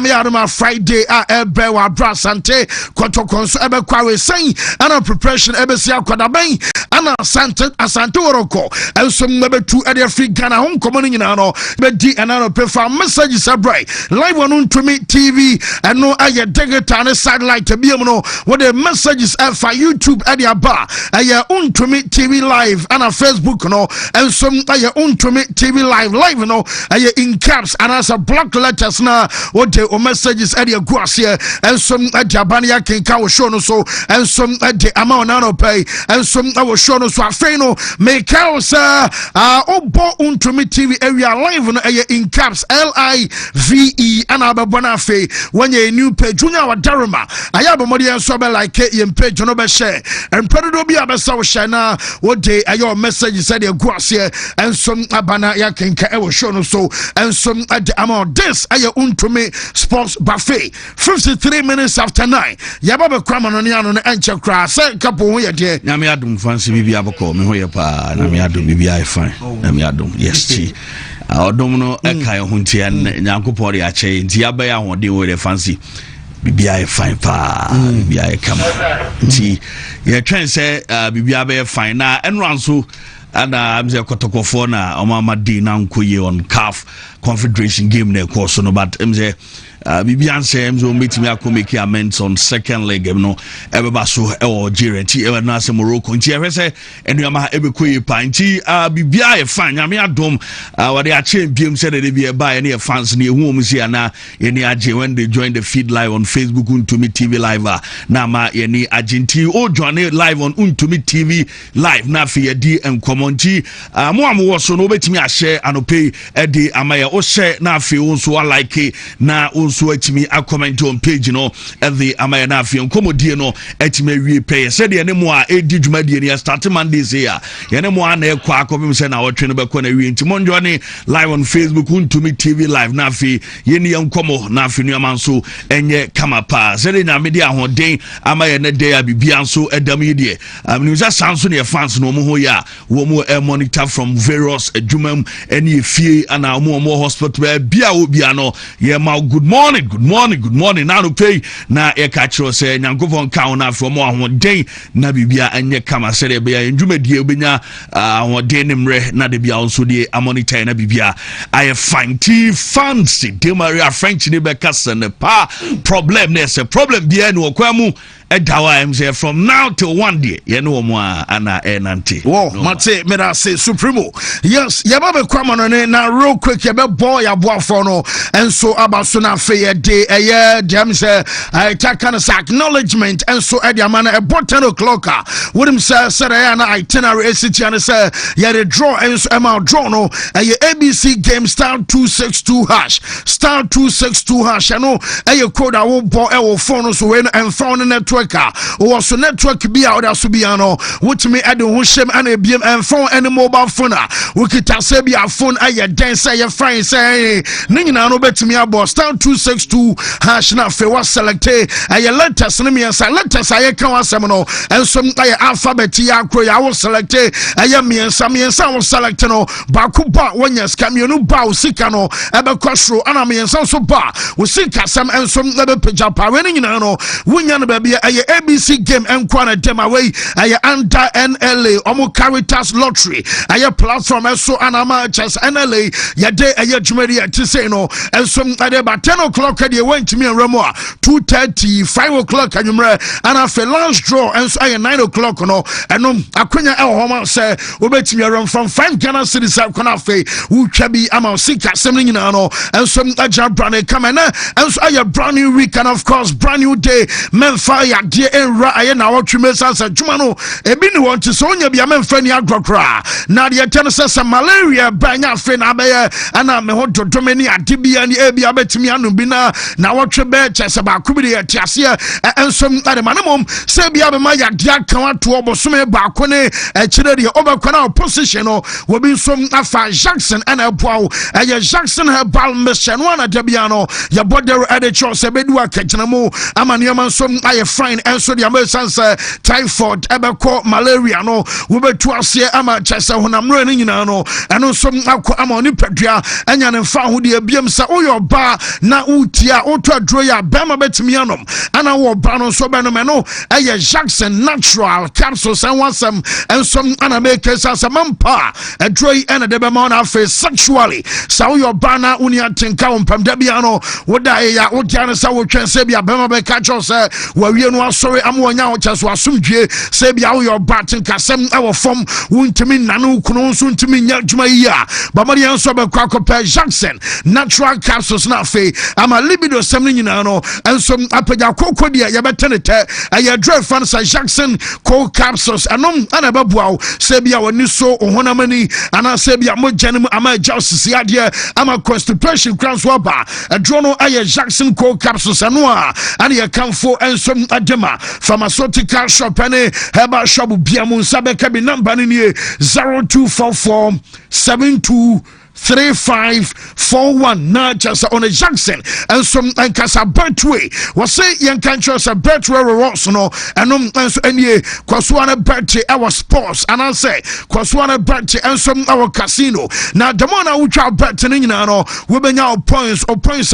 Nyame Adoma Friday ebe wa brasante kotokonso ebe kwawe sen ana preparation ebe sia kwadaben ana asante woroko enso mbetu ade free Ghana home common nyina no be di anano prefer messages abrai live on Wontumi TV and no aye digital and satellite be no what the messages for YouTube ade aba aye Wontumi TV live and a Facebook no enso aye Wontumi TV live no aye in caps and as a block letters na what the messages ade go ase enso ade abania kenka wo show no so enso ade ama onano pay enso awo show no so afei no make us obo Wontumi TV area live no in caps LIVE and ababona afei when you new page junior wa daruma ayaba modi enso be like yem page no be share and predo bi abesa wo share na what day ayo message said e go ase enso abana ya kenka e wo show no so enso ade ama this ayo Wontumi sports buffet 53 minutes after 9 yaba be kwama no ne anu no enche kra se kapo ho ye de na me adum fancy bibia bako me ho ye pa na me adum bibia e fine na me adum yes chi odom no ekai ho ntia nyankopɔ de akyɛ ntia ba ya ho de wo de fancy bibia e fine pa bibia e kam nti ye twen sɛ bibia ba e fine na enran so ana amze kotokofo na omama di na nkoye on CAF Confederation game na course no but amze Bibian says we meet me make amends on second leg no ebeba so e Algeria ti e na se Morocco nti e hwese enuama ebekoi pa nti bibia e fan nyame adom wade a champion said they be e ba e fans na ehu omusi ana ye ni age when they join the feed live on Facebook Wontumi TV live na ma ye ni agenti o join live on Wontumi TV live na fe ye di enkomo nti mo amwo so no betimi a share anope e di amaye o share na fe o so like na so atimi a comment on page no at the amaya na afie nkomodie no atimi wie pay said ye ne mo a edi dwumadie ne start Mondays here ye ne mo a na ekwa akobim se na wotwe no bekọ na wie nti monjo ne live on Facebook Wontumi TV live na afie ye ne nkomo na afie no amanso enye kamapa said na me dia hoden amaya na day abibia nso edam ye die amnuza sanso ne fans no mo ho ya wo mo monitor from various adwumam ene efie ana mo hospital bia obia no ye ma good morning now to pay na e catch us nyankofon count na from ahoden na bibia enye kama sere be ya ndwumadie obenya ahoden nemre na de bia onso de amonitor na bibia I find tea fancy de Maria French ni be kasa ne pa problem na se problem bia no kwamu edawa mze from now till one day ye no mo ana enante wo mate me da say supremo yes ye ba be kwama no ne na real quick ye be boy aboafo no enso abaso na fe ye de eye dem say I take kind of acknowledgement enso e dia man e 10 o'clock wodim say na itinerary city and say ye the draw enso e ma draw no eye ABC game star 262 hash star 262 hash no eye code a wo bo e wo phone so we no phone network was a network be out as Subiano, which me add the shame and a beam and phone and mobile phone. We could say be a phone, I dance, I fine say, Nina no bet me about star 262 hash na fe was selected. I let us name and say, let us I come seminal and some alphabet ya I was selected. I am me and some was selected. No Bakuba when yes, Camino Bow Sikano, Eba Costro, and me and so bar. We see some and some level page up. Winning no, winning baby. ABC game and kwana dem away aye under NLA omo Caritas lottery aye platform so anama chess NLA ya day aye jumeri to say no and some ade ba 10 o'clock they went to me and Remo 2:30 5 o'clock anumre and after last draw and so aye 9 o'clock no and no akwanya e homa say obetimi run from 5 Ghana cedis akona fe wo twa bi ama sika sem nyina no and some aja brand come and so aye brand new week and of course brand new day memfa ya die enra aye na wotweme sansa dwuma no ebi ni won te so nya bia memfa ni agrokra na de tene se malaria banya afe na abaye ana me ho dodome ni ade bia ni ebi abetimi anu bi na wotwe be chese ba kubiri ya tiase ensom ade manemom se bia be ma ya de aka wato obosome ba ko ne ekire de obakwana opposition no wo bi nsom afa Jackson ana boawo aye Jackson herbal mission wana de bia no ya bodero ade cho se bedu akagina mu amanioma nsom aye fine and so the American typhoid ebeko malaria no wobetu ase ama chese honam rani nyina no eno so akọ ama oni padua anya ne fa ho de abiem sa oyo ba na utia oto adro ya bema betimi anom ana wo ba no so be no me no eye Jackson natural capsules and wasam and some ana make sa mampa adro yi ena de be ma na face sexually sa oyo ba na uni atenka ompam da bia no woda ya wodia ne sa wo twen se bia bema be ka cho se wawie no asori amonya wo cheso asomdwe se bia oyo ba tenka sem e wo fom wontimi nanu kunu so ntimi nya djuma yi a ba mari enso be kwa kopa Jackson natural capsules na fe ama libido sem ni nyina no enso apaja kokko dia ye betenete aye dre fan sa Jackson cold capsules anom ana babuawo se bia woni so ohonamani ana se bia mojanim ama justice ade ama constipation crowns waba adro no aye Jackson cold capsules ano a ana ye kanfo enso adema pharmaceutical shop ane herbal shop biamu sabeka bi number ni 0244 723541 na just on a Jackson and some and kasa birthway was say yan cancer sa birthway rewards no and so any kwaswana birthday our sports and I say kwaswana birthday and some our casino na demona ucha birthday ni no we benya points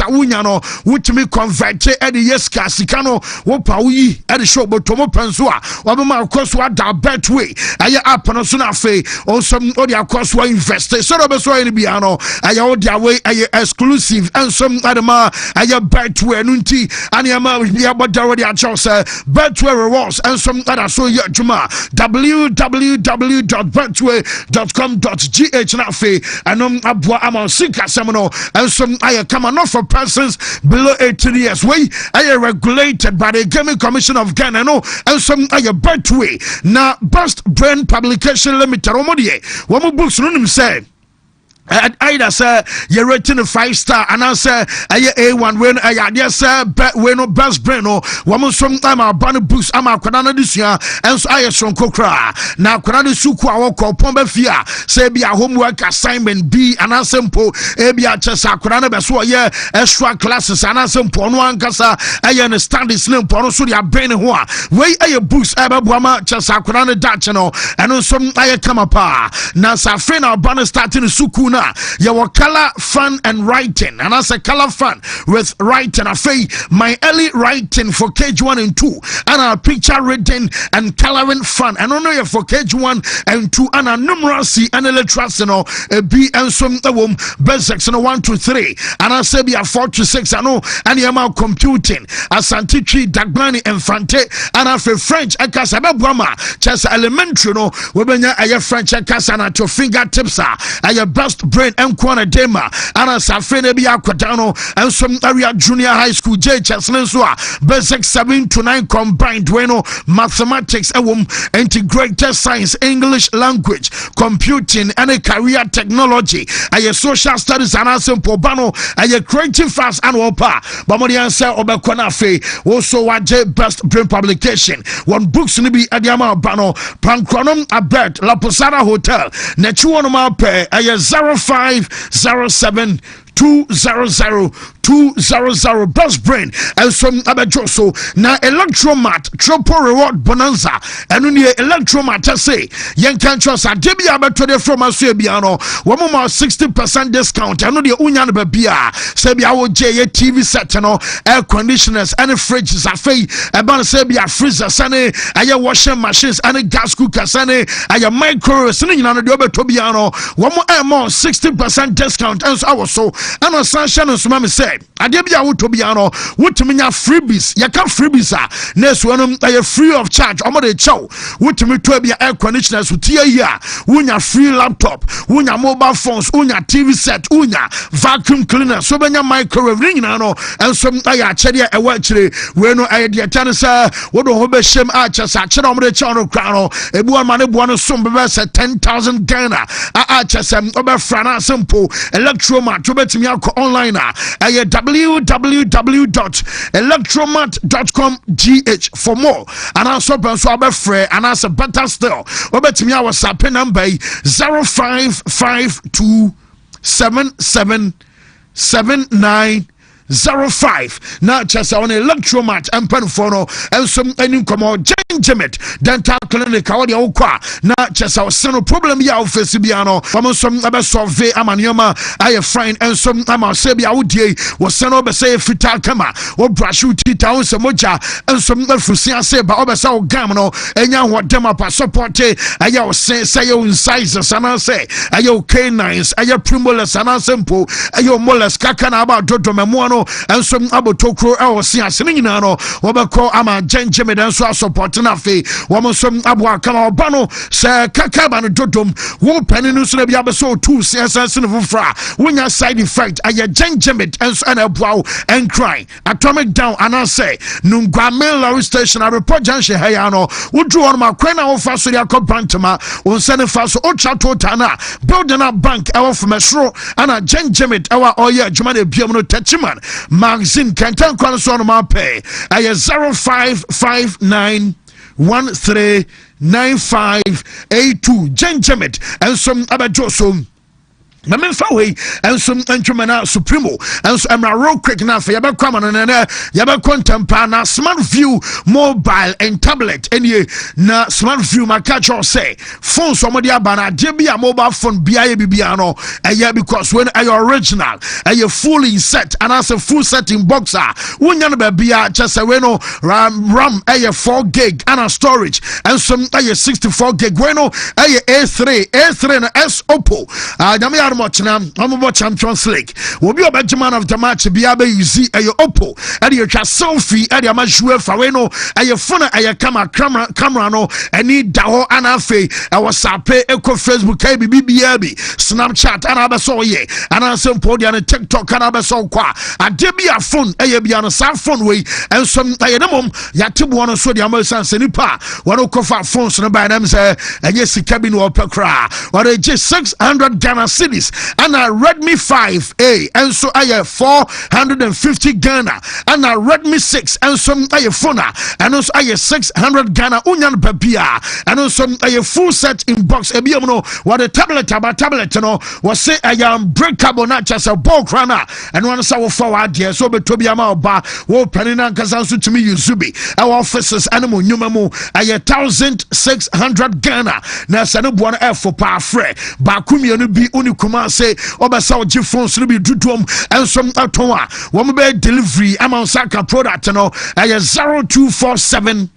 a wunya no wutimi convert e de yes kasikano wo pa uyi e de show botomo penso a wo be ma kwaswa da birthway aye app no so na fe on some odi akwaswa invest so do be so any bia no aye their way aye exclusive and some adama aye birthway nunti aniama bia bodaro dia chose birthway rewards and some other so ya juma www.birthway.com.gh na fe anom abua amon sika semno and some aye come not for persons below 18 years way aye regulated by the Gaming Commission of Ghana no and some aye birthway na Best Brain Publication Limited omodie wo books no nim say either say you're rating a 5-star and I say A1 when I say when no best brain no woman sometime our banner books ama kwadana this year and so I strong kokra na kwadana suku a woko pombe fia say be a homework assignment B and a simple e be a chesa kwadana be so ye extra classes and a simple no ankasa aye stand this name pono so dia brain ho a we aye books ebe boama chesa kwadana dache no and so aye come pa na sa friend our banner starting suku your color fun and writing and as a color fun with writing I say my early writing for KG1 and 2 and a picture reading and coloring fun and only for KG1 and 2 and a numeracy and literacy no B and some basics and 1 to 3 and I say be a 4 to 6 and yama computing Asante Tree Dagbani Infante and I say French akasa Brahma just elementary no we benya aye French akasa na to fingertips aye best brain and kwana dema ana safene bi akwadano and some area junior high school JHS so basic 7 to 9 combined weno mathematics integrated science English language computing and a career technology aye social studies and simple bano aye creative fast and opa bamodi answer obekwana fe also waje best brain publication one books ni bi adiama bano pankronom abed La Posada Hotel na chiwono ma pe aye 0507 200 best brain and some abejoso na electromat triple reward bonanza and only electromat say yen can trust a debi abeto de from asuebiano wo mo 60% discount and the unya no bia say bia wo je TV set no air conditioners and fridges afei eba say bia freezers and aye washing machines and gas cookers and aye microwaves ni nyina no de obeto bia no wo mo 60% discount and so I was so and on sunshine and some say adebia wotobiano wotumi nya freebies yaka freebies next one free of charge omo de chow wotumi to bia air conditioners utia ya wunya free laptop wunya mobile phones wunya TV set wunya vacuum cleaner so benya microwave nyina no and some aya chede e wa chire we no aye de tan sa wodo ho be shem a chesa chede omo de chow no kra no ebu ama ne bo no som be 10,000 Ghana a chesem obe frana simple electromat to betimi online aye www.electromat.com.gh for more and also penso abefre and as a better still obetimi our WhatsApp number 05527779 05 na chesa on electromat empanfo no enso eni komo Gingermate dental clinic awde okwa na chesa seno problem ya office bia no wamso ebe solve amanioma aye fine enso ama se bia wodie wo seno be say fita kama wo brush tita on se moja enso afusia se ba obesa o gam no enya hodem apa support aye o say you incisors and say aye o canines aye premolars and simple aye molars kaka na about dodo memo no enso abotokro e o se asene nyina no wobekọ ama Gingermate enso support na fe wamso abo akama oba no se kaka ba no dodom wo pani no so na bia be so two sense no fufra wonya side effect aye Gingermate enso na boawo and cry atomic down and I say nungwame Lorry station a report junction here no wodru on ma kwen na wo fa so dia kopantama won sene fa so o chato tana building a bank our from mesro ana Gingermate our oya adwuma na biam no tachiman magazine kantan kwan so no ma pay aye 0559 139582 Gingermate and some abajo so na memfa we enso ntwemana supremo enso amra real quick na fa yabekwa manana yabekwa ntampa na smart view mobile and tablet enie na smart view makacho say phone so modi abana de bia mobile phone bia ye bibia no because when are original are fully set and as a full set in boxer wonya no bia just we no ram 4 gig and a storage and some 64 gig we no A3 na S Oppo much now I'm Champions League will be a Benjamin of the match be able easy a Oppo and your selfie and your majue fareno and your phone and your camera no and need daho and afe I was sape eco Facebook BBB Snapchat and abaso ye and I some podium and TikTok and abaso kwa a debia phone a be on a cell phone way and some ayamum yatibu one so the American Senipa one kofa phones no by them say and yes cabin or pekra or just 600 Ghana cities and a Redmi 5A and so I have 450 Ghana and a Redmi 6 and some I have phone and also I have 600 Ghana union papia and also I have full set in box ebiamuno what a tablet no was say I am breakable not just a ball crana and one saw forward here so betobiama ba wo penina kasansu to me Yuzubi our officers animal nyumamu I have 1,600 Ghana na sanu buana F for pa fre ba kumi no bi unikuma say obasa oji phones no be dudum and some atonwa wo be delivery amount saka product no I 0247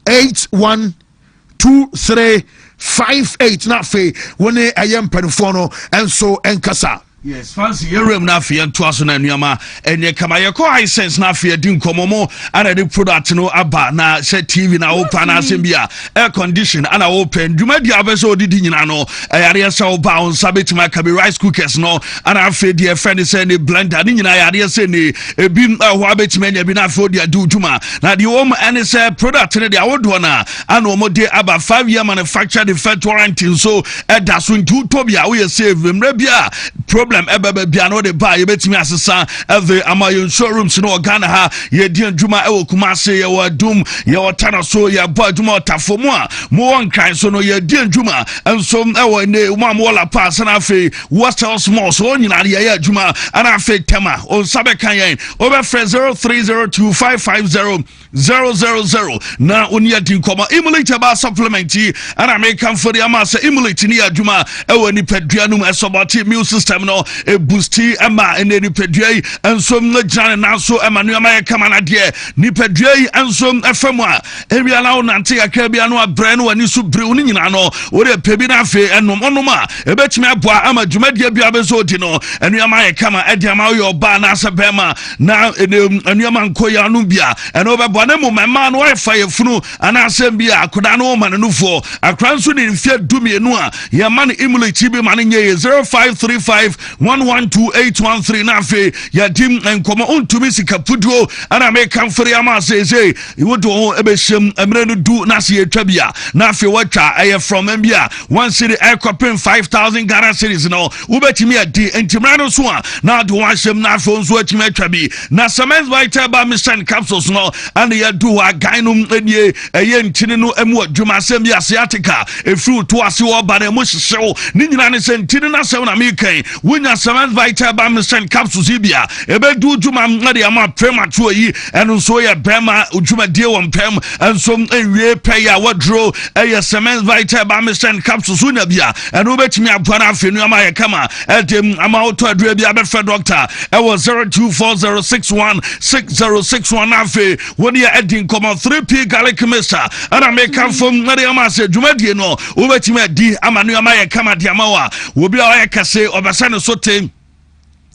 812358 na fe woni ayem penfono and so enkasa. Yes, fancy yerum na fe to aso na nuama enye kama ye ko license na fe di nkomomo ana the product no aba na she TV na open na asembia air condition ana open duma di abeso odidi nyina no yare se oba on sabet ma ka be rice cookers no ana fe di friend say ne blender ni nyina yare se ne ebi ho abetime nya bi na fe odi adu duma na di wom ene se product ne di awodo na ana omode aba 5-year manufacturer defect warranty so da so ntu tobia we save mra bia problem ebebe bia no de ba ye betimi asesa every amayo showrooms no Ghana ha ye di adwuma e Kumase ye wadum ye otana so ye ba adwuma otafomu a mo won kan so no ye di adwuma enso e wo ne mo la pass na afi what else more so nyina ye adwuma ana afi tema on sabe kan yen over 0302550000 na oni adi nkoma emulate ba supplement ana make am for the amasa emulate ni adwuma e wo ni peduanum e soboti immune system no e boosti ema ene ni pedua enso na jane na so ema no ama ye kama na de ni pedua enso efemu a ewia la onante yakra bia no abre no ani so bre oni nyina no wo de pebi na fe enom onom a ebetimi aboa ama dwumadie bia be so di no enu ama ye kama edi ama yo ba na asebema na enu ama nkoya no bia eno be bo na mu mema no wa fa ye funu ana asem bia akoda no ma no fo akranso ni mfia dumienu a ye ma no emulate bi ma no nye 0535 112813 na fe ya dim enkomo Wontumi sika puduo ana me kamfori ama seze iwodo ebeshem emre no du na se yetwa bia na fe watwa aye from bia one city aircopin 5,000 Ghana cedis no ubetimi adi entimra no so a na do washem na fe nso atimi atwa bi na semens vital ba mission capsules no and ya do wa gainum enie eye ntini no emu adwuma sem bia asiatica efru to ase wo ba na mu hyew ni nyina ne se ntini na se na me kan wonya cement vital bamistan capsules ibia ebedu djuma ngade ama premature yi eno so ye bema djuma die won pem enso enwie pay ya wadro eye cement vital bamistan capsules unya bia eno betimi aboa na afenu ama ye kama edem ama auto adua bia be fe doctor e was 0240616061 afi woni ya edin come 3p garlic mixture ana make am from ngade ama se djuma die no obetimi adi ama nu ama ye kama dia mawa obi a kase obasa no sote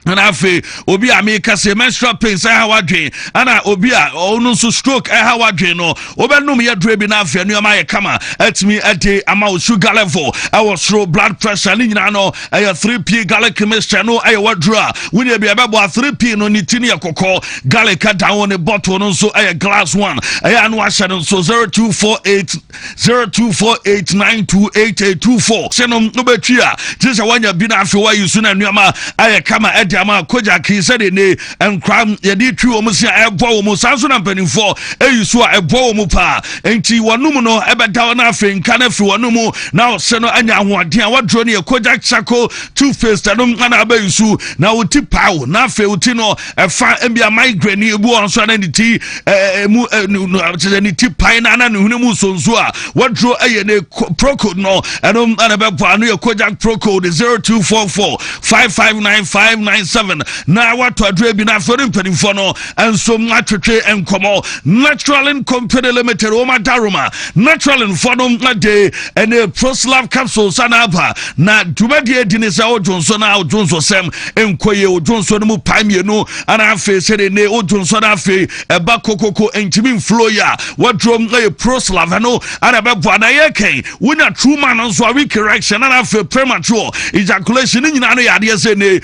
and afi obi a me kase menstrual pains how adwen ana obi a onu so stroke how adwen no obenum ye dre bi na afi anu ama ye kama atimi ade ama sugar level our slow blood pressure ni nyina no 3p garlic mixture no aye wadra woni bi abebo 3p no ni tini yakoko garlic down ne bottle no so aye glass one aye anu ahye no so 0248928824 senom no betwi a jese wanya bi na afi wa yusu na anu ama aye kama ama koja ki sede ne enkram yedi twi o musia ebo o musanso na mpanimfo eyusu a ebo o mu pa enti wonum no ebeda na afi nka na fi wonum na ose no anya ahoɔden a wadro ne koja chako toothpaste no na abayusu na uti pawo na afi uti no efa embia migraine ebu onso na niti mu ni ti pai na na hunu mu sonso a wadro eye ne procode no eno na bebo anu ye koja procode 0244559597 na wato adre bi na fori mpanimfo no enso matwetwe enkomo natural and company limited o madaroma natural and fono ade ene proslav capsules anaba na dwumadi edini se odwonso na odwonso sem enkoye odwonso no mu paimie no ana afi sere ne odwonso na afi eba kokoko entimi flow ya wadrom e proslav no ana bebo na yeken wunya true man nso a weak correction ana afi premature ejaculation nyina no yade se ne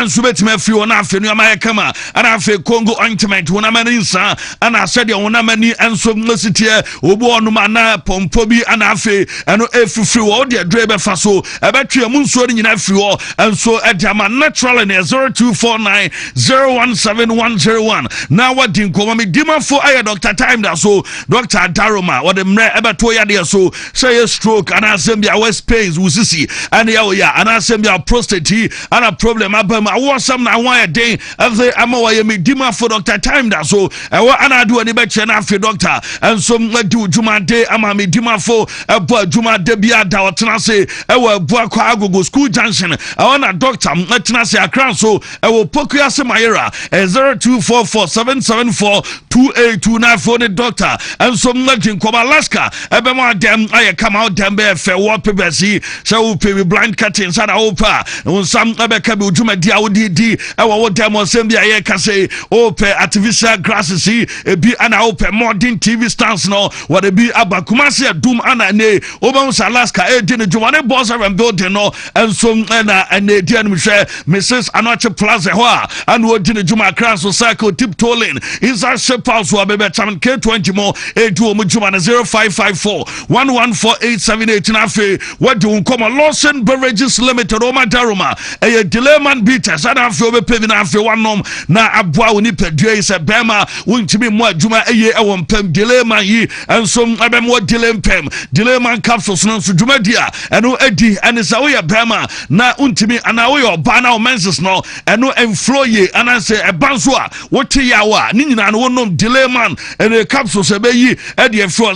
enso betime free wona afenu ama kama ana afi Congo ointment wona mani nsa ana sede wona mani enso mositie obo onuma na pompo bi ana afi eno efifiri wo de adre be fa so ebetwe mu nso ni nyina free wo enso edama natural in 0249017101 na wadin ko me dima fo aye doctor time da so doctor Daroma wo de mre ebeto ya de so say stroke ana asembia west pains wusisi ana ya ana asembia prostate ana problem abam awosam na wan den after amawa ye me dima fo doctor time da so ewo ana do ani be che na afi doctor enso madi djuma de ama me dima fo ebo djuma de bia da otena se ewo ebo akwa agogo school junction ewo na doctor atena se akran so ewo pokuya se mayera 0244774282 na phone doctor enso madi ko Alaska ebe mo dem aye kama dem be fe wo pebesi se wo pe blind curtains ana opa unsam ebe ka be djuma dia wodi ewa wo demo sembia ye kase ope artificial grasses ebi ana ope modern TV stands no what e bi abakumase adum ana ne obam Alaska edine jumane boss and building no enso na ene dia no hwe Mrs. Anoche Plaza ho a ana odine juma cross cycle tip tolling inside ship house wa bebe chairman K20 mo edu o juma na 0554114878 na fe what do come Lawson Beverages Limited o madaroma e Dileman Beaters ana fe obepe na fe wanom na aboa woni padua se bema wontimi mo adwuma eye e won pam Dileman yi enso abem wo Dileman capsules no so dwuma dia eno adi ene sa wo ye bema na wontimi ana wo ye oba na o menses no eno enflow ye ana se ebanso a wote yawa ni nyina no wonom Dileman ene capsules ebe yi e de enflow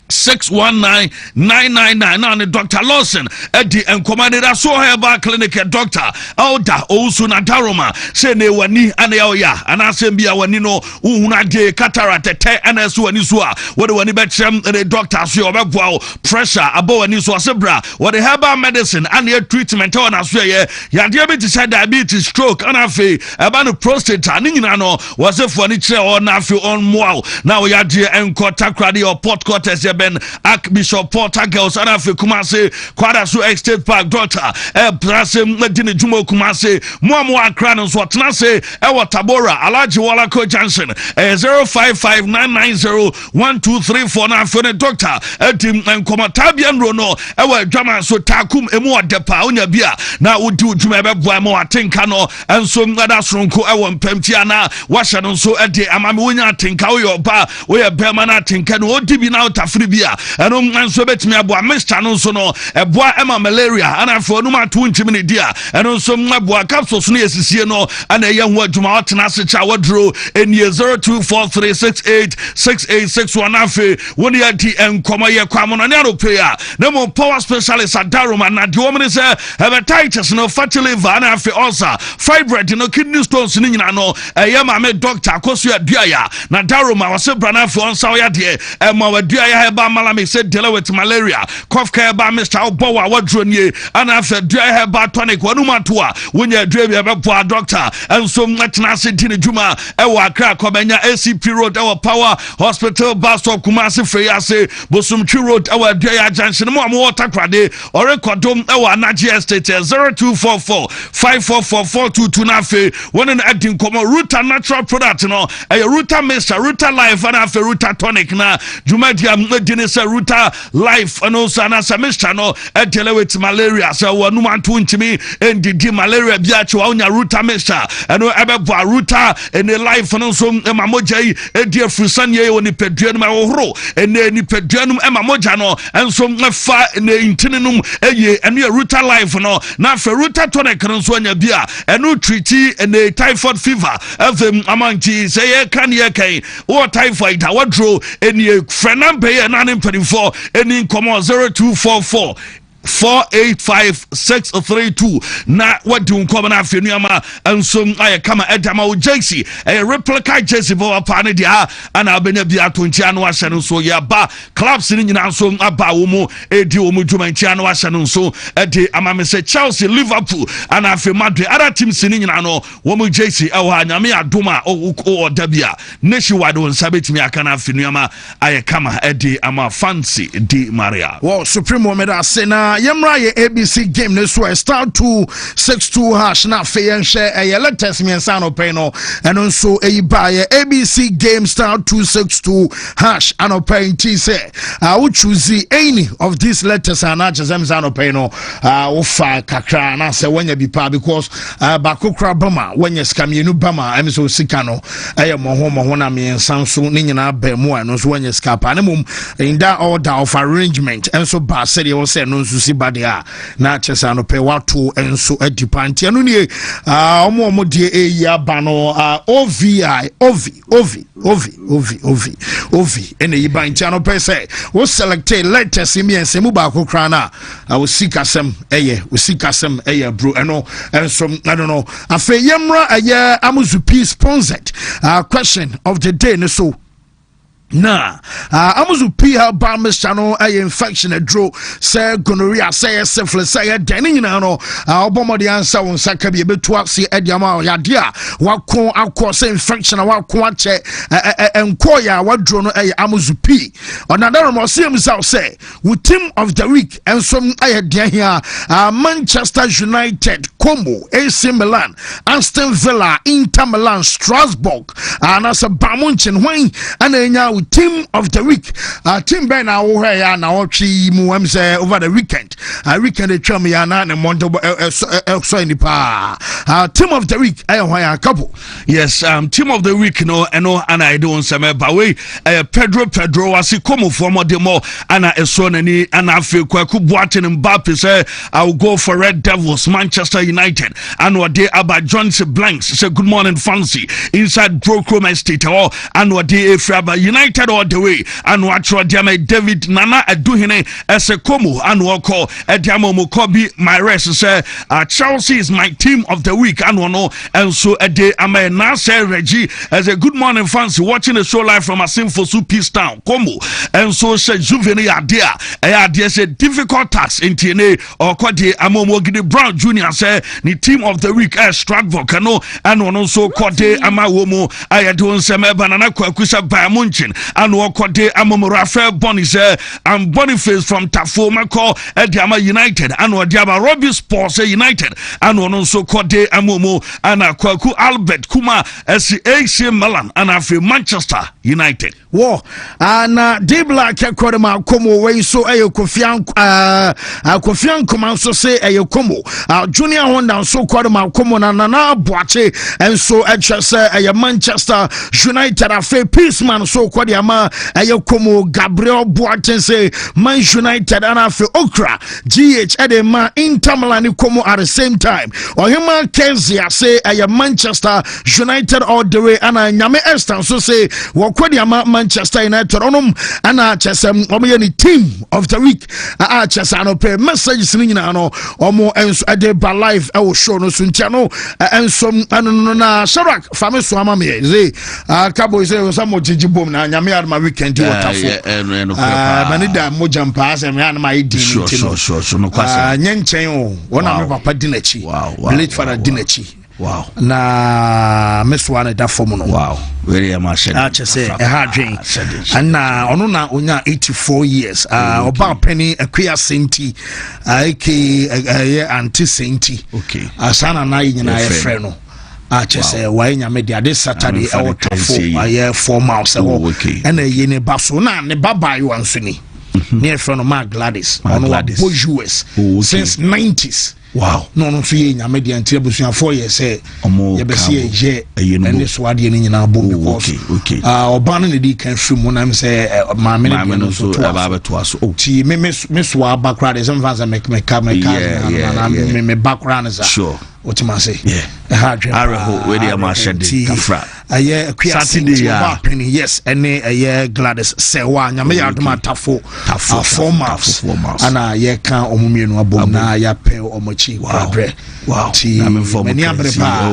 0248619999 now the Dr. Lawson at the encommanded so herbal clinic doctor Alda also na Daroma say ne wani ane ya and asembia wani no una de cataract te anasu ani so a what wani betchem the doctor so obeboa pressure abo ani so asebra what the herbal medicine and the treatment on aso ye ya diabetes diabetes stroke and afi aba no prostate ani nyina no was if wani kire on afi on mo now ya de enkota krade or port quarters Ben Archbishop Porter Girls and Afi Kumase Kwada so Estate Park daughter Brasem Medini Jumo Kumase Muamu Akran so Tnase Ewa Tabora Alaji Walako Johnson 0559901234 na phone doctor Edim Nkomatabian Rono Ewa Drama so Takum Emu Adepa Onya Bia na Udu Jume Beboa Mo Atinka no Enso Ngada Sronko Ewa Mpemtiana Washa no so Ede Amami Wonya Atinka Oyo Ba Oya Bema na Atinka no Odibi na Utafri bibia eno nso betimi aboa Mr no nso no eboa ema malaria ana afo no ma to ntimi ne dia eno nso maboa capsules no yesisie no ana ye ho adwuma otena se cha wodro eni 0243686861 afi woni ati enkomo ye kwamo no ne arope a na mo power specialist adaroma na de womne se hepatitis no fatty liver ana afi ulcer fibroid no kidney stones ni nyina no eye ma me doctor akoso aduaya na daroma wose brana afi onsa wo ya de ma waduaya heba malame se deal with malaria cough care ba Mr Obowa wodro nie ana afi aduaya heba tonic wanuma to a wonya adua bi ebe doctor enso matena se di ne dwuma ewo Accra Kobenya ACP Road ewo Power Hospital bus stop Kumasi Freyase Bosumtwi Road ewo aduaya junction mo water krade orekodom ewo Anaji Estate 0244 544422 na fe wonen adin komo Ruta natural product no Ruta Mr Ruta Life and afe Ruta tonic na dwumadia medine se Ruta Life ano sana sa Mr no edele with malaria so wanuma to ntimi endidi malaria biache wa onya Ruta Mr eno ebebo Ruta ene life no so emamoja yi edi afusanye ye woni peduanum ahohoro ene ni peduanum emamoja no enso mfa ene intinenum eye eno Ruta Life no na fe Ruta tonic no so anya bia eno treaty ene typhoid fever efem amanti say ye kan ye kan o typhoid awadro ene frenambe ye na ne mpedifo eni nkomo 0244 485632 na wadi unkoba na afenu ama ensom aye kama edama o jersey replica jersey bo apa ne dia ana abenya bia tonchi anu ahye no so ya ba clubs ni nyina so aba wo mu edi wo mu dwumanchi anu ahye no so edi amamese Chelsea Liverpool ana afi Madrid other teams ni nyina no wo mu jersey ewo anyame adoma o dabia nationwide won sabetimi aka na afenu ama aye kama edi ama fancy di Maria wo supreme meda sena yemra ye ABC game ne so star 262 hash na fe yen hye letters miensa no pay no eno so ba ye ABC game star 262 hash ano pay ti say wo choose any of these letters and achezem no pay no wo fa kakra na se wanya bi pa because bakokra bama wanya skamienu bama em so sika no mo na miensa so ni nyina ba mu eno so wanya skapa na mum in that order of arrangement en so ba se de wo se no so badia na chesa no pe wato enso adipanti anu nie omo die eya ba no ovi ene yibanti anu pe say wo select letters miense mu ba kokra na wo sikasem eye bro eno enso I don't know afa yemra eye amuzupi sponsored question of the day ne so na amuzu pia ba mechano infection adro say gonorrhea say syphilis say deni na no obomode ansa won saka bi betu ase ediama yade a wakon akọ say infection wakon ache enko ya wadro no amuzu pi onadaro mo say with team of the week enso ayede here Manchester United, Como, AC Milan, Aston Villa, Inter Milan, Strasbourg and as a Bamunchin when and with team of the week team ben na wo ya na wo twi mu am say over the weekend weekend tram ya na ne monto so ni pa team of the week ya couple yes team of the week no eno ana I don't say ba we Pedro wasi Como for modemo ana eso nani ana afi kwaku Boateng Mbappe say I will go for Red Devils Manchester United and what they about Johnson Blanks say good morning fancy inside Brochrome Estate or and what they Efraba United all the way and watch what David Nana Aduhine as a Como and wako Ediamo Mukobi my rest say Chelsea is my team of the week and no and so a day I'm a Nasser Reggie as a good morning fancy watching the show live from a sinful Peace Town Como and so say Juvenile idea say difficult task in TNA or Kwade Amomo Gidi Brown Jr. say the team of the week Strasbourg no and also Kwade Amawomo Ayadon Seme Banana Kwakusa Bayamunchin and Kwade Amomo Rafael Boniface and Boniface from Tafoma call Ediama United and Wadiaba Robbie Sports United and also Kwade Amomo and Kwaku Albert Kuma AC Milan and Afi Manchester United. Wo and Dibla Kekodema Como way so Kofian Koman so say Como Junior Honda so Kodema Como Nana Boache and so say Manchester United Afe Peaceman so kwadi ama Komo Gabriel Boateng say Man United and afi Okra GH edema Inter Milan Komo at the same time. Ohima Kezia say Manchester United all the way and Nyame Estan so say wakwadi ama Manchester United onum ana chesem omyeni team of the week chesa no pay messages ni nyina no omo enso ade ba live e wo show no suntia no enso na Sharak fame so ama me ze Cowboys say some jiji bom na Nyame adma weekend wotafo manida moja mpase me ana mai di sure no kwasa nyenchen o wona me papa dinachi late father dinachi wow na meswane da form no wow very amashade chese hard dream and na ono na onya 84 years oba penny akua senti aka anti senti okay asana na nyina ye frɛ no chese why nya media this Saturday e wotafo aye 4 months and ye ne baso na ne baba yo ansuni ne frɛ no ma Gladys ono wa US since 90s. Wow. No, so ye nya media ntia busuan 4 years say ye be see ye and this word ye nyina bo because obano ne di kan firi mu na me say ma me no so aba to aso ti me so background is some fans make me background is sure what you say Araho we dey amashade kafra aye Saturday penny yes ene aye Gladys say wa nya me yadoma tafo 4 months ana ye kan omumienu abom na ya pe omochi kwadre wow many abrepa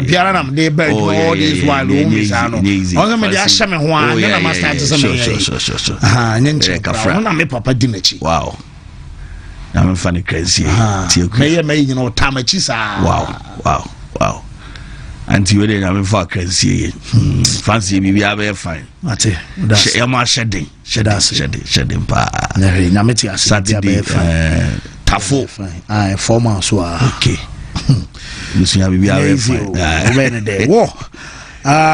biara na me be all this while umizano onga me dia hye me ho an na master to say nyenche kafra na me papa dinachi wow I'm funny crazy. Me you know tamachi sa. Wow. And you really I'm for crazy. Fancy me be fine. Mate. That's shedding pa. Na me ti Saturday tafo. 4 months okay. You see how we be fine. When day. Whoa.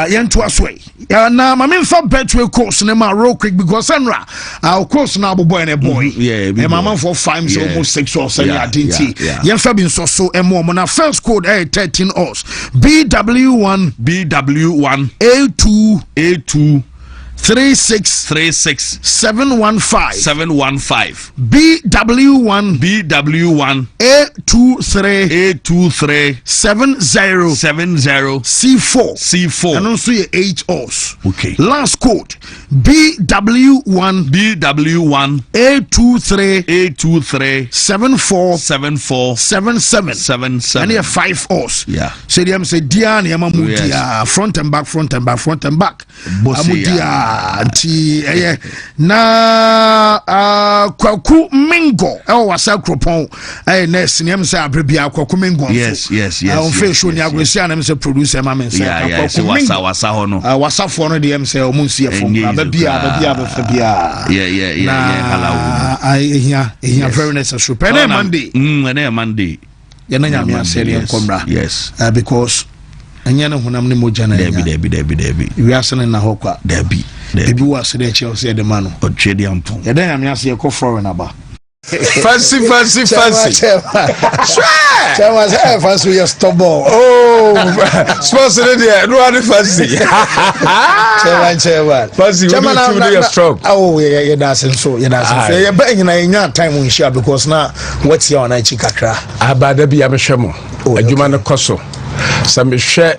Yentu aswe na mama mfa betway course na ma real quick because enra our course na boy na boy mama for 5 so almost 6 or 7 identity yenfa bin so emo na first code 13 os BW1 A2 36 715 BW1 A23 70 C4 and also 8 os okay last code BW1 A23 74 77 and here 5 os say them say dia na mamudia front and back amudia anti na kwaku mingo wasa kropon na sinem say abrebia kwaku mingo yes on face show ni agresia na me say producer ma me say kwaku wasa ho no wasa fo no dem say omunsi efo babia halawu very necessary pen Monday ya na nyame aseli enkomra yes because anyana hunam ne moja na debi we asene na hokwa debi ebi was dey Chelsea de mano odwedi ampon ya dan nyame ase ekọ foreign aba fancy sure fancy you stubborn sponsor there no any fancy chairman fancy you strong yeah that's so yeah be nyina time we share because now what's your na chi kakra abada bia me hwemo adwuma ne koso sa me hwe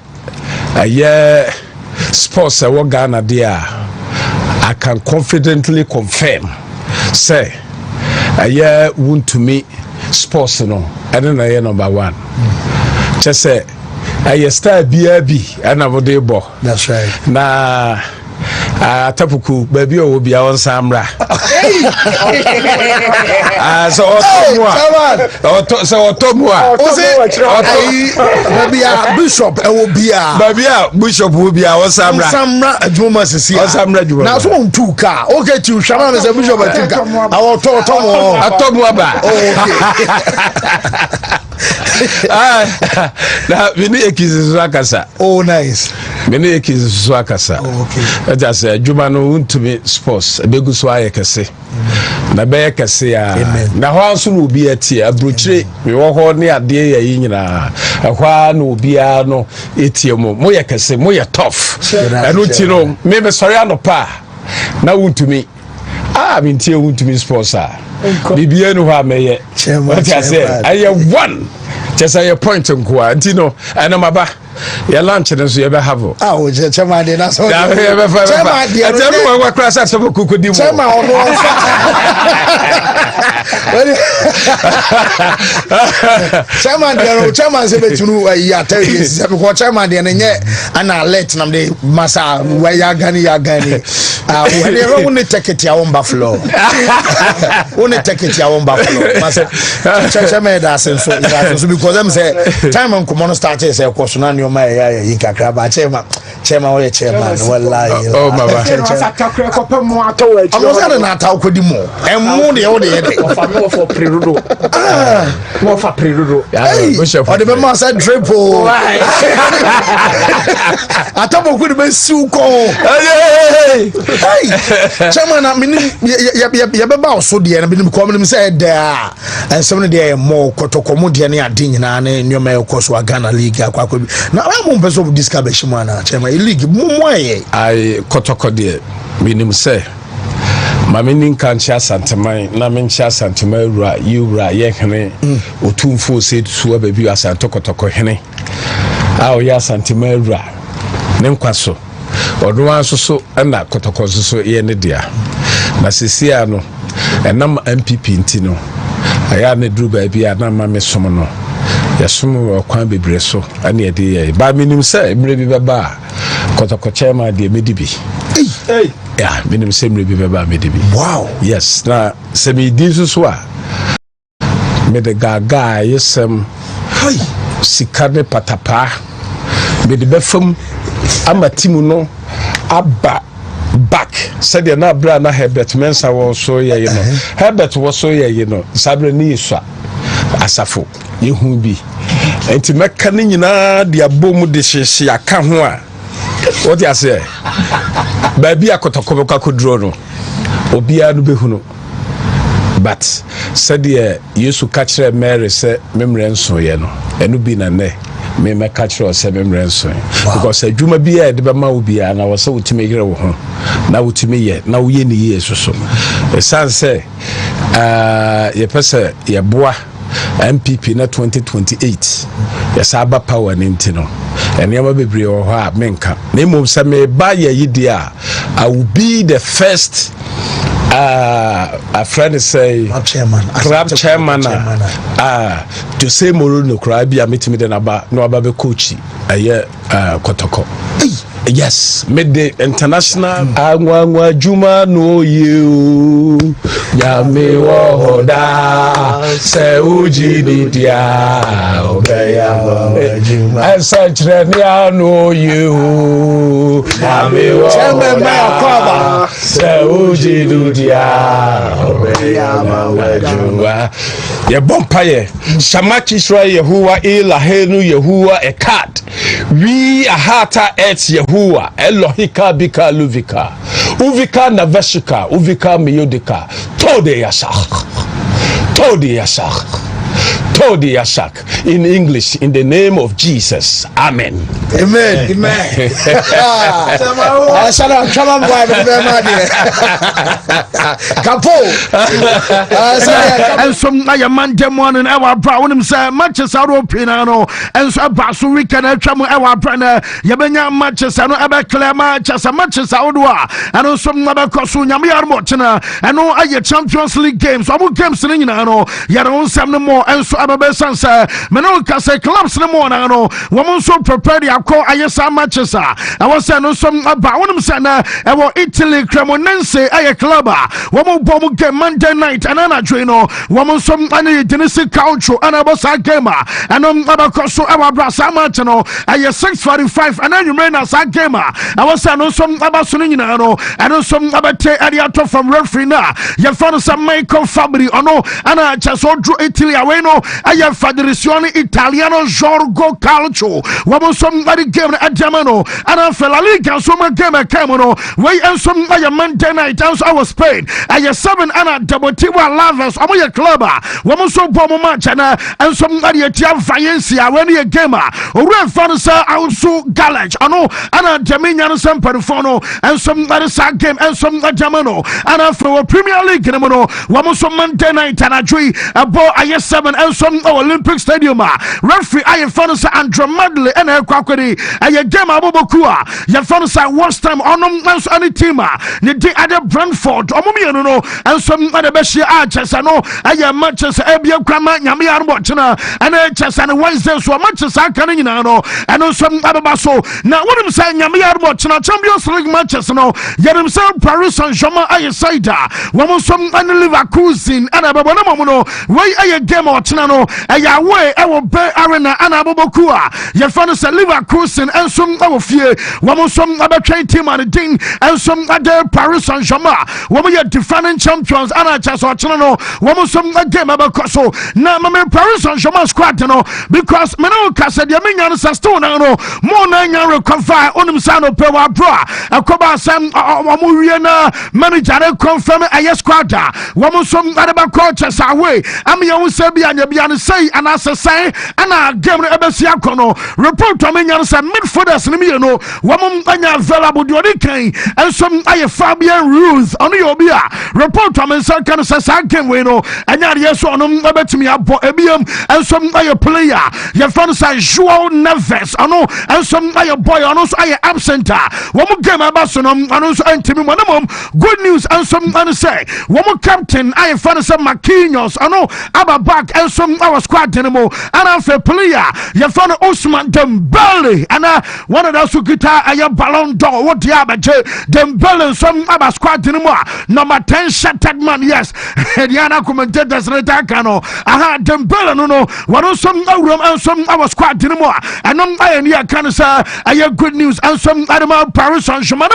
sports e wo Ghana there I can confidently confirm say Wontumi sports no and na number 1 just say star BRB and abode bo that's right na tapuku baby o bia on samra so otomwa baby bishop e wo bia bishop wo bia on samra adwuma sisi on samra adwuma na so on two car okay ti hwama me say bishop atika awo atomwa ba na vini ekizizo akasa nice vini ekizizo akasa okay just adwuma no Wontumi sports ebeguso ayekese na be yekese ya na ho anso no obi atie abrochire me wo ho ne ade ya yinyina ahwa no obi a no etie mo yekese mo ye tough eno ti no me sorry anopa na Wontumi mintie Wontumi sports bibia no ha meye what I say I one just a point nko antino ana maba ya lunch no so you be have chairman dey na so chairman dey tell me class at some kukudi mo chairman chairman say betunu ya tell you say because chairman dey nye ana alert nam dey masa wa ya gani when you want to take it ya on buffalo masa chairman da so because them say time on come start say course na my ya kakra chairman we chairman wallahi oh baba I'm not na ta ko di mo emu de o de for prerodo more for prerodo o de be ma say triple atabo ko de be siu ko chairman na me ya be ba so de na be ko me say da ensem ne de mo kotokomo de na ade nyina na nyoma e ko so Ghana league akwa na am person of this cabbage man chairman league moye I kotoko de minim say mamini kan cha santeman na men cha santeman wura yura ye hene otumfo se suwa baby asanto kotoko hene a o ya santeman wura ne nkwaso odo anso so na kotoko so ye ne dia na sesia no enam MPP ntino aya ne dru baby anama me somo no yasumu okwan bebre so ane ye de ba minim say emre bi baba kotoko chairman de medibi yeah minim say emre bi baba medibi wow yes na se me di so a me de gaga yesem sikane patapa me de befam amatimu no aba back said na bra na Herbert Mensa was so ye no Herbert was so ye no sabre ni iswa asafo yehu bi enti meka ne nyina de abom de hyehye aka ho a what you say ba bi akotoko ka kodro no obia no behu no but said ye Yesu ka kire Mary say memre nso ye no enu bi na ne me meka kire say memre nso because adwuma bi e de be ma obia na wo say wotime yire wo ho na wotime ye na wo ye ni ye soso e san say ye pese ye boa MPP na 2028 yesaba power nintino enema bebre o ha menka na mom se me ba ye yidi a I will be the first a friend say club chairman to say Morono crab ya metimi de na ba no aba be coach aye kotoko yes made the international anwa juma no you ya me wo hoda se uji dia obeya juma I said ya no you ya me wo hoda se uji dia obeya juma ye bompaye shamaki shra Yehowa ilahenu Yehowa ekat we ahata et Yehowa Elohika bika luvika uvika naveshika uvika miyodika tode yasak in English in the name of Jesus amen Kapo and some na man dem one and our brown him say Manchester Pinano and so basu weekend tramu our brother yabenya Manchester no ebe clear Manchester Odwa and some na be koso nyame yarmo chena and no aye Champions League games so games ni nyina no yare on sam no more and so ababe sanse me no ka say clubs no more na no wo so prepare ya call aye sa Manchester I was say no some ba wonum say na e wo Italy Cremonense aye club wo mo game Monday night and ana joino wo so ane Genesis Country and abosa game and abakoso e wa brasa match no aye 6:45 and then you remain as a game I was say no some abaso ni nyina no and some abate area to from referee na ye found some Michael Fabri ono ana chaso dro Italy away no aya Federazione Italiano Giorgo Calcio wamo som bari game adamano ana fe La Liga so ma game kamono we ensom aya Monday night as our Spain aya 7 ana Deportivo Alaves omo club wamo so bomo match na ensom bari tia Valencia when ye game owura fansa also Galage ano ana Jamaican Samperfono ensom bari sa game ensom adamano ana for Premier League no wamo so Monday night ana jui abo aya 7 ensom Olympic Stadium referee aya fansa Andromadle ena kwakwedi aya game abobokua ya fansa worst time onom nanso any team ne di ade Brentford omomienu no ensom ade behia Chelsea no aya Manchester ebia kwama nyame yarbo chena ena Chelsea no Wednesday so Manchester aka ne nyina no eno som ababa so na wonim say nyame yarbo chena Champions League matches no yerim say Paris Saint-Germain aya side womo som ene Leverkusen ana babo na momo no wey aya game o chena no aya way ewo be arena ana abobokua ya fansa Leverkusen ensom awofie womo som abetwen team and din ensom ade Paris Saint-Germain womo ye defending champions ana Chelsea ochino no womo som game abakoso na mame Paris Saint-Germain squad no because me no kase de menya no stone no mo na nya recover onim sa no pe wa bro akoba sam womo wie na manager confirm aye squad womo som ade ba coaches away am ye wo se bia nya bia no say ana say ana game no ebesi akono report to menya no say midfielders ni me no womo anya available de odi kan ensom aye Fabian Ruiz ono yo bia report to me say kan say game we no anya de so ono ebetimi abo ebiem ensom aye player ye fan say Joao Neves ono ensom aye boy ono so aye absent womo game abaso no ono so antimi mo good news ensom an say womo captain aye fan say Marquinhos ono aba back ensom our squad animo ana fe player ye fan Ousmane Dembele ana one of those who guitar aye Ballon d'Or what dia baje Dembele some aba squad animo number 10 shattered man yes Diana commentators reta kano aha Dembele no one some room and some our squad animo and aye ni kan say aye good news and some animal Paris Saint-Germain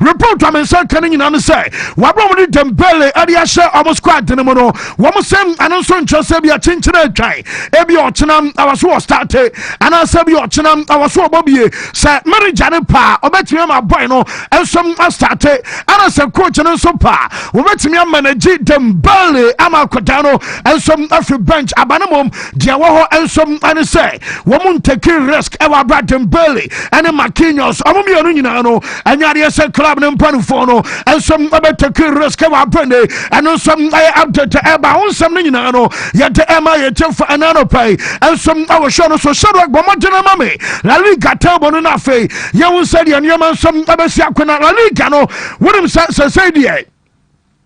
report am say kan nyina say wabro mo Dembele adia share our squad animo no wo sem anonso nchose bia chinchire twan ebi ochenam awaso start and answer bi ochenam awaso obobie say manager ne pa obetime ma boy no ensom start and answer coach no so pa obetime manage Dembele ama kotano ensom afi bench abanamom dia wo ho ensom an say wo mun take risk e wa bra Dembele and Marquinhos omomie no nyina no anyare say club ne mpanufo no ensom obetake risk e wa brande and ensom update e ba onsam no nyina no yete ema yete fa anano pay ensom awo show no so shadow gbomodena mame La Liga table no na fe ye won said ye nyama ensom abesi akona La Liga no wonim say die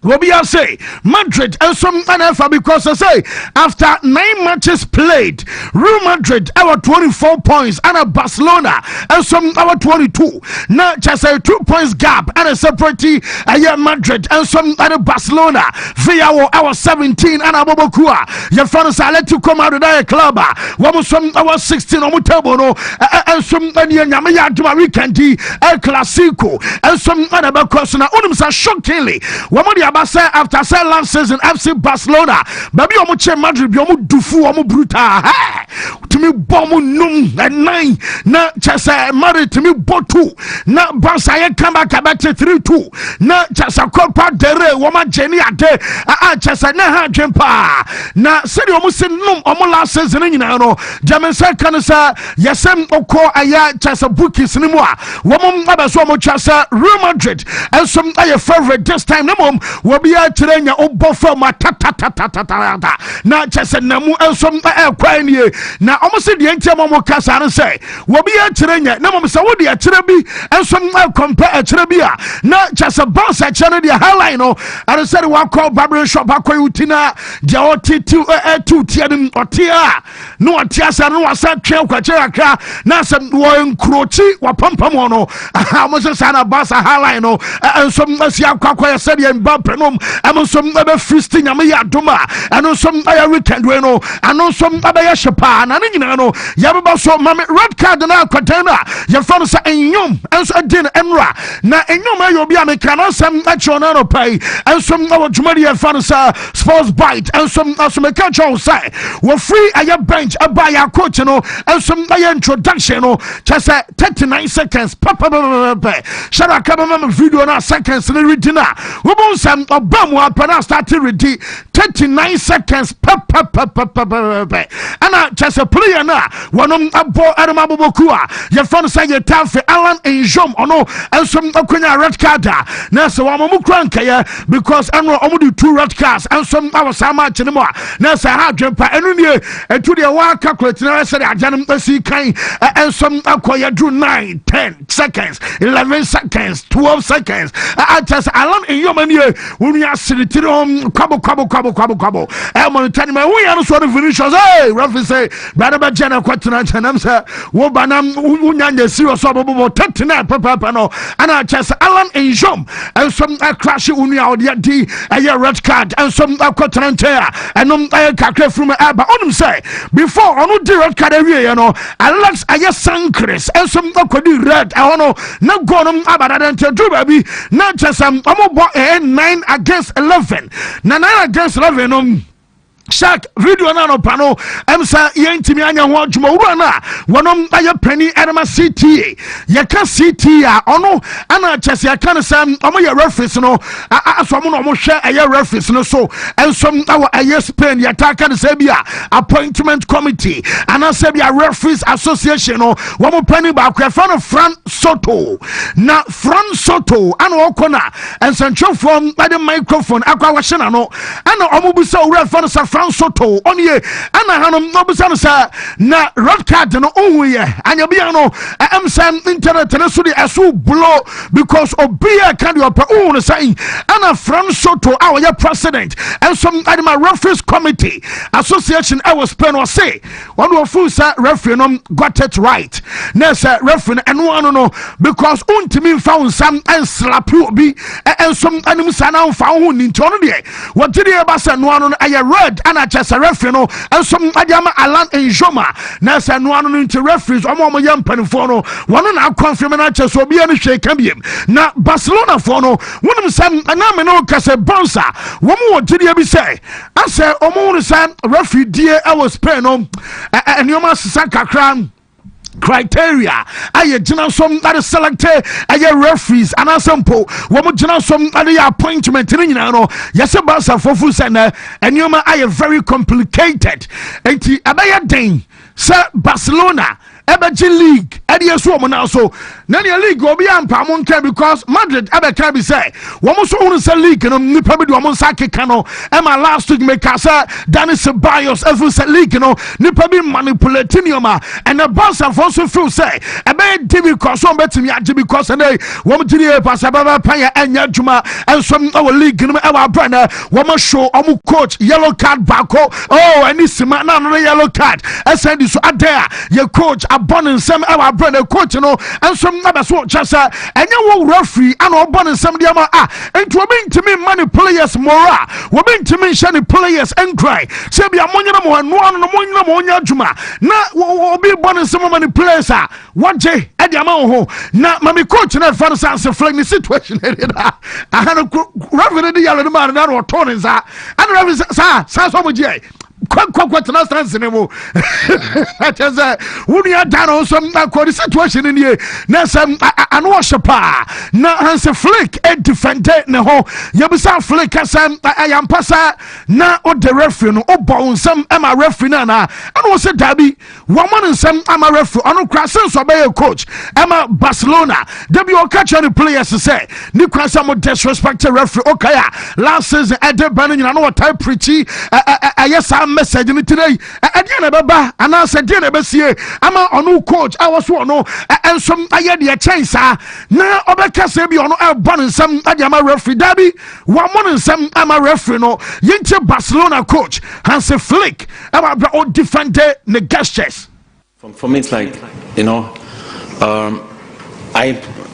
Wobia say Madrid and some NFL because I say after 9 matches played, Real Madrid our 24 points and a Barcelona and some our 22. Now just a 2 points gap and a separate Madrid and some other Barcelona via our 17 and a Bobokua. Your fans are let to come out of the club. One some our 16 on table no and some Yamaya to my weekend El Clasico and some other because now unimsa shockingly. After say last season FC Barcelona baby omo Madrid bi omo dufu omo brutal to me bomb num and 9 na chasa Madrid to me botu na Barca ye come back 3-2 na chasa Copa del Rey woma jeni ade chasa na ha dwempa na se de omo se num omo last season nyina no jamen say kan sa yesem okọ aya chasa bookies ni mu a womo abaso omo chasa Real Madrid and some aye favorite this time na mom wobi a tirenya obofo ma ta na chese namu ensom kwai nie na omo de entiam omo kasa ne say wobi a tirenya na mom se wodi a tire bi ensom compare a tire bi a na chese boss a chene de highline no and said wa call barber shop akoy utina de otitu tu tiadem otia no otia sa no wasa twen kwache akra na se wo enkrochi wa pampam no omo se sa na boss a highline no ensom asia kwakoy said Mbappe benom ɛmo nso ebe fisting nyame ya doma ɛno nso aya weekend we no ɛno nso ebe ya shepa na ne nyina no yɛbeba so mame red card na akwadan na yɛfa no sɛ enyom ɛnso adi no ɛnra na enyom ayo bi ameka na nsɛm akyew na no pai ɛnso ɛwɔ dwumadi yɛfa no sɛ sports bite ɛnso asomeka kyɛw sɛ wɔ free aya bench aba ya coach no ɛnso aya introduction no kyɛ 39 seconds papa shara ka mama video na seconds ne ready na wo bon sam obam wa pa start ready 39 seconds papa ana kyɛ player na wonom abo arama boboku a ye fa no say ye tafe Alan Njom ono enso akonya red card na se wa mamu kranka ye because eno omudu 2 red cards enso awasa ma kyene mo a na se ha dwempa enu nie etu de wa calculate na se de ajanum asi kan enso akoya drew 9 10 seconds 11 seconds 12 seconds just Alan Njom anie wonu asiritiri kwabo monitani ma wo ya no so the finishers hey referee say brother ba jana kwatena chanam say wo banam unyanya serious obobo 39 papa no ana just Alan Njom and some crash unia odi di a red card and some kwatena ntia enom kakra from aba onum say before onu di red card awie you know Alex aye sankres and some kwadi red I no na go no abada ntia do baby na just omobo 9 against 11 na 9 against 11 Shak video na no pano emsa yentimi anya ho adwuma wura na wonom aye pani erema CTA ye ka CTA ono ana chese ya kan sam omo ye referees no aso mo no mo hwe aye referees no so ensom awo aye Spain ye ta kan say bia appointment committee ana say bia referees association no wo mo pani ba kwa fa no Fran Soto na Fran Soto ana okona ensentwofo by the microphone akwa wa hye na no ana omo bu say wura fa no Soto onye ana hanom no bisa no sa na red card no onwe anya bia no emsam internet na so de aso blow because obia can you own say ana Fran Soto our president and some adima referees committee association I was pen or say one of full sa referee no got it right na say referee eno no because untimi found some and slap you be and some anim sana found ni ntono de what did you ba say no no aye red ana chese referee no enso adiama Alan Njoma na se no anu into referees omo yam panifo no wono na confirm na chese obi ani hwe ka biem na Barcelona for no wonim sam na me no kase bonsa wo mo wodie bi say ase omo no sam referee die I was Spain no enioma sesa kakra criteria aye gina some that selected aye referees and asampo wo mo gina some aye appointment ni nyina no yese Barca fofu say na enioma aye very complicated enti abaye den say Barcelona ebeji league edi esu omo na so na the league obi ampa mo nka because Madrid abeka bi say wo mo so unu say league no nipa bi do mo nsa keka no e ma last week make say Dani Ceballos efu say league no nipa bi manipulating you ma and the boss of also feel say ebe di because on betimi age because na wo mo tiri e pass baba pan ya anya dwuma and some our league no e wa brand wo mo show omo coach yellow card bako oh any sima na no yellow card e send so adea your coach abon some our brand coach no and some na so chasa enye wo referee and obon some dia ma enti obi ntimi money players mora obi ntimi hye players encry say bia monyina mo anu anu monyina mo onya adwuma na obi bon some money players waje e dia ma ho na mami coach na fa no sense flag ni situation na ahano referee di yalo ma na ro to nza and referee sa so mo je kwa tena stance ne mo ateza unia dano so akodi situation ni na sam anu oshepa na hanse flick e defender ne ho yebisa flick asam ayampasa na o the referee no obo nsam ama referee na anu se dabi woman nsam ama referee anu krasen so be coach ama Barcelona debi o catch any players say ni kwasa mo disrespect referee okaya last season e de ban nyina no type preachy ayesa message ni today ade na beba ana se de na besie ama onu coach awoso ono ensom aye de chance na obeka se bi ono e bon nsam ade ama referee dabi wa mon nsam ama referee no yinche Barcelona coach Hansi Flick about o defender the gestures. For me it's like, you know,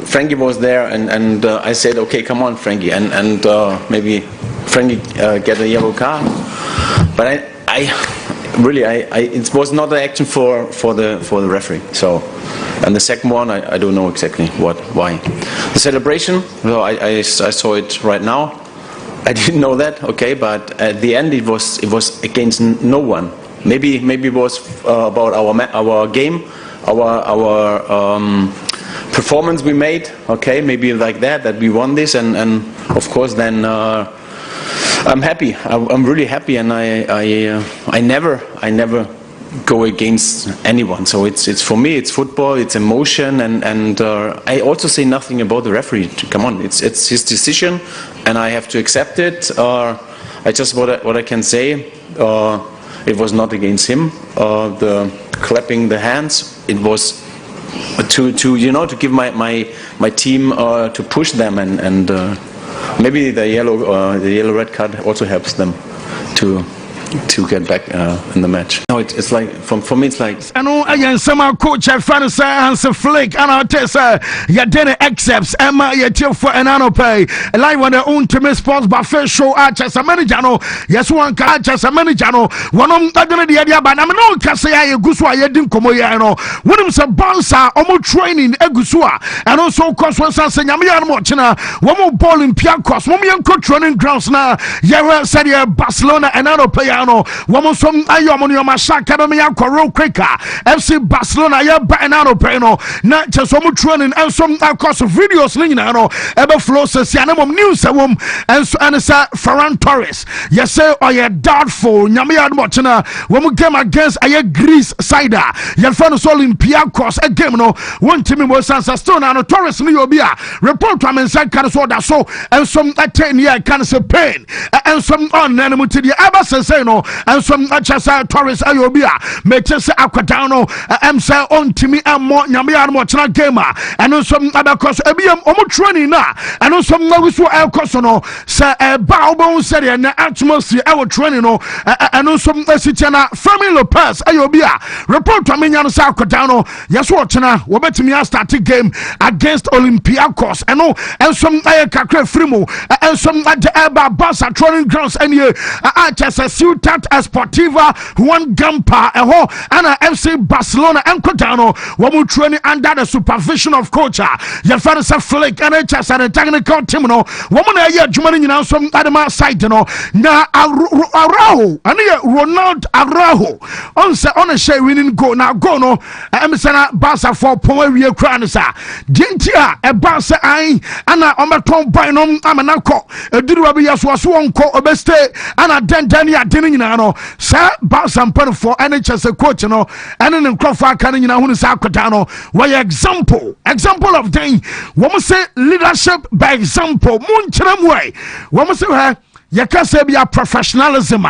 Frankie was there, and I said, okay, come on, Frankie, and maybe Frankie get a yellow card. But I really, it was not an action for the referee. So, and the second one, I don't know exactly why. The celebration, well, I saw it right now. I didn't know that, okay, but at the end it was against no one. Maybe it was about our game, our performance we made, okay, maybe like that we won this, and of course then I'm happy. I'm really happy, and I never go against anyone. So it's for me, it's football, it's emotion, and I also say nothing about the referee. Come on, it's his decision, and I have to accept it. I just what I can say. It was not against him. The clapping the hands, it was to give my team to push them, and maybe the yellow red card also helps them to get back in the match. No, it's like for me it's like. I know again some coach fan say answer flick and I'll tell say you didn't accept Emma you tell for an anno pay live on the Wontumi Sports Buffet show as a manager no yes one catch as a manager no one of the idea but I'm no can say I gusua you didn't come here no when him say bouncer almost training egusua and also cause one say nyame mo china one more ball in Piancos one young training grounds na you said Barcelona and anno pay no woman some ayomoni masha academy akoro quicker FC Barcelona ya ba na no pay no na just some training and some across videos ni na no ebe flow se na mom news wom and so and say Ferran Torres you say or you doubtful nyame ya mo chena wom game against aye Greece cider you fan so Olympiacos a game no Wontumi mo sansa stone na no Torres ni obi a report to men say kan so da so and some 10 year can say pain and some on na mo ti aba say no and some Chasa Torres ayobia metese akwadan no am say Wontumi ammo nyame ya mo chena game and some abakos ebiem omo training na and some na wiso elkoso no say ba obon say na atmosphere e wo training no and some asichana Femi Lopez ayobia report to me nyan say akwadan no yeso ochena wo betimi start game against Olympiacos and some kakra frimo and some at the Barca training grounds and ye Chasa Ciutat Esportiva one Gampa and FC Barcelona and Cotano one training under the supervision of coach your father Flick and Chasa and technical team no woman a Germany now some other side no na Araujo and Ronald Araujo on a share winning go now go no Emerson Barca for Power Cranisa Gentia a Barca I and on the top by no Amanako a Durabias was one call obeste and a Dania didn't know sir Barca and for NHS a coach no and in Crawford can you know who is Akotano why example of thing woman say leadership by example Munchram way woman say her yakase bia professionalism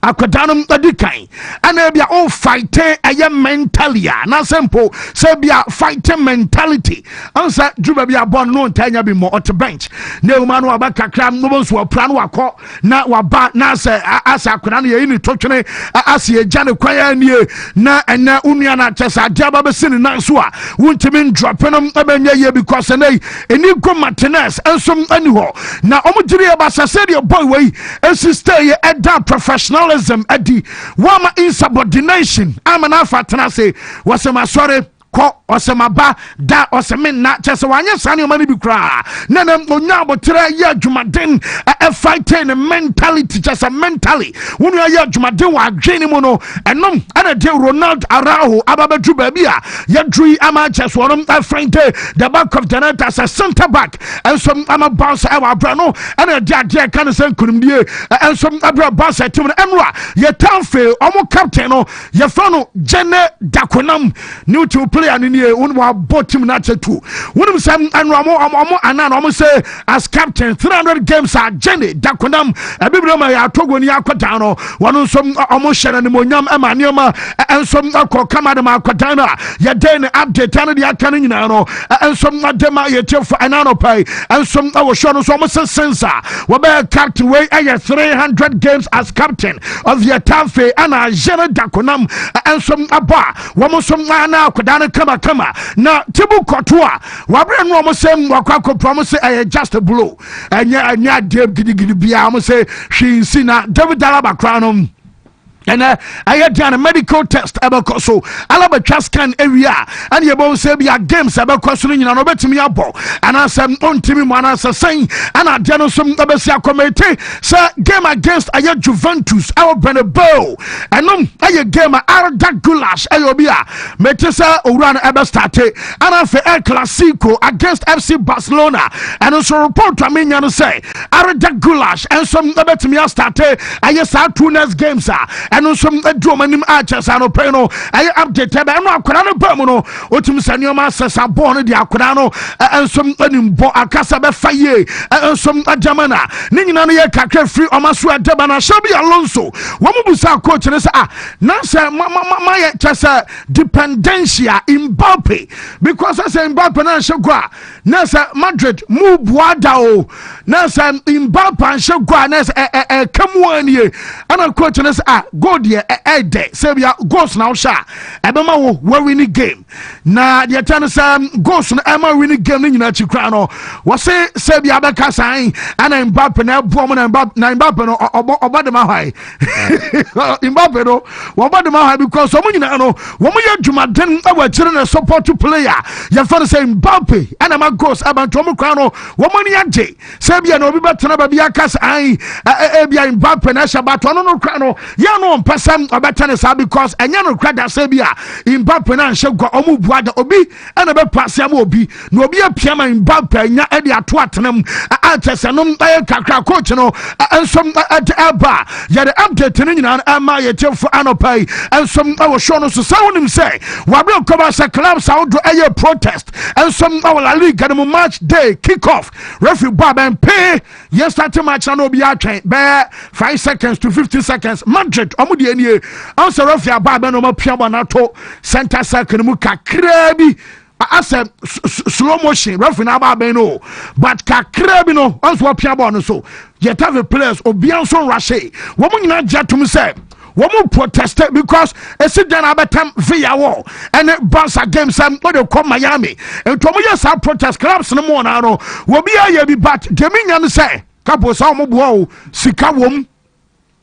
akwadanum adikan ana bia on fighting aye mentally na simple say bia fighting mentality answer juba bia bon no ntanya bi mo ot bench na uma no abaka kram no bonso apra no akọ na waba na say asa akwana na ye ni totwene asa ye jane kwan nie na ena unua na chesa diaba be sin na so a Wontumi dropenum abenya ye because na eni go maintenance ensom ani ho na omugire e ba sase de boy we stay at that professionalism at the wama insubordination amana fatana say was my sorry ko osemaba da osemin na chese wanye sane mani bi kra na onya botre ya dwumaden a fighting mentality chese mentally wonu ya dwumaden wa adwene mu no enom ana de Ronald Araujo ababadru ba bia ya drui ama chese wonom find the back of the net as a center back and some ama bounce e wa bra no ana de kan say kunumdie and some abra bounce team no enwa ye tanfe omo captain no ye fa no Jene Dakonam new to play and in here one bottom na two one some and omo say as captain 300 games are Jene Dakonam ebibrema ya togo ni akwata no one some omo share ni monyam ema nioma and some akokama de akwata na ya den update and the aka nyina no and some adema ye for anano pay and some our show no so omo sensor we be captain way 300 games as captain of your Tanfe and Jene Dakonam and some aba one some na akwada kama na tibu kotoa wabre no mo sem wakwa promise just a blow anya dem gidigidi bia mo say hwinsi na David Alaba kranom and I had done a medical test about so Alaba scan area and you both say be a games about questioning and over to me abo and I said on Timmy Mana saying and I done some Abesia committee sir game against a Juventus our Bernabeu and I game Arda Goulash Ayobia Metesa Uran Ebe starte and I for El Clasico against FC Barcelona and also report to me and say Arda Goulash and some Ebe to me starte I yes our two next games and also dromanim archers and openo I update ebe no akwara no bam no otum sanioma sesa born de akwara no and some animbo akasa be faye and some adamana ni nyina no ye kakra free omaso adaba na Shabi Alonso wo mubusa coach ne say na say my chesa dependencia Mbappe because I say Mbappe na shegwa na say Madrid move wada o na say Mbappe an shegwa na say kamwani and coach ne say go there day say we goals now sha ebema wo winning game na the turn say goals na ema winning game ni nyina chikra no wo say we abeka san ana Mbappe na buom na Mbappe no obadema hwai Mbappe no obadema hwai because omo nyina no wo mo ye dwumaden awachire na support player ya fa say Mbappe ana ma goals abantu omo kra no wo mo ni age say bia na obi betena ba bia kasa ai bia Mbappe na sha bato no kra no ya no person obetane sa because enya no kwada say bia Mbappe na nhegwa omu buada obi ana be pass am obi na obi apia ma Mbappe enya e de ato atenam atesenom kakra coach no ensom aba ya de update ni nyina ama ye tefo anopai ensom awo show no so sawunim say wabe koba sa club saudo eye protest ensom awo la liga no match day kick off referee bob and pay yes start match na obi atwen be 5 seconds to 50 seconds Madrid omudi enie answer referee aba no mapia na to center circle mu kakra bi asa slow motion referee na aba no but kakra bi no answer pia ball no so yet have a players obianso rashe wo mu nyina jatum say womu protested because esi dan abetam via wall and Barca game some what they call Miami and to mo yes protest clubs no mo na no wo bia ye bi but deminya say kapo sa mo bo sika wom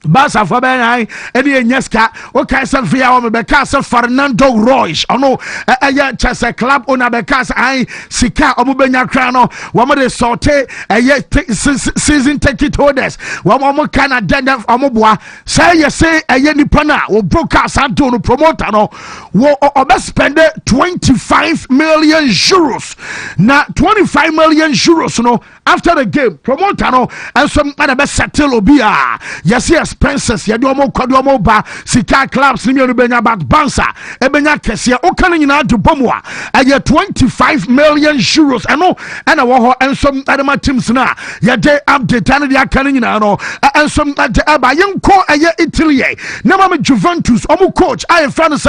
Barca for ben any enyeska okay say via wo be ka say Fernando Royce ono eye chese club owner be ka say sika omo benya kra no wo mo de sorte season ticket holders wo mo Canada omo boa say ye say eye nipa na wo broadcast ado no promoter no wo obe spend 25 million euros na 25 million euros no after the game promoter no and some other be settle obia yes expenses ya do mo kwado mo ba sika clubs ni me benya back bouncer e benya kese o kan nyina do bomwa aye 25 million euros eno na wo ho ensom adama teams na ya dey update and dia kan nyina no ensom aba yenko aye Italy na ma Juventus omo coach I France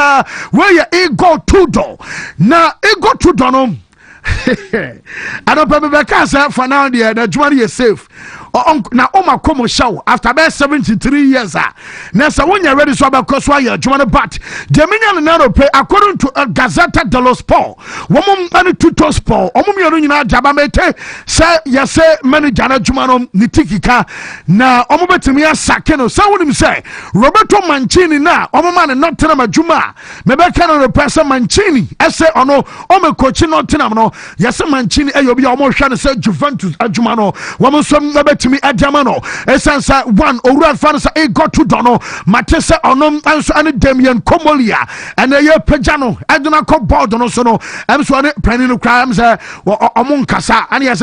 where ya Igor Tudor na Igor Tudor no I don't remember because for now the Juan is safe. Na Oma Como show after about 73 years. Now, so when you're ready, so about course, why you're Juan, but Dominion and pay according to Gazzetta dello Sport. Woman and Tuto Sport, Omumia Jabamete, say, yes, say, manager Jumano Nitikika. Now, Omobetimia Sakeno, so would him say, Roberto Mancini now, Omoman and not Tenama Juma, maybe can the person Mancini, essay or no, Ome coaching not Tenamano, yes, Mancini, you'll be almost trying to say Juventus, Jumano, woman some to me Adamano, Essensa one Ura Fansa a got to Dono, Matessa Onom answer and Damian Comolia, and a year Pejano, Adana Cobordono Sono, Amswane, Penny Crimes, Amon Casa, and yes,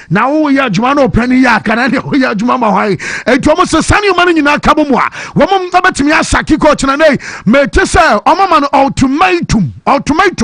now we are Jumano Penny Yak, and we are Jumama, and Thomas Sanyo Money in Akabumwa, woman Tabatimia Saki coach and a Metessa, Omaman ultimatum,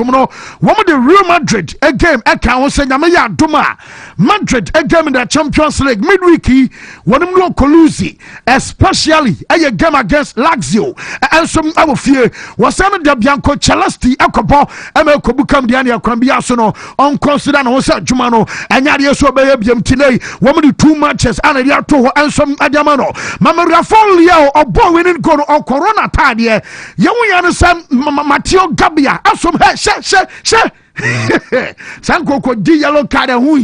no, woman the Real Madrid, a game, a count, saying Amaya Duma, Madrid, a game in the Champions League, midweek. week one no Colusi, especially a game against Lazio and some our fear was some de Bianco Celesti Akobo Emeko Bukam Diania Crambia Sono on consider no sa Jumano and Yadia so baby today woman 2 matches and Yato and some Adamano Mama Rafolio or Bowen go or Corona Tadia Yamu Sam Matteo Gabia some Sanko could the yellow card and who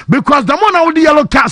because the one of the yellow card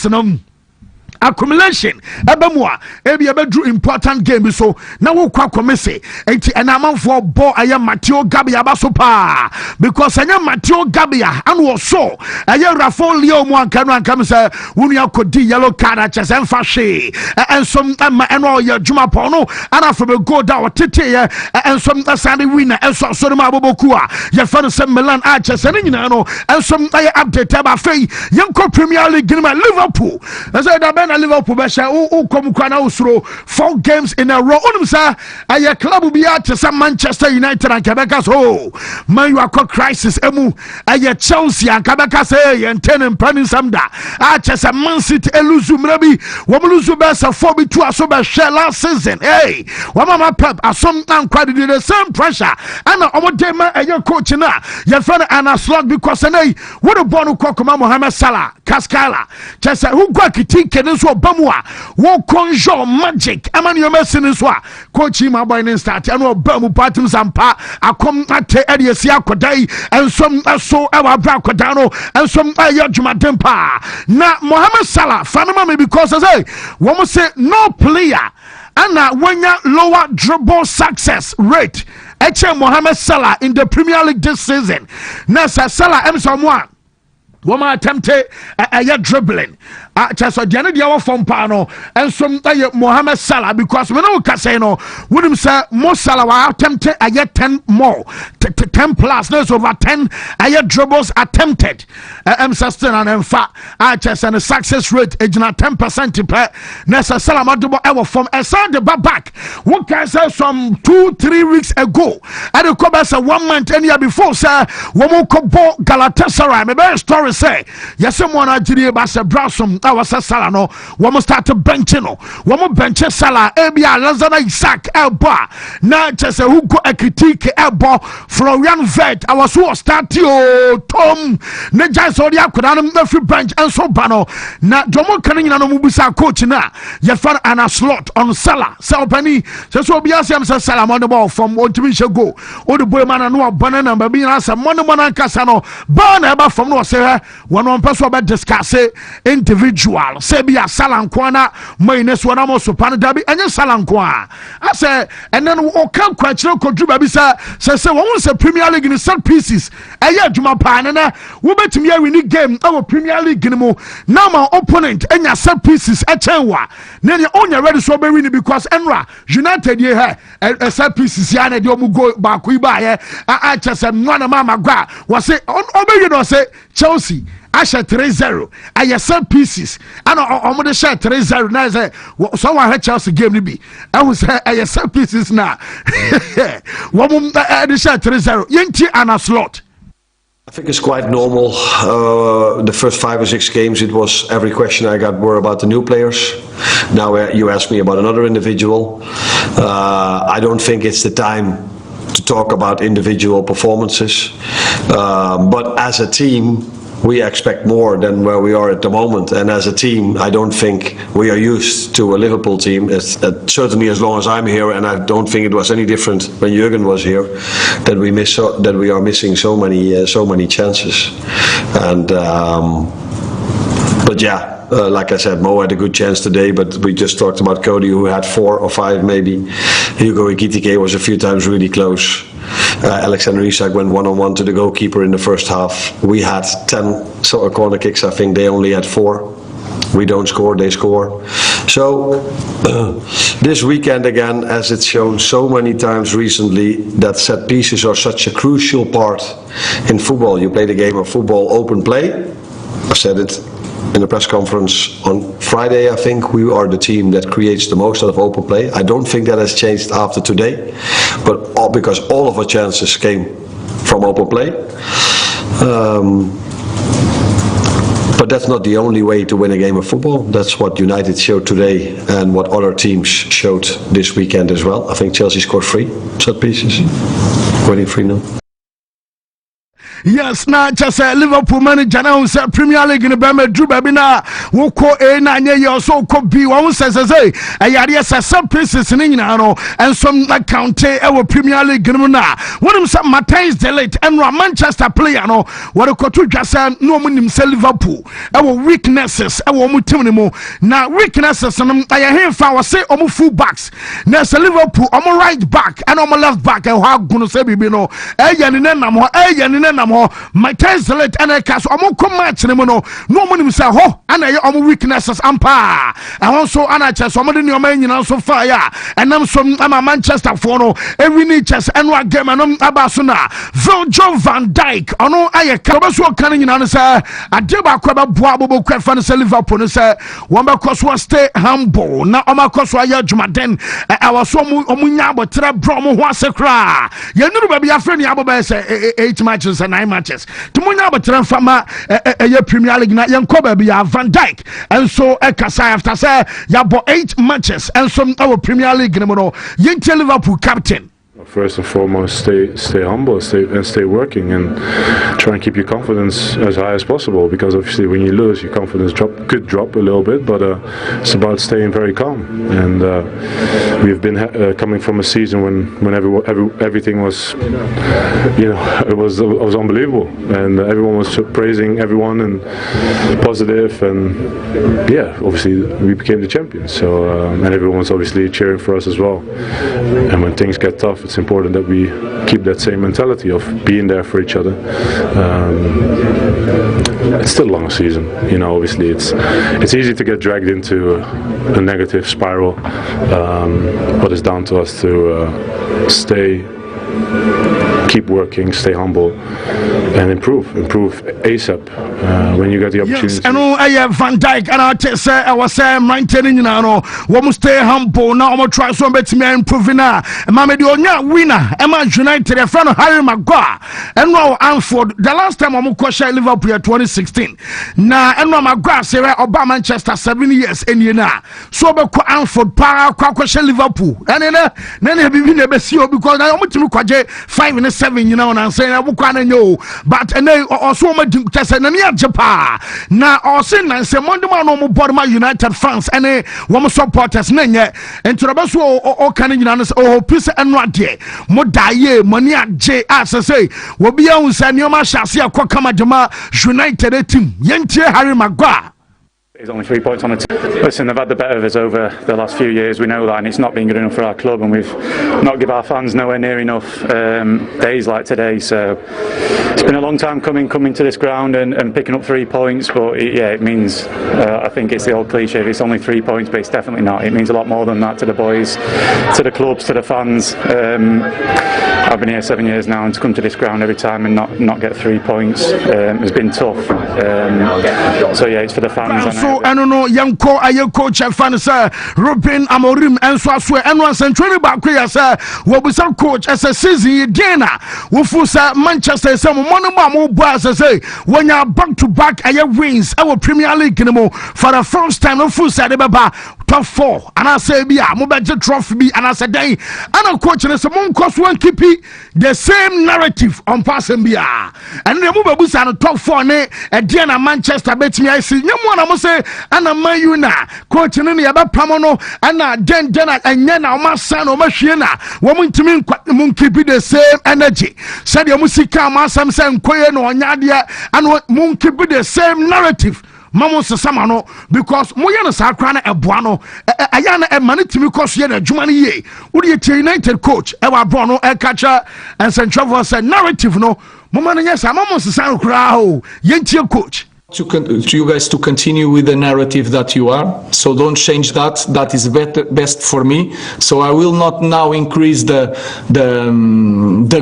accumulation ebemwa ebi ebedru important game so na wo kwa komese enti enamanfo bo aye Matteo Gabia basopa because anya Matteo Gabia and wo so aye Rafolio mo ankanu ankam say wonu akodi yellow card achese mfa hwe ensom ama eno ye djuma pono ana for be go da otete ye ensom asande winner enso so ma aboboku a ye fa no se Milan achese ne nyina no ensom aye update ba fei yenko Premier League ni Liverpool say da Liverpool besha u kom kwa na usuro 4 games in a row unum sa aye club bi at some Manchester United and Quebec so man you are crisis emu aye Chelsea and Quebec say yen 10 and planning samda at some Man City eluzu mrabi womluzu besa 4-2 aso be share last season hey wama Pep asom nan kwadi the same pressure and omo ma aye coach na ye fan ana slot because nay what the ball kokoma Mohamed Salah Kaskala chese who gwa kitike so bamwa wo conjure magic amani yo mesin so a coach ma boy nin start and wo bamu patim sampa akom ate ediesi akodai ensom so ewa bra kodano ensom ayo djumaden pa na Mohamed Salah fanama me because say wo say no player and when you lower dribble success rate eche Mohamed Salah in the Premier League this season na Salah someone woman attempted a dribbling. Just a Janet Yawa from Pano and some Mohamed Salah because when I Casino wouldn't say more Salah attempted a yet 10 more 10 plus there's over 10 a yet dribbles attempted sustain and in fact I just and a success rate is not 10% to play Nessa Salamado ever from a side the back what can say some 2-3 weeks ago at the Cobas 1 month and year before sir woman Kobo Galatasaray maybe story say yes someone I did about a Brasum I was a Salah no woman start to bench no woman bench Salah Abia Lazana Isaac Elba now just a who go a critique Elba Florian Vett I was who start Tom Neja Sodia could have free bench and so bano na Jomo Kanin and Mubisa coach na you found an slot on Salah Sal Penny so Biasiam Salah on the ball from Wontumi go or the boy man and no banana baby answer Monomana Casano burn ever from no say one person about discuss individual say be a Salankwana minus one almost upon Dabi and your Salankwa I say and then come quite no could baby say once a Premier League in set pieces a year Juma Panana we bet me we need game our Premier League anymore now my opponent and your set pieces a chenwa then you own your ready so be because Enra United ye a set pieces yana you go back we buy I just am one mama gua was say on you know say Chelsea I share 3-0 I sell pieces and I'm gonna share 3-0 now say someone had Chelsea game to be I was I sell pieces now one I share 3-0 Yenti and a slot I think it's quite normal. The first 5 or 6 games, it was every question I got were about the new players. Now you ask me about another individual. I don't think it's the time to talk about individual performances. But as a team, we expect more than where we are at the moment. And as a team, I don't think we are used to a Liverpool team. Certainly as long as I'm here, and I don't think it was any different when Jurgen was here, that we are missing so many chances. And but yeah. Like I said, Mo had a good chance today, but we just talked about Cody, who had 4 or 5 maybe. Hugo Ekitike was a few times really close. Alexander Isak went one-on-one to the goalkeeper in the first half. We had 10 corner kicks, I think they only had 4. We don't score, they score. So this weekend again, as it's shown so many times recently, that set pieces are such a crucial part in football. You play the game of football, open play. I said it in the press conference on Friday, I think we are the team that creates the most out of open play. I don't think that has changed after today, but because all of our chances came from open play. But that's not the only way to win a game of football. That's what United showed today and what other teams showed this weekend as well. I think Chelsea scored 3 set pieces, winning 3-0. Yes, na just Liverpool manager now say Premier League in the Drew baby na woko na nye so ko bi won say ayare some pieces in no and some like county e Premier League no na won say Matthijs de Ligt and Manchester player no what ko to dwasa no munim say Liverpool e weaknesses e wo mu team no na weaknesses no aye hemfa wo say omu full backs na say Liverpool omu right back and omu left back e ha gunu say bibi no e ya ni nam ho e ya ni nam Matthijs de Ligt and a cast omu come match no no munim say ho and aye omu weaknesses ampa and also anacha so omu de omu nyina so fire and nam some Manchester for no every need chess and what game and abaso na Virgil van Dijk ono aye ka so kan nyina no say adeba kwa ba boa bobo kwa fa no say Liverpool no say won be koso stay humble na oma koso aye djumaden awaso omu nya abotre bro omu ho asekra yenuru ba bia frɛ ni aboba say 8 matches and 9 matches tumunya abotre fama aye Premier League na yenko ba bia Van Dijk and so ekasa after say ya bo 8 matches and some our Premier League no yente Liverpool captain. First and foremost, stay humble, stay working, and try and keep your confidence as high as possible. Because obviously, when you lose, your confidence could drop a little bit. But it's about staying very calm. And we've been coming from a season when everything was, it was unbelievable, and everyone was praising everyone and positive. And yeah, obviously, we became the champions. So and everyone was obviously cheering for us as well. And when things get tough, it's important that we keep that same mentality of being there for each other. It's still a long season, obviously it's easy to get dragged into a negative spiral, but it's down to us to keep working, stay humble, and improve ASAP when you get the opportunity. Yes, and I Van Dijk and I say I was maintaining we stay humble now. I'm try so better me improving now. Mama the only winner, Emma United, a friend of Harry Maguire, and now Anfield. The last time I'm going Liverpool 2016. Now and now Maguire say Obama Manchester 7 years in now. So be Anfield para question Liverpool. And then have been the best because I want to look 5 and 7, and I'm saying I will know, but and they also just an Japan. Now, or sin and say Monday no more United fans and a woman supporters nenya and to the best or can you peace and not ye Modaye Monia J as I say will be on Sanyoma Shasia Kwakama Jama United team Yentie Harry Maguire. There's only 3 points on the team. Listen, they've had the better of us over the last few years. We know that, and it's not been good enough for our club, and we've not given our fans nowhere near enough days like today. So it's been a long time coming to this ground and picking up 3 points. But it means, I think it's the old cliche, if it's only 3 points, but it's definitely not. It means a lot more than that to the boys, to the clubs, to the fans. I've been here 7 years now, and to come to this ground every time and not get 3 points has been tough. So yeah, it's for the fans. So I don't know, young coach and fans, Ruben Amorim, and so I swear, and once and training back here, sir, what was our coach as a season again? Wufusa Manchester, some more bars, I say, when you're back to back, I wins our Premier League for the first time. No Fusa top 4, and I say, be a mobile trophy, and I said, and I'm coaching as a monk cost one keep the same narrative on passing beer, and the move boost on the top 4, and Manchester bet me, I see, no one, I say, and a Mayuna, coaching any other Pamono, and then and Yana, my son, or Machina, woman to me, keep the same energy. Said your musica, Massam, Koyan, or Nadia, and what moon keep the same narrative. Mamo Samano, because Moyana Sakrana a Buano, Ayana and Manitimi Cosiana, Jumani Ye, Udi United coach, Ewa Bono, a catcher, and Central said narrative no, Momana, yes, I'm almost a sound crowd, Yentia coach. To you guys to continue with the narrative that you are, so don't change that. That is best for me. So I will not now increase the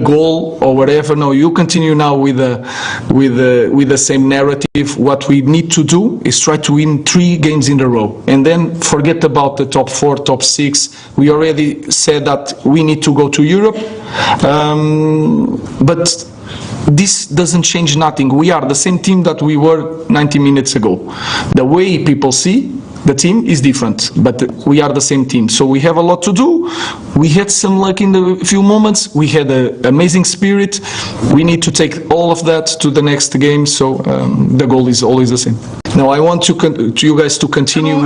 goal or whatever. No, you continue now with the same narrative. What we need to do is try to win 3 games in a row, and then forget about the top 4, top 6. We already said that we need to go to Europe, but this doesn't change nothing. We are the same team that we were 90 minutes ago. The way people see the team is different, but we are the same team. So we have a lot to do. We had some luck in the few moments. We had an amazing spirit. We need to take all of that to the next game. So the goal is always the same. Now I want to you guys to continue.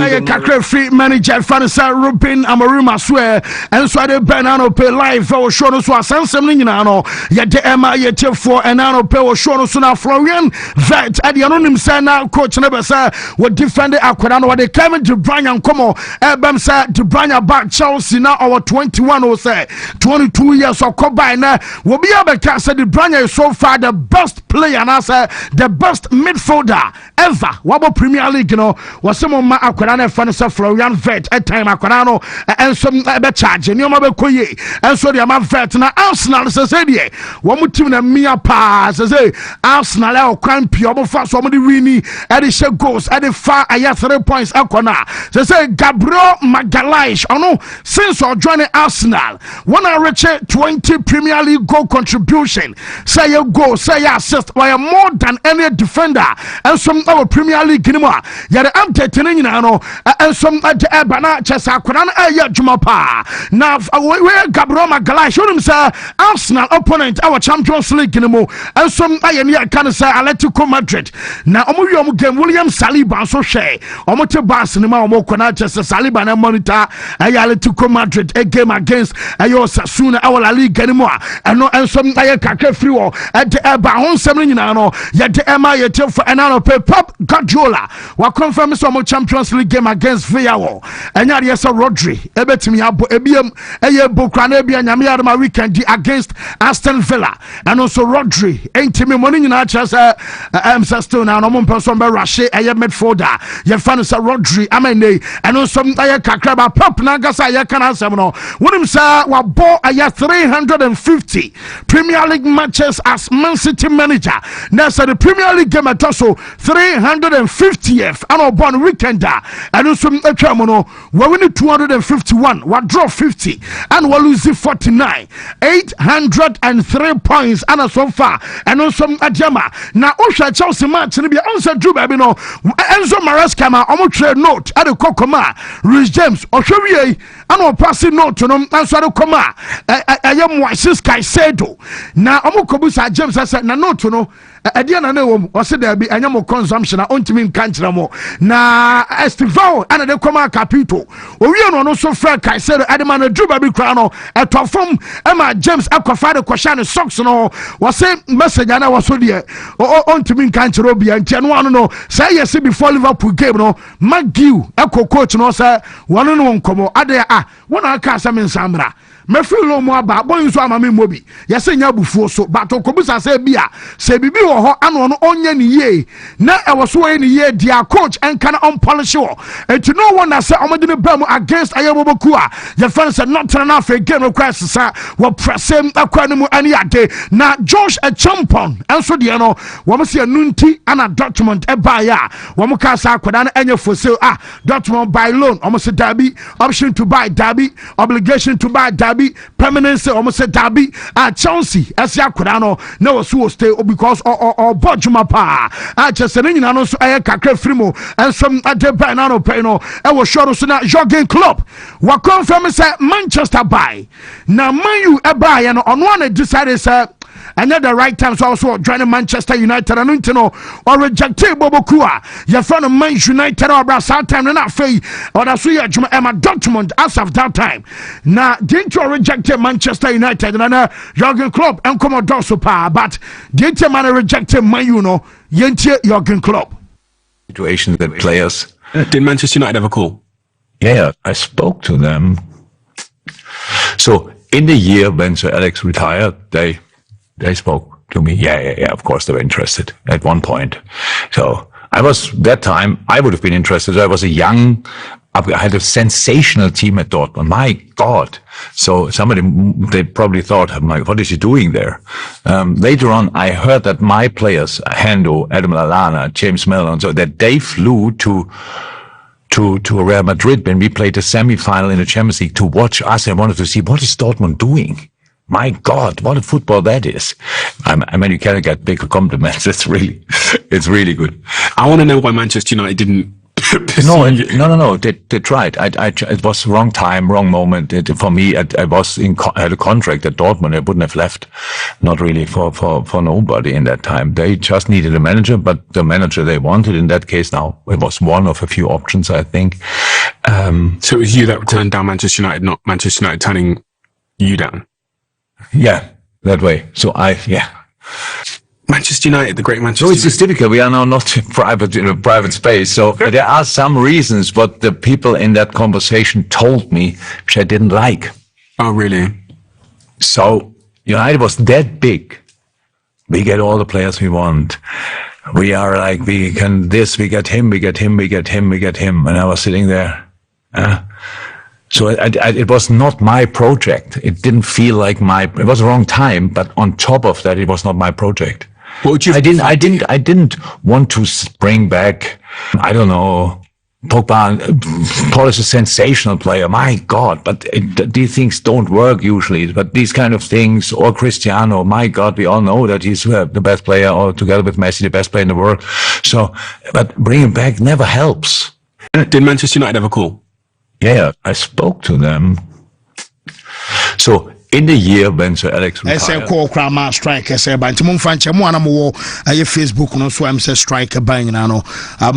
Free manager Fanisa Ruben Amaruma swear and so the banana pay live for show no so asansem ni nyina no ye de ema ye for and now pay show no so na Florian vet at the anonym say na coach na be say we defend akwada no we Kevin De Bruyne and Como Ebam say De Bruyne back Chelsea now our 21 or say 22 years of combine na we be able to say De Bruyne is so far the best player and I say the best midfielder ever Wabo Premier League you know was some ma akwada na fan say Florian vet at time akwada no and some be charge ni o ma be koye and so the ma vet na Arsenal say dey wo mu team na mia pass say Arsenal e kwan pio mo fa so mo dey win e dey share goals e dey fa aya 3 points akona say Gabriel Magalhaes ono since or joining Arsenal when I reach 20 Premier League goal contribution say you goal say you assist by more than any defender and some our Premier League anymore ya am tetene nyina no and some the bana chesa akona na ya djuma pa now we Gabriel Magalhaes show him say Arsenal opponent our Champions League anymore and some aye can say Atletico Madrid na omo game William Saliba so share omo te bas ni ma omo kona chesa Saliba na monitor Atletico Madrid a game against ayo Sasuna our La Liga anymore and some aye kakra free wo at the ba hon sem nyina no ya de ema ye te for anano Pep Guardiola wa confirm so omo Champions League game against Villarreal enya de so Rodri ebetimi abo ebiem eye bokra na ebia nyame adama weekend against Aston Villa and also Rodri entimi money nyina chesa still na no mo person be rush eye midfielder ye fan say Rodri amene and also eye kakra ba Pep na gasa ye kan asem no wonim say wa ball eye 350 Premier League matches as Man City manager now say the Premier League game at also 350th and on born weekender and also atwa no we win 251 we draw 50 and we lose 49 803 points and so far and also adjama na ohwa Chelsea match ni bia onse drew baby no Enzo Maresca ma omo trade note at the kokoma Rhys James ohwe and o pass note no anso at the koma ayem Moises Caicedo na omo kobusa James said na note no adia na wo o se da bi anyamo consumption na ontimi nkankyera mo na Estival and the koma capito owie no no so fra Caicedo adema na drew baby kra no etofom ema James akwafa de kwasha ne socks no wo se message na wo so de ontimi nkankyera obi antia no ano no say yes before Liverpool game no Magiu eko coach no say wono no nkomo ade wona aka asem nsamra mefilo mo aba boy so amame mobi yese nya bufuo so but okobusa say bia se bibi wo ho ano no onye ni ye na ewo so ye ni ye dia coach en kana on polish wo and no one na say omode ne bam against ayeboboku a ye fans not turn off again request sa wo pressem akwani mu ani ade na Josh Echampon enso de no wo mo se anunti ana Dortmund e ba ya wo mo ka sa akwada na enye for sale Dortmund buy loan o mo se Derby option to buy Derby obligation to buy Derby permanency almost said Derby at Chelsea as Yakuda no so stay because or Bojuma pa just saying no so I kakra frimo and some at the banana peno I was sure so na jogging club what confirm say Manchester buy now man you a buy and on one decided say and at the right time so also joining Manchester United and Untino or rejected Bobokua your friend of Man United or Brass time and not fay or that's why Emma Dortmund as of that time now didn't you rejected Manchester United and Jurgen Klopp and Commodore Super but didn't you man rejected Man you know Yentie Jurgen Klopp situation that players did Manchester United ever call? Yeah, I spoke to them. So in the year when Sir Alex retired they spoke to me. Yeah, of course they were interested at one point. So I was, that time, I would have been interested. I was I had a sensational team at Dortmund. My God. So they probably thought, what is he doing there? Later on, I heard that my players, Hendo, Adam Lallana, James Milner, and so that they flew to Real Madrid when we played the semi-final in the Champions League to watch us and wanted to see what is Dortmund doing. My God, what a football that is. I mean, you cannot get bigger compliments. It's really good. I want to know why Manchester United didn't. No. They tried. It was wrong time, wrong moment. For me, I was had a contract at Dortmund. I wouldn't have left. Not really for nobody in that time. They just needed a manager, but the manager they wanted in that case now, it was one of a few options, I think. So it was you that turned down Manchester United, not Manchester United turning you down? Yeah, that way. So Manchester United, the great Manchester United. So it's difficult. We are now not in a private space. So there are some reasons what the people in that conversation told me, which I didn't like. Oh, really? So United was that big. We get all the players we want. We are like, we can this, we get him. And I was sitting there. So it was not my project. It didn't feel like it was the wrong time, but on top of that, it was not my project. I didn't want to bring back, I don't know, Pogba. Paul is a sensational player. My God, but these things don't work usually. But these kind of things, or Cristiano, my God, we all know that he's the best player, or together with Messi, the best player in the world. So, but bringing back never helps. Did Manchester United ever call? Yeah, I spoke to them. So in the year when Sir Alex retired, I say call Krama strike. I say, but Mum Fanch, Moanamo, I Facebook, no, so I'm say strike a bang now. Mum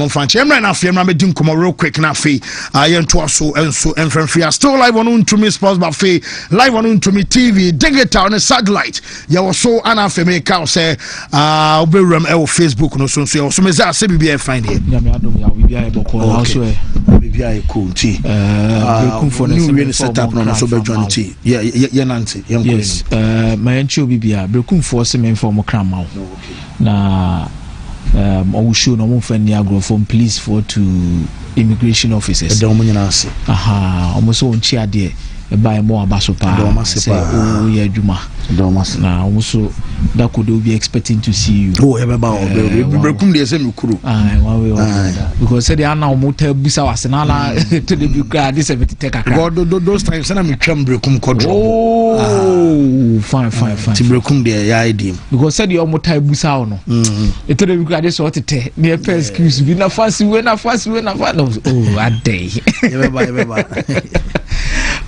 Fanch, I'm right now, I'm doing come real quick now. I am to also and so and from free. Still live on Wontumi Sports Buffet, live on Wontumi TV, digital on a satellite. You was so anapheme cow say, I'll be room our Facebook, no, so me say, BBI find it. BBI cool tea. New set up no, so be join tea. Yeah, Nancy. Yes, my encho bibia brekum force me inform kram na I show no mo fan agro from police for to immigration officers aha almost on chi ade e buy more abaso pa say oh yeah adwuma na almost that could be expecting to see you brekum dey say me kuro one way or another because say they are now motor busa wasena la to the big this every take akra those times na me twam brekum kodro fine ti brekum dey ya idim because say the motor busa no it to the big this what te near excuse be na fancy we na oh a day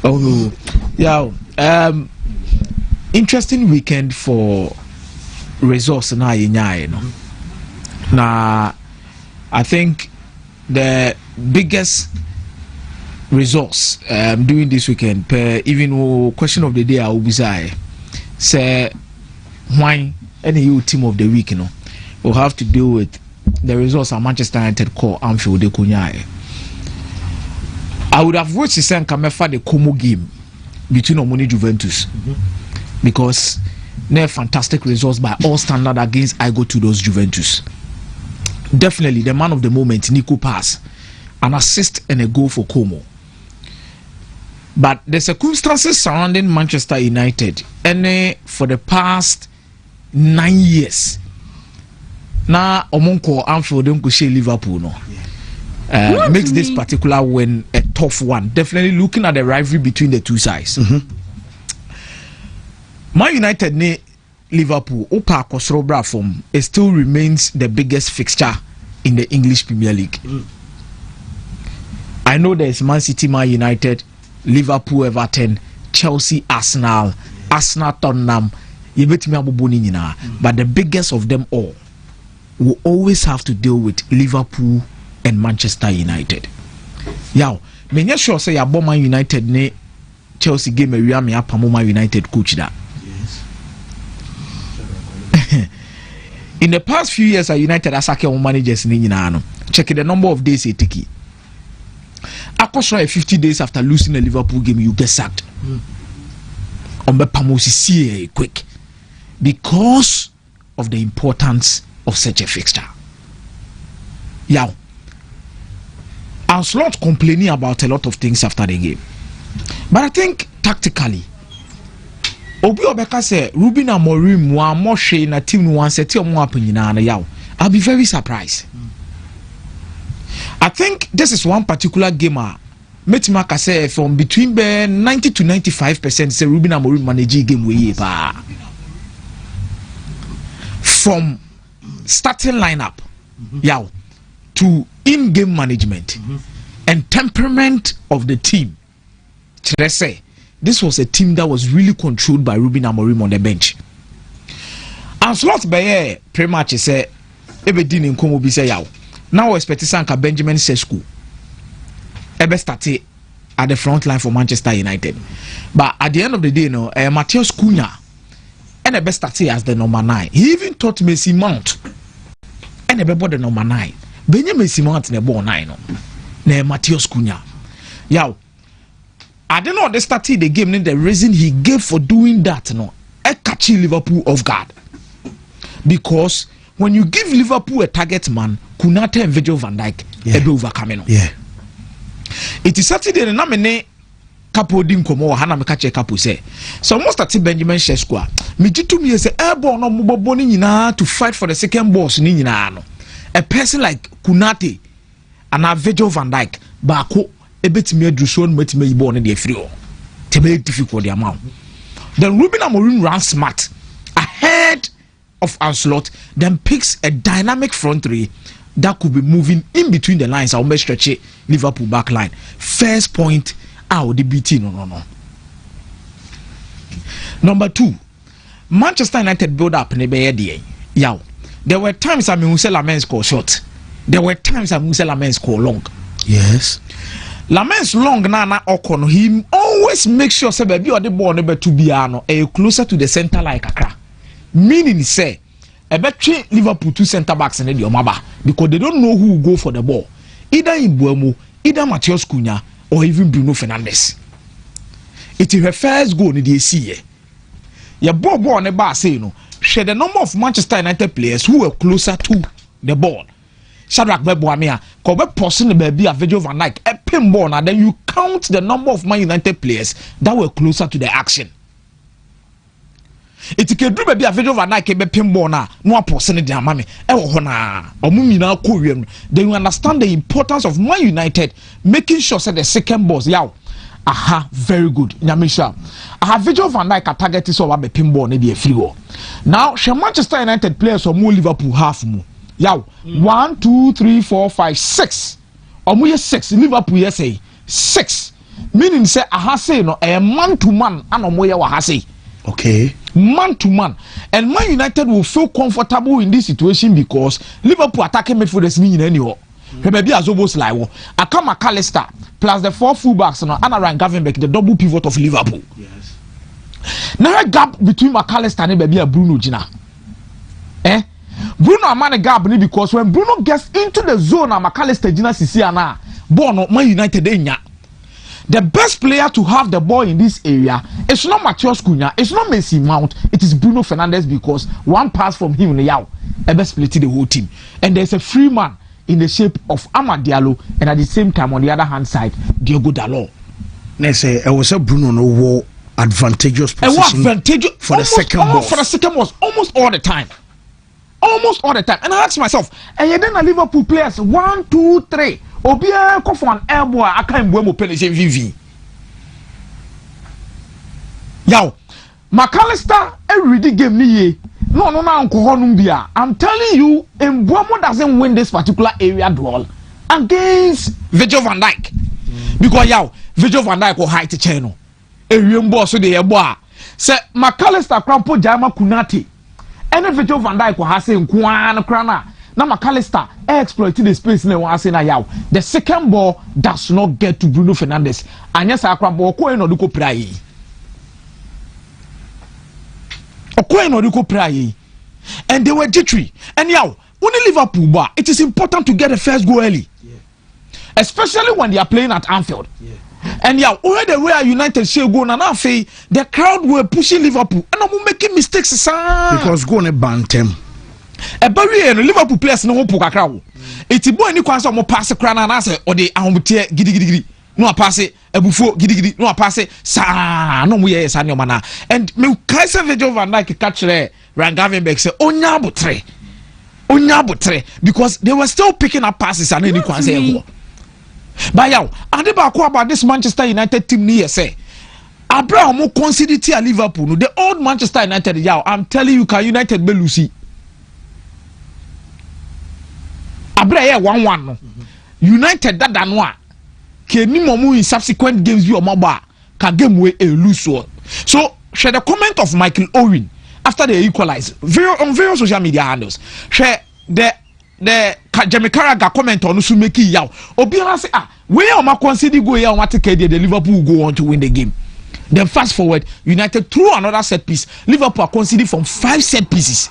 oh no yeah interesting weekend for results na yenyae no na I think the biggest results during this weekend per even question of the day I will be say why any team of the week will have to deal with the results at Manchester United call Anfield de kunyae. I would have watched the same Kamefa the Como game between Omoni Juventus because they're fantastic results by all standard against I go to those Juventus. Definitely the man of the moment, Nico pass, an assist and a goal for Como. But the circumstances surrounding Manchester United and for the past 9 years now Omonko Anfield Liverpool no. Makes this particular win a tough one. Definitely looking at the rivalry between the two sides. Man United ne Liverpool Opa Kosrobra form it still remains the biggest fixture in the English Premier League. I know there is Man City, Man United, Liverpool, Everton, Chelsea, Arsenal, Tottenham, but the biggest of them all will always have to deal with Liverpool and Manchester United. Now, me sure say your Man United ne Chelsea game we am ya Man United coach that. In the past few years, United as a managers check the number of days they take. Akosha 50 days after losing a Liverpool game, you get sacked. Quick because of the importance of such a fixture. Yeah. Our slot complaining about a lot of things after the game, but I think tactically. Obi Obeka say Ruben Amorim wa moshe na team one set omo apanyina na yaw. I'll be very surprised. I think this is one particular game metimaka say from between 90 to 95% say Ruben Amorim manage game we pa. From starting lineup, to in-game management and temperament of the team. Let's say this was a team that was really controlled by Ruben Amorim on the bench. And slot by pretty much say ebedi ni nkomo bi say yaw. Now expect Sanka Benjamin Sesko ebe started at the front line for Manchester United. But at the end of the day, Matheus Cunha and ebe started as the number 9. He even taught Mason Mount and ebe bought the number 9. Benjamin Mason Mount ne ball 9 ne Matheus Cunha. Yaw. I don't know they started the game. The reason he gave for doing that, catching Liverpool off guard. Because when you give Liverpool a target man, Kunate and Virgil van Dijk, ebe overcoming. Yeah. It is Saturday na me kapo di nkomo ha na me ka che kapo say. So almost start Benjamin Sesko. Me jitu me say airborne no mobobo ni nyina to fight for the second boss ni nyina no. A person like Kunate and a Virgil van Dijk baako ebetimi adruso no matimi yibo no de afiri o. Tebe difficult the amount. Then Ruben Amorim ran smart ahead of Ancelot, then picks a dynamic front three that could be moving in between the lines. I'll make stretch Liverpool back line. First point, out the BT no. Number 2, Manchester United build up in the Yow. There were times I mean Lamens score short. There were times I mean Lamens score long. Yes. Lamens long na okon him always make sure say baby or the ball never to be closer to the center like Accra. Meaning say train Liverpool 2 centre backs in the Omaba because they don't know who will go for the ball. Either Ibuemo, either Matheus Cunha, or even Bruno Fernandes. It is her first goal in the AC. Your ball on the bar say share the number of Manchester United players who were closer to the ball. Shadrach Beboamia, Kobe person baby a Virgil van Dijk, a pin ball, and then you count the number of Man United players that were closer to the action. It can do baby a Virgil van Dijk be pin ball na no person in the amame. Then you understand the importance of Man United making sure that the second boss, very good. Nyamisha. Virgil van Dijk target is over be pin ball maybe a free. Now, shall Manchester United players or more Liverpool half more. 1, 2, 3, 4, 5, 6. Or more 6. Liverpool say 6. Meaning say say no a man to man and more say. Okay. Man to man. And Man United will feel comfortable in this situation because Liverpool attacking midfielders mean anyhow. Maybe as almost like Akama McAllister plus the 4 fullbacks and Ryan Gravenberch, the double pivot of Liverpool. Yes. Now a gap between McAllister and maybe a Bruno Gina. Bruno amane gap because when Bruno gets into the zone and McAllister Gina Sisiana, born Man United enya. The best player to have the ball in this area is not Matheus Cunha, it's not Mason Mount, it is Bruno Fernandes because one pass from him ebe split the whole team. And there's a free man in the shape of Amad Diallo, and at the same time on the other hand side, Diogo Dalot. Let's say I was a Bruno no war advantageous position for the second ball. For the second ball, almost all the time. Almost all the time. And I ask myself, and then the Liverpool players 1, 2, 3. Obia go for an elbow, I can't go penalty VV. McAllister every game ni no I'm telling you, Mbuemo doesn't win this particular area duel against Virgil van Dijk. Because Virgil van Dijk will hide the channel. Area boss so the boy. Say McAllister crampo Jama Kunate. And Virgil van Dijk will have say Kwana Krana. Now McAllister exploited the space in the the second ball does not get to Bruno Fernandes. And yes, I can ball no duko pray. No duko pray. And they were jittery. And when you Liverpool bar, it is important to get the first goal early. Yeah. Especially when they are playing at Anfield. Yeah. And already the way United say go na the crowd were pushing Liverpool and I'm making mistakes because go on Bantam. A barrier and Liverpool players no hope kakra. Eti boy ni kwanso mo pass kra na say o de ahomutie gidigidi no pass ebufo gidigidi no pass sa no mo ye sa ne mana and me Kaiser Virgil van Dijk catch Ryan Gravenberch say onya botre because they were still picking up passes and any kwanse go. But yaw, ade ba ko about this Manchester United team ni say. Abraham mo consider tia Liverpool no the old Manchester United yaw. I'm telling you, can United be Lucy. Abraham 1-1 no. United that no a. Ke ni momu in subsequent games bi o maba ka game we lose so share the comment of Michael Owen after they equalize on various social media handles share the Jamie Carragher comment on so make yaw obiara say we o ma consider go here on what the Liverpool go on to win the game. Then fast forward, United threw another set piece. Liverpool are conceded from 5 set pieces.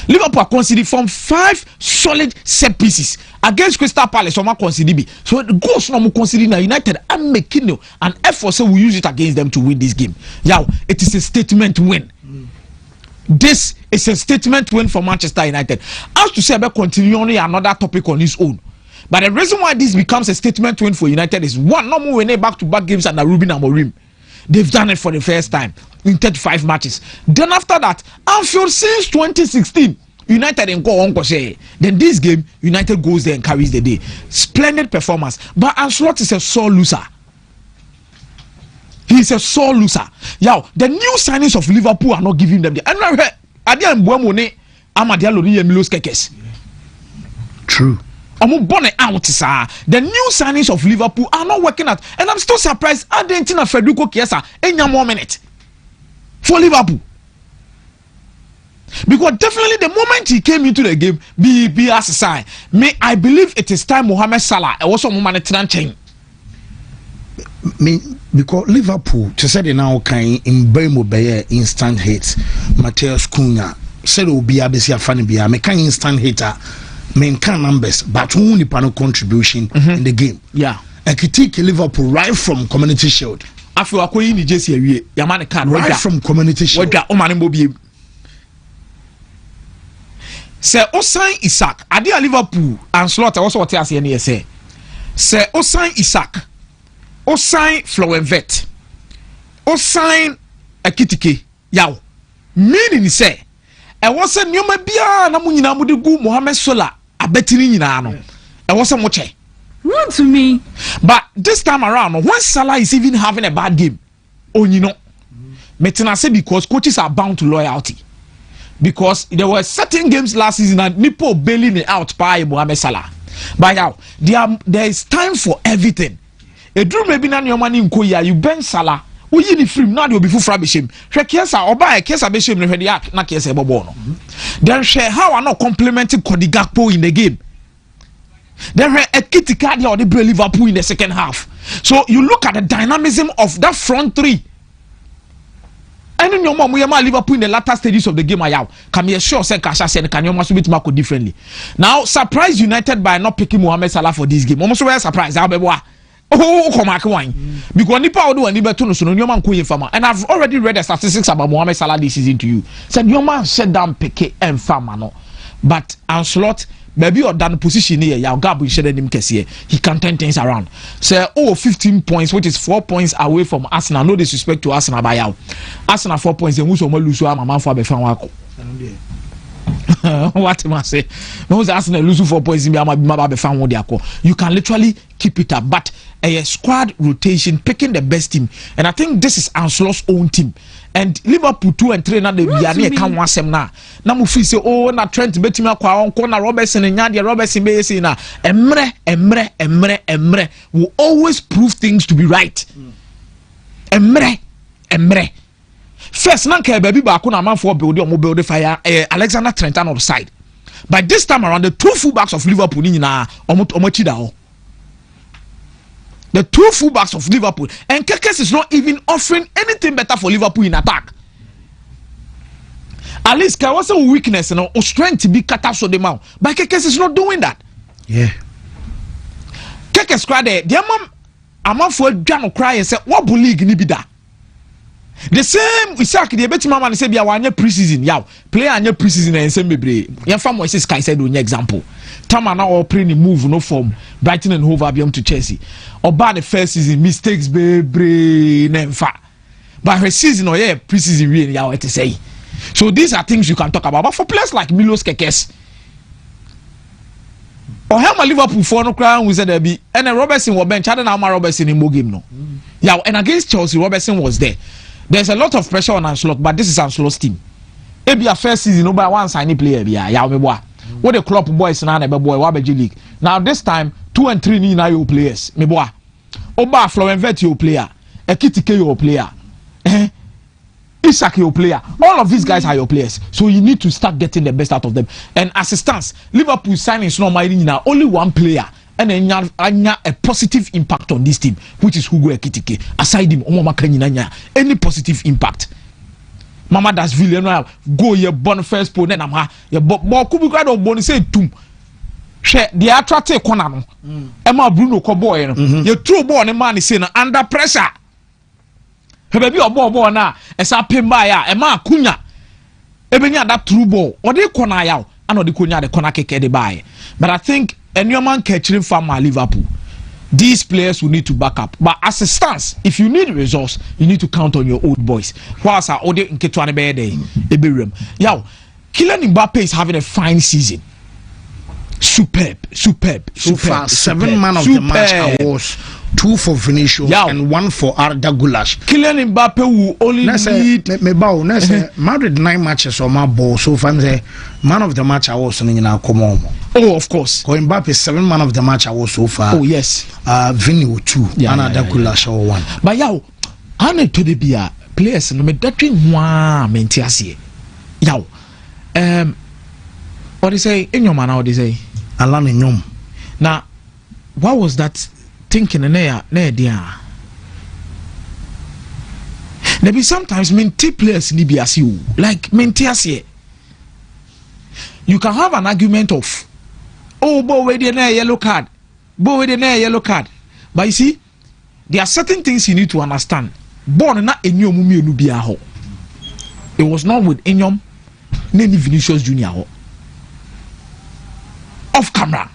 Liverpool are conceded from 5 solid set pieces against Crystal Palace. Some are conceded. So the goals no more conceded now. United are making an effort, so we use it against them to win this game. Yeah, it is a statement win. This is a statement win for Manchester United. As to say about continuing another topic on his own. But the reason why this becomes a statement win for United is one, no more winning back-to-back games under Ruben Amorim. They've done it for the first time in 35 matches. Then after that, Anfield since 2016, United and go on say. Then this game, United goes there and carries the day. Splendid performance. But Ancelotti is a sore loser. He's a sore loser. Yo, the new signings of Liverpool are not giving them the. And I True. The new signings of Liverpool are not working out, and I'm still surprised. Argentina Federico Chiesa any more minute for Liverpool, because definitely the moment he came into the game, be as a sign. I believe it is time Mohamed Salah also chain. Because Liverpool to say now can in Bremo be instant hits. Mateus Cunha said will be a funny be a instant hitter. Main numbers, but only panel contribution in the game. Yeah, I could take Liverpool right from Community Shield. After I in the JC, Yamani can right from Community Shield. Sir Osain Isaac, Adia Liverpool and Slaughter also what I say. Sir Osain Isaac, Osain Flowenvet, Osain Akitike, Yaw. Meaning say, I was a new Mabia Namunina Mudigu Mohamed Salah. Betting I was a moche. Wontumi. But this time around, when Salah is even having a bad game, Metina say because coaches are bound to loyalty. Because there were certain games last season and Nipo bailing it out by Mohamed Salah. But now there is time for everything. A drew maybe not your money in Koya, you ben Salah. We need free now you'll be full frabishim. Shekesa or buy a case of bishim na case bono. Then share how are not complimenting Cody Gakpo in the game. Then a kitty card or the Liverpool in the second half. So you look at the dynamism of that front three. And in your mom, we are Liverpool in the latter stages of the game. Can be sure say Kasha said can you must beat Marco differently. Now surprise United by not picking Mohamed Salah for this game. Almost very surprised. Because Nipa do and Nibetuno so no man farmer. And I've already read the statistics about Mohamed Salah this season to you. Said your man said down Piqué and farmer no. But Ancelotti maybe or done position here, ya Gabu shed him kesiye. He can turn things around. Say 15 points, which is 4 points away from Arsenal. No disrespect to Arsenal by now. Arsenal 4 points, and who's lose one man for Befan. What am I say? No, Arsenal lose 4 points. You can literally keep it up, but a squad rotation, picking the best team, and I think this is Ancelotti's own team. And Liverpool 2 and 3 now they can want them now. Now we say, oh, na Trent bet me on corner Robertson and Nadia Robertson be say na Emre will always prove things to be right. Emre. First, nanke baby back on a man for building or build fire. Alexander Trent on the side. But this time around, the 2 fullbacks of Liverpool in Omochidao. The 2 fullbacks of Liverpool, and Kekes is not even offering anything better for Liverpool in attack. At least there was a weakness and a strength to be cut out so the mouth. But Kekes is not doing that. Yeah. Kekes cried there. The amount for Jano cry and said, "What league ni be that?" The same Isaac the bet mama say be a pre-season. Yaw player anya pre-season and same bebre. Yan fam was Sky said on example. Tama na all playing move no form. Brighton and Hove Albion to Chelsea. Oba the first season mistakes bebre nemfa. But her season or yeah pre-season really yaw to say. So these are things you can talk about. But for players like Milos Kekes, or how my Liverpool for no crown was there be and Robertson was bench. I don't know how Robertson in game no. Yeah, and against Chelsea, Robertson was there. There's a lot of pressure on Ancelotti, but this is Ancelotti's team. It be a first season, nobody one signing player. Yeah, me boy. What the club boys now, boy, Wabeji League. Now this time, 2 and 3 ni na your players. Me boy. Oba Florent Vert your player. Ekitike your player. Isak your player. All of these guys are your players. So you need to start getting the best out of them. And as it stands, Liverpool signing is not now only one player. And then a positive impact on this team, which is Hugo Ekitike. Aside him, any positive impact. Mama das Villeneuve go your born first po then am your ball kubi grad of boni say tum. Share the attractive corner no. Emma Bruno ko boy no. You throw ball the man is saying under pressure. He baby or ball na esa pemba ya Emma Kunya. Ebenya that through ball. Or they corner yaw and or the Kunya the corner kick the buy. But I think any man catching from Liverpool. These players will need to back up. But as a stance, if you need results, you need to count on your old boys. Whilst our Ode Nketwane Bede, Ebirem. Yo, Kylian Mbappe is having a fine season. Superb. So far, 7 man of the match awards, 2 for Vinicius and 1 for Arda Güler. Kylian Mbappe will only need Madrid 9 matches on my ball. So far, man of the match awards in Komo. Oh, of course. Mbappe 7 man of the match awards so far. Oh yes. Vini 2 and Arda Güler 1. But yo, I need to be a players no me that one mentiasie. Yo, what they say in your man? What they say? Alan in yom. Now, what was that thinking in there? Maybe sometimes menti players need be as you like mentiasie. You can have an argument of, oh, boy, we didn't yellow card. Boy, we didn't yellow card. But you see, there are certain things you need to understand. Born not in your mummy nubiaho. It was not with Inyom, Nene Vinicius Jr. Off camera.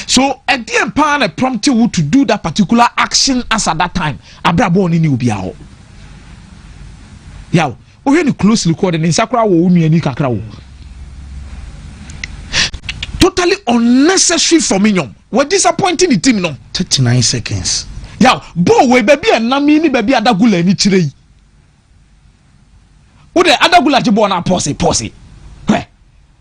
So at the end, Pan prompted you to do that particular action as at that time. Abra born in nubiaho. Yow, we are closely recorded in Sakura wo umi eni kakra wo. Totally unnecessary for Minion. We're disappointing the team no. 39 seconds. Yeah, bo we baby and nami ni baby Adagula ni chire. Wo de Adagula je bo na pause.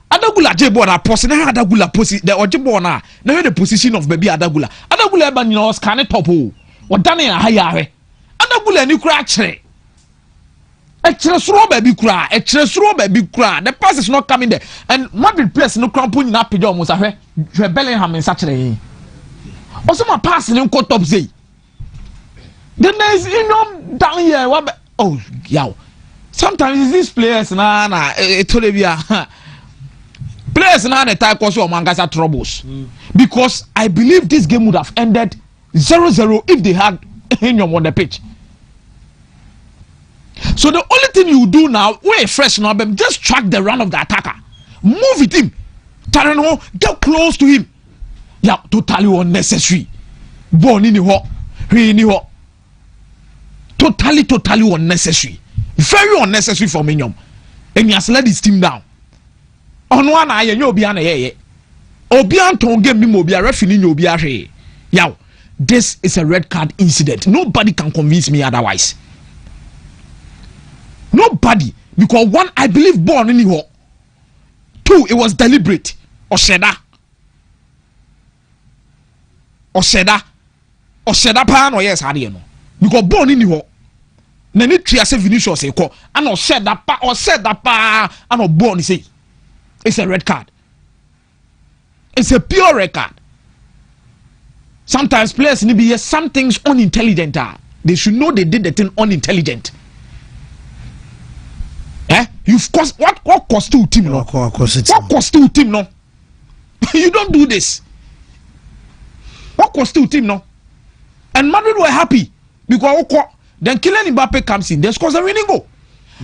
Adagula je bo na pause na Adagula pause the oje bo na the position of baby Adagula. Adagula eba ni no scan top o. Wo dane ya haya hwe. Adagula ni kura chire. A treasure baby cry, the pass is not coming there. And Madrid players no crown putting up pigeon was a Bellingham in such a also my pass in court top say. Then there's down here. Oh, yeah. Sometimes these players players now the type cause your Mangasa troubles. Because I believe this game would have ended 0-0 if they had Inyom on the pitch. So the only thing you do now, we're fresh now, just track the run of the attacker. Move with him. Tarano, get close to him. Yeah, totally unnecessary. Born in the hole. Totally unnecessary. Very unnecessary for Minion. And he has let his team down. On one eye, and you'll be on a Obian ton game me mobile referee you'll be a yeah. This is a red card incident. Nobody can convince me otherwise. Nobody, because 1, I believe born in the 2, it was deliberate. Osheda pan or yes, I know. Because born in the Nani tria se Vinicius say ko, and Osheda pa, and born say it's a red card. It's a pure red card. Sometimes players need to be some things unintelligent. They should know they did the thing unintelligent. You've cost what cost to team no? What cost to team no? You don't do this. What cost to team no? And Madrid were happy because then Kylian Mbappe comes in. They scores a winning goal.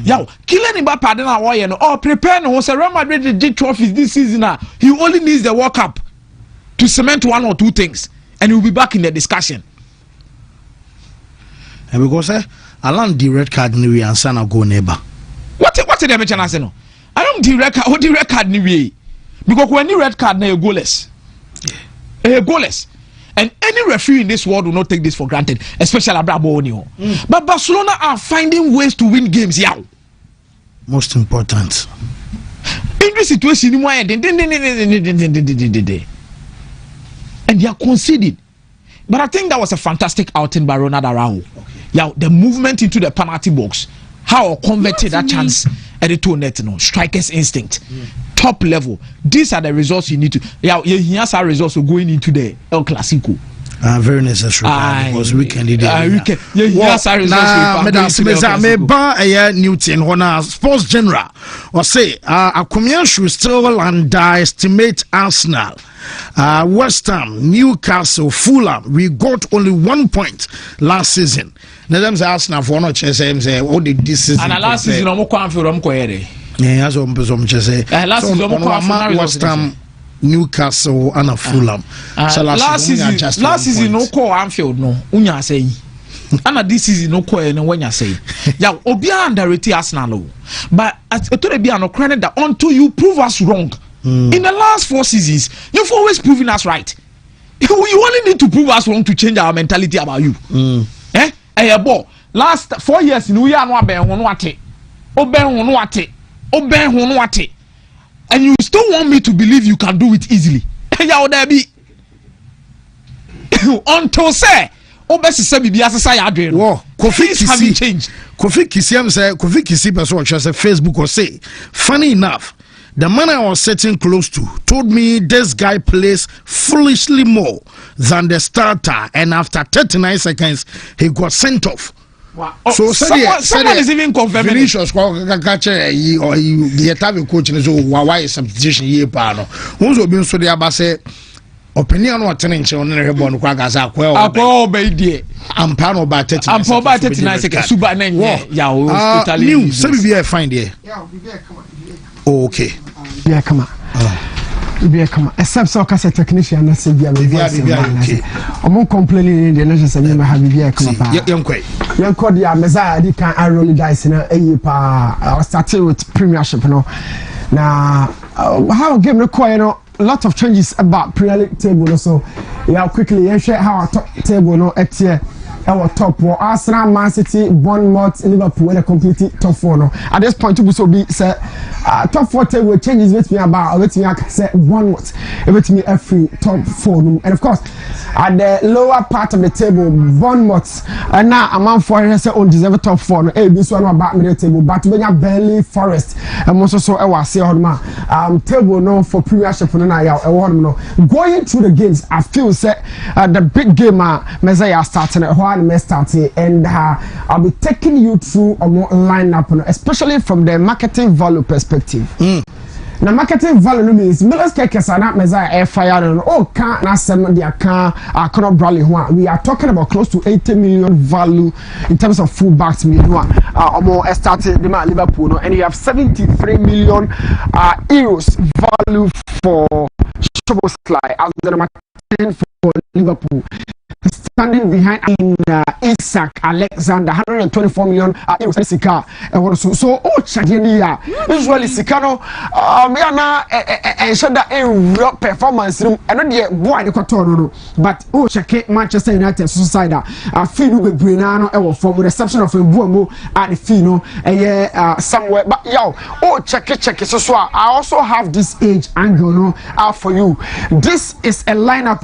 Yo, Kylian Mbappe then away no. Oh, prepare no. So Real Madrid did trophies this season. He only needs the World Cup to cement 1 or 2 things, and he'll be back in the discussion. And because Alan the red card ni we answer na go neighbor. What did I mention? I say no. I don't the record. What the record ni we? Because when the red card na you goalless. goalless. And any referee in this world will not take this for granted, especially Abrabo Onio. But Barcelona are finding ways to win games. Yeah, most important. In this situation, and they are conceding. But I think that was a fantastic outing by Ronald Araujo. Yeah, the movement into the penalty box, how converted that chance at the two net, striker's instinct. Top level. These are the results you need to. Yeah, here's our results going into the El Clasico. Very necessary because weekend. Weekend. Yes, our results. Newton, sports general, or say, Akumia should still underestimate Arsenal. West Ham, Newcastle, Fulham. We got only 1 point last season. Now them say Arsenal for no chance. Say what did this season? And last season, I'm going to yeah, as I'm say. Last season, West Ham, Newcastle, and Fulham. So last season, no call Anfield, no. Unya say. And this season, no call no when you say. Yeah, Obia underrated Arsenal, but at be no credit that until you prove us wrong. In the last 4 seasons, you've always proven us right. You only need to prove us wrong to change our mentality about you. Last 4 years, we are no and you still want me to believe you can do it easily. Until say Kofi changed. Kofi Kisi person Facebook or say, funny enough, the man I was sitting close to told me this guy plays foolishly more than the starter, and after 39 seconds he got sent off. Wow. So someone is even confirming Vinicius or you have a coach and so why substitution here pano. Also been so the say opinion what turning on the born quagasa well baby I'm pano by 39 seconds super name yeah new so find here. Okay. Yeah, come on. Except so as a technician, I said, I'm complaining the nation. I have here come back. Young Cordia, Messiah, they can't roll dice in a pa. I started with Premiership. Now, how game require a lot of changes about Premier League table. So, yeah, quickly, and share how our top table no at here. Our top 4 Arsenal, Man City, Bournemouth, Liverpool, and a complete top 4. No. At this point, to so be say top 4 table changes with me about with me. I can say Bournemouth, with me every top 4. And of course, at the lower part of the table, Bournemouth, and now I'm on 4 say on deserve top 4. No, this one about me the table, but when you Burnley, Forest, and also so I was say on table no for Premiership no no. Going through the games, I feel say the big game Messiah starting at and I'll be taking you through a more lineup, especially from the marketing value perspective. Now, marketing value means Miller's Cakes are not Messiah air fire and oh, can't not send their car. We are talking about close to 80 million value in terms of fullbacks. Or more started the Liverpool, and you have 73 million euros value for Szoboszlai as the marketing for Liverpool. Standing behind Isak Alexander, 124 million euros Sika. So Chadiania usually Sikano Miana and showed that a performance room and not yet boy the Cotono, but check Manchester United suicide. Fino with Brinano from reception of a Buomo and Fino somewhere. But check it. So I also have this age angle out for you. This is a lineup.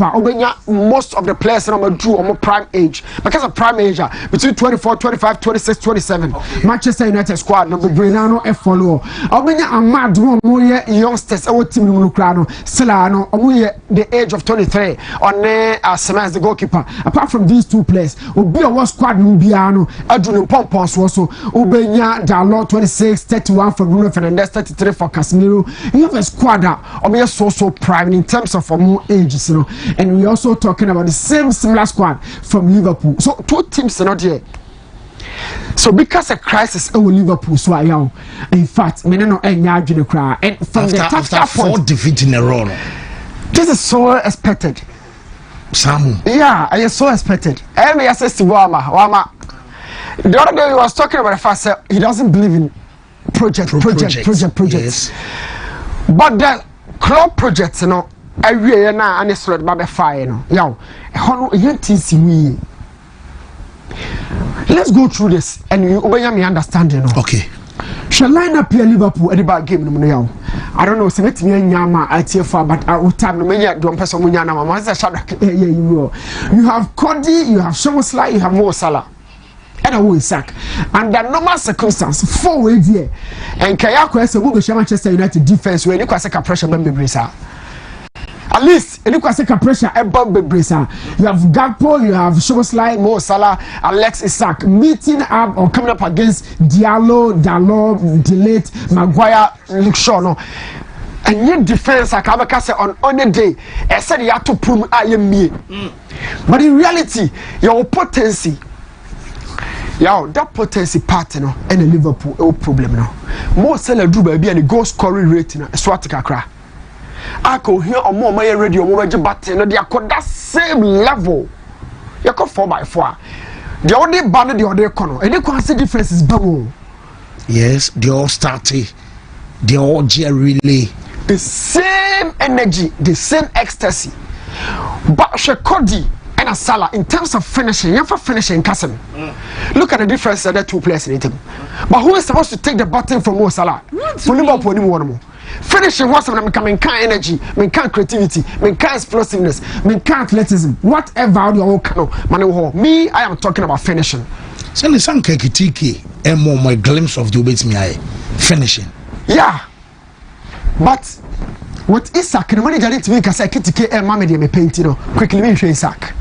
Most of the players drew on prime age because of prime age between 24, 25, 26, 27. Manchester United squad number Brenano and follow. Obenya Ahmad more youngsters our team Lucrano Celano the age of 23 on Semen's the goalkeeper. Apart from these two players, Obi a squad Mbiano Adrian Pompons also Obenya Dalot 26, 31 for Bruno Fernandes, 33 for Casemiro. You have a squad that so prime in terms of more ages, and we also talking about the similar squad from Liverpool. So 2 teams are not here. So because a crisis in Liverpool, so I am. In fact, me no the cry. And from after 4 defeats in a row. This is so expected. Samu. Yeah, I so expected. Every access to Wama. The other day he was talking about the fact that he doesn't believe in projects. Yes. But the club projects, awie na ane slot ba be fire no yaw hono yentinsi wi. Let's go through this and you obey me understanding no. Okay. Shall line up here Liverpool at the back game no yaw. I don't know, say let me nyama atifa but I time no me do person munya na mama say you have Cody, you have Szoboszlai, you have Mo Salah. And I will sack. Under normal circumstance, 4 ways here. And Kayako has a Manchester United defense where you can say pressure member bracer. At least you can say pressure above the bracer. You have Gakpo, you have Szoboszlai, Mo Salah, Alex Isak meeting up or coming up against Diallo, Dalot, Delete, Maguire, Luke Shaw. No. And your defense, I can say on a day, I said you have to prove I am me. But in reality, your potency. Yo, that potency partner and a Liverpool no problem now. More seller do baby and the goal scoring rate na swatika cry. I go here or more my radio more batting and they are that same level. You got 4x4. The only banner the other corner and the quantity difference is bubble. Yes, they all started. They all really the same energy, the same ecstasy. But Cody and Salah in terms of finishing, you have finishing Kasim. Look at the difference that the two players in it. But who is supposed to take the button from Mo Salah? For Liverpool, more. Finishing what's coming kind energy, kind creativity, kind explosiveness, kind athleticism, whatever you all can. Me, I am talking about finishing. So the sun kekitiki and more my glimpse of the way me finishing. Yeah, but what Isak the manager didn't make us a kitty and mammy me paint quickly me Isak.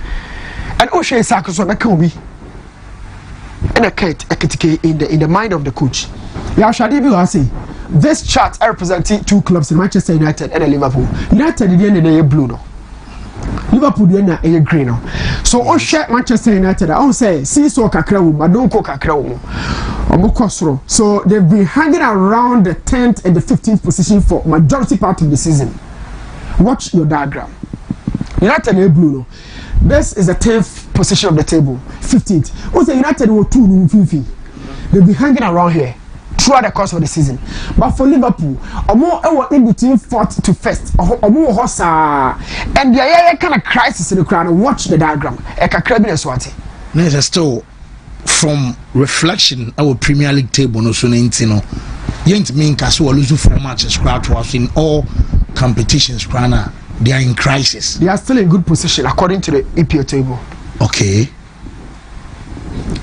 And O'Shea Isak is what I can be. And a kitty in the mind of the coach. Yeah, Shadibu, I say this chart representing two clubs in Manchester United and Liverpool. United the end of blue no. Liverpool the end of green no. So O'Shea Manchester United, I don't say see so kakra but don't cook kakra so they've been hanging around the 10th and the 15th position for majority part of the season. Watch your diagram. United are blue. This is the 10th position of the table. 15th. Also United were 2 they've been hanging around here throughout the course of the season. But for Liverpool, in between 4th to 1st. And the kind of crisis in the crowd. Watch the diagram. There's still from reflection our Premier League table no so nintino yent mean case we lose 4 matches crowd was in all competitions crana they are in crisis. They are still in good position according to the EPL table. Okay,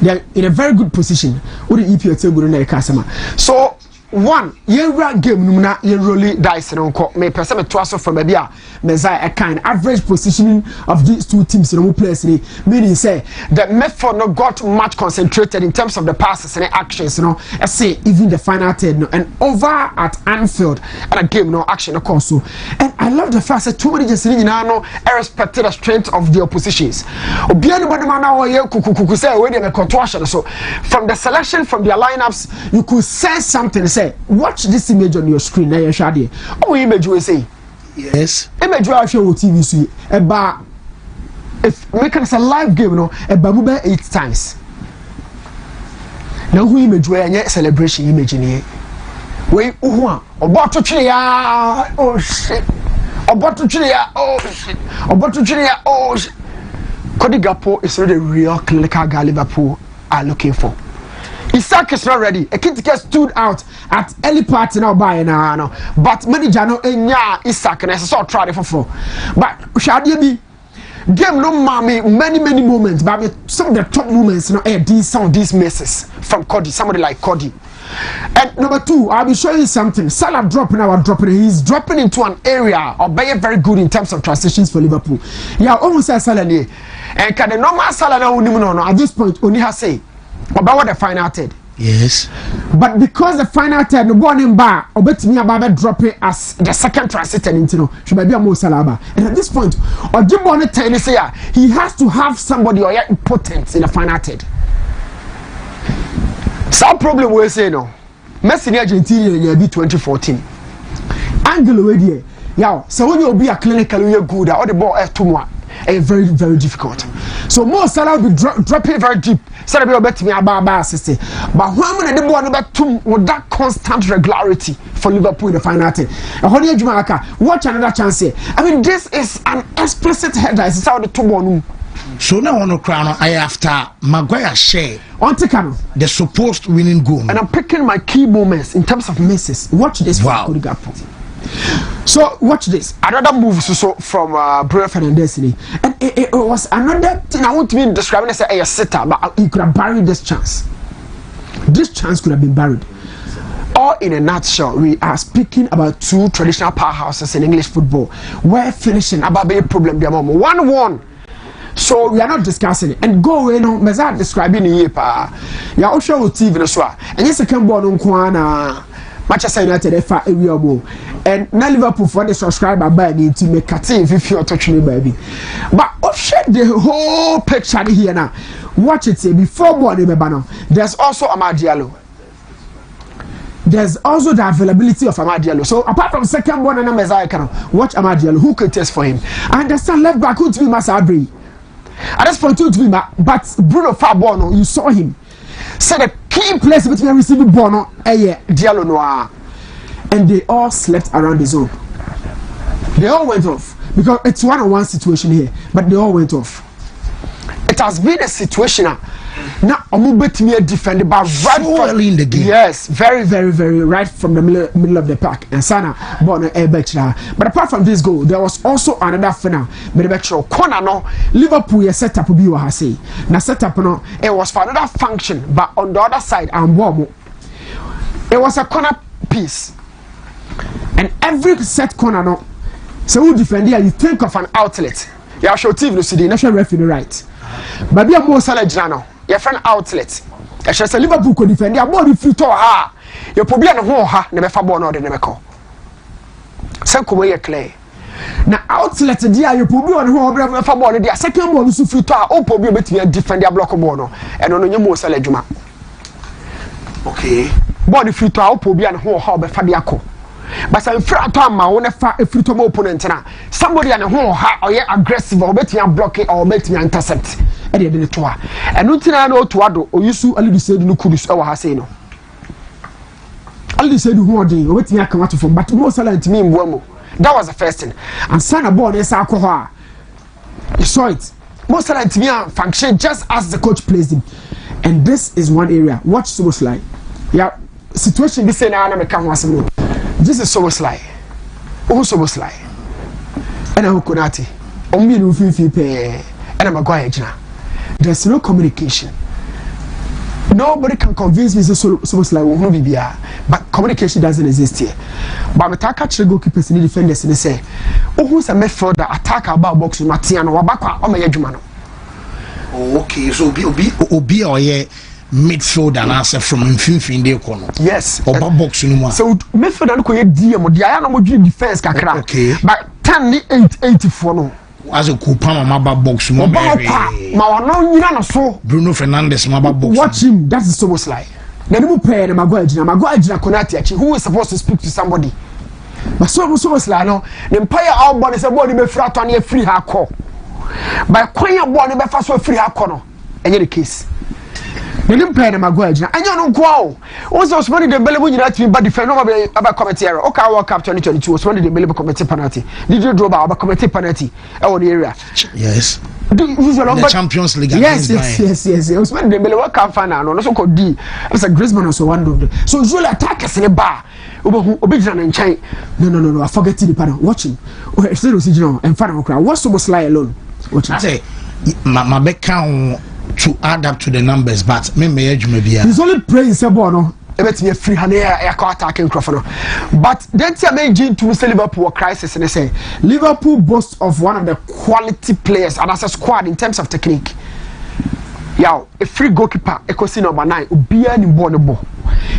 they are in a very good position with the EPL table na kasama. So one year game numna you really dice no me person me to from maybe a a kind average positioning of these two teams in the players meaning say the method no got much concentrated in terms of the passes and the actions I say even the final third and over at Anfield and a game no action so and I love the fact that two managers irrespective the strength of the oppositions say we dey contortion so from the selection from their lineups you could say something say watch this image on your screen na shade image we say yes image we show on TV so if make us a live game about 8 times now who image we any celebration image ni we about to three oh shit about to three oh shit about to three oh shit Cody Gakpo is really the real clinical guy Liverpool are looking for. Isak is not ready. A kid stood out at early part now by now, but manager no enya Isak and so try for 4. But shall be game no mommy many moments, but some of the top moments these misses from Cody, somebody like Cody. And number 2, I'll be showing you something. Salah dropping. He's dropping into an area or very good in terms of transitions for Liverpool. Yeah, almost a Salah and can the normal Salah no at this point only has say about what the final third. Yes. But because the final third no born in bar or bet me about dropping as the second transition into should be a Mo Salah. And at this point, or Jimbo on the tennis here, he has to have somebody or important in the final third. Some problem we say no. Messi in Argentina in 2014. Angelo way there. Yeah, so when you be a clinical you good or the ball to more. very, very difficult. So Mo Salah will be dropping very deep. Salah will bet me about assist. But when I want to with that constant regularity for Liverpool in the final thing. Watch another chance here. I mean, this is an explicit header. It's how the 2-1. So now on the crown, I after Maguire share on the supposed winning goal. And I'm picking my key moments in terms of misses. Watch this. Wow. So watch this. Another move from Bruno Fernandes, and it was another thing I want to be describing as a sitter, but he could have buried this chance. This chance could have been buried. Or in a nutshell, we are speaking about two traditional powerhouses in English football, where finishing about a problem. 1-1. So we are not discussing it. And go away now, Meza describing it. You are also with TV as well. And yes, I can born on Kwana. Manchester United FA area ball. And now Liverpool for the subscriber by need to make cut if you're touching me, baby. But offset the whole picture here now. Watch it before born banner. There's also Amad Diallo. There's also the availability of Amad Diallo. So apart from second born and Meza, can watch Amad Diallo. Who could test for him? I understand left back could be Masabri. At this point, to be but Bruno Fabono, you saw him. Said the key place between receiving Bono and Diallo Noir. And they all slept around the zone. They all went off. Because it's 1-on-1 situation here. But they all went off. It has been a situation now Omubetimi defended by right early in the game. Yes, very, very, very right from the middle of the park. And Sana Bono but apart from this goal, there was also another final. Corner no Liverpool set up be what say. Now set up no it was for another function, but on the other side and it was a corner piece. And every set corner no so who defend here, you think of an outlet. You show TV no see the national referee right. But be a more salad your friend outlet. I shall say Liverpool could defend their body free to her. Your problem no ha never fa born or the never call. Sanko way clear. Now outlet dear you probably on who never fa born their second ball so free to her. Oh probably bet me defend their block bono and on your more salad juma. Okay. Body free to her probably and who how be fa dia call. But I'm free to my own free to my opponent now. Somebody and who ha or aggressive or bet me block it or bet me intercept. And nothing I know to Ado or you so Ali said no kudus or Haseno. Ali said who are they waiting I come out from but most silent me that was the first thing. And son about this alcohol. You saw it. Most silent me function just as the coach placed him. And this is one area. Watch so slide. Yeah, situation this now I come was no. This is so slide. Oh so slide. And I could not. Only no fee pay and I'm a guy. There's no communication. Nobody can convince me so like but communication doesn't exist here. But me take catch the goalkeepers and defenders and they say, "Oh, who's a midfielder attack about box with Matiano Wabakwa or Mayajuma?" Okay, so obi or ye midfielder and answer from in the corner. Yes. Or box anymore. So midfielder look at DM, the Ayana Moji defense kakra. Okay. But 10-8-84 no. As a Kupama Maba box, Bruno Fernandes Maba box. Watch him, that's the so slide. The new player, Maguire Konati, who is supposed to speak to somebody. But so slide no, the empire out body is a body be flat on a free hack call. By Queen body be fast free hack corner. And the case. The new player, Maguire, and you don't go. Also, was money the Bellevue United, but defend about committee error. Okay, World Cup 2022 was one of the Bellevue committee penalty. Did you draw about committee penalty over the area? Yes. The Champions League. Yes. It was when the Bellevue Cup final, and also called D. It was a Griezmann also one of them. So usually attackers in a bar. Obedient and China. No, I forget the panel. Watching. If there was and final crowd, what's almost lie alone? Watching. I say, my back count. To add up to the numbers, but he's only praying Sebono. Let me free hand attacking Crawford. But then I made to Mr. Liverpool crisis and they say Liverpool boasts of one of the quality players and as a squad in terms of technique. Yeah, a free goalkeeper, a question number 9,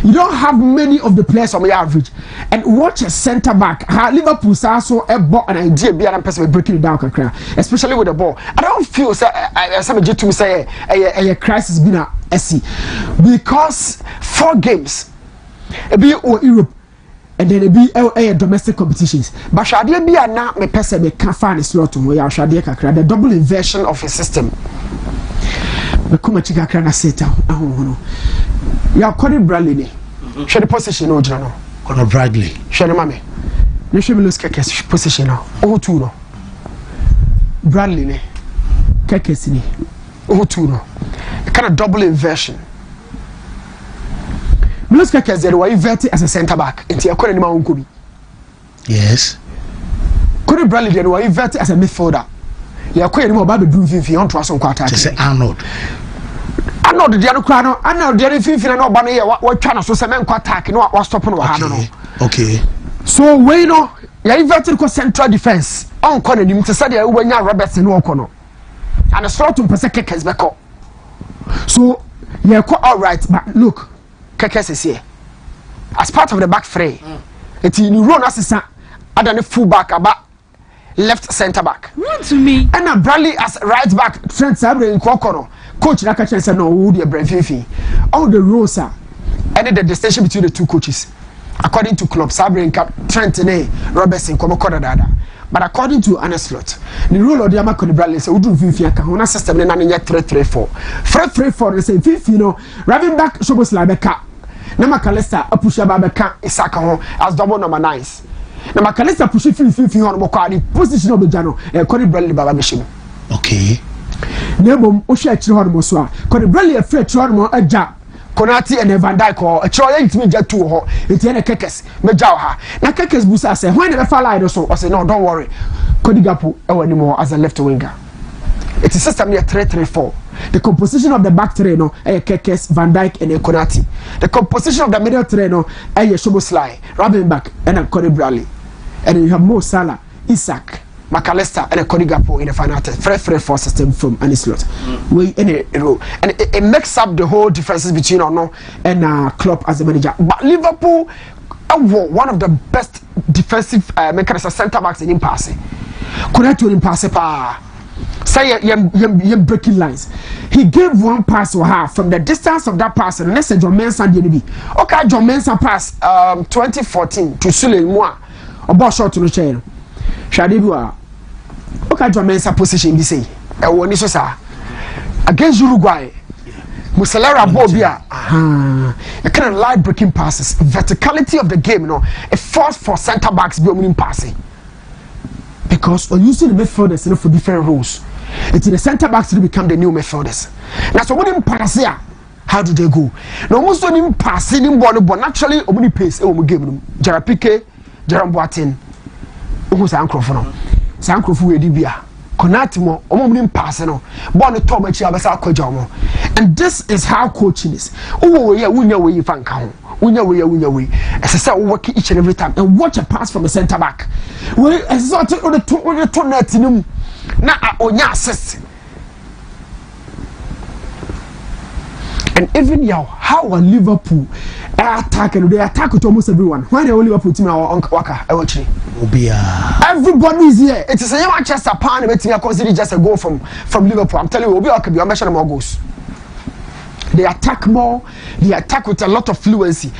you don't have many of the players on the average. And watch a centre back. How Liverpool also a ball an idea behind person breaking it down, especially with the ball. I don't feel somebody to say a crisis been a SC because 4 games. Be or Europe. and then it be domestic competitions. But Shadia be a na me pese me can find a slot to where Shadia kakra the double inversion of a system. Me kuma chika kakra na set down. Ya Conor Bradley ni. Share the position no jano. Conor Bradley. Share mame. You should be lose Kekes position now. Oh two no. Bradley ni. Kekes ni. Oh two no. Kind of double inversion. Milos Kekes they were inverted as a centre back. Into a corner ni Yes. Conor Bradley they were inverted as a midfielder. Ya kwa ni mo ba be do finfin on to aso kwa attack. Say Arnold. Arnold the other crowd no. Arnold the other finfin na ba na ye wa twa na so se men kwa attack no wa stop no ha no. Okay. So we no ya inverted ko central defense. On corner ni mte say the we nya Robertson no kono. And the slot to pese Kekes beko. So yeah, all right, but look, Kekes is here as part of the back three. It's in run assistant, other full back about left centre back. Wontumi. And Bradley as right back. Trent Sabre in Kokono. Coach Nakacha said no, who the Brentfifi. All the rules are and the distinction between the two coaches. According to club, Sabre and Trent and Robertson Komokoda Dada. But according to Aneslot, the rule of the Amakoni Bradley says, "Udu Fifi and Kahuna system and Nanya 3-3-4. 3-3-4. They say Fifi, you know, running back Shobos Labeka. Nama Kalesta a pusha Babeka Isaka as double number 9. Nama Kalesta push Fifi on Mokadi position of the Jano and Conor Bradley Babamishim. Okay. Nebum Osha Chihormoswa. Conor Bradley a Fred Chihormo a jab. Konati and Van Dyke or a Troy to jet to her. It's in a Kekes, Mejaha. Now Kekes Busa said, when the Fala so, I said, no, don't worry. Kodigapu anymore as a left winger. It's a system near 3-3-4. The composition of the back three no, Kekes, Van Dyke, and Konati. The composition of the middle three no, Shoboslai, Robin back, and Conor Bradley. And you have Mo Salah, Isaac, McAllister, and a Kodigapo in the final 3-3-4 system from any slot. We in a row, and it makes up the whole differences between Ono and Klopp as a manager. But Liverpool one of the best defensive centre backs in passing. Couldn't in pass pa. Say you breaking lines. He gave one pass or half from the distance of that pass, and let's say John Mensah didn't be. Okay, John Mensah pass 2014 to Sule Moa about short to the chain. Shadibua. Okay, John Mensah position this say. When this was against Uruguay. Musalera Bobia. A kind of light breaking passes. Verticality of the game, you know, a force for centre backs be winning passing. Because when using the midfielders, you know, for different roles, it's the centre backs to become the new midfielders. Now, so when pass here, how do they go? Now, most of them passing in ball, but naturally, only pace. We give them Jarapike, Jaram Boatin, who's Ankrofono, Sankrofu Edibia. Konatimo, omum passing no, born top much abasa kwajomo. And this is how coaching is. Oh, yeah, wunya way fan count. Wunya way. As I said, work each and every time and watch a pass from the centre back. Well, as I on the net in him. Na onya assist. And even now, how are Liverpool attack and they attack with almost everyone. Why they Liverpool team our Uncle Waka? Everybody is here. It is a Manchester pan waiting. I consider just a goal from Liverpool. I'm telling you, Obi Waka be mention more goals. They attack more. They attack with a lot of fluency.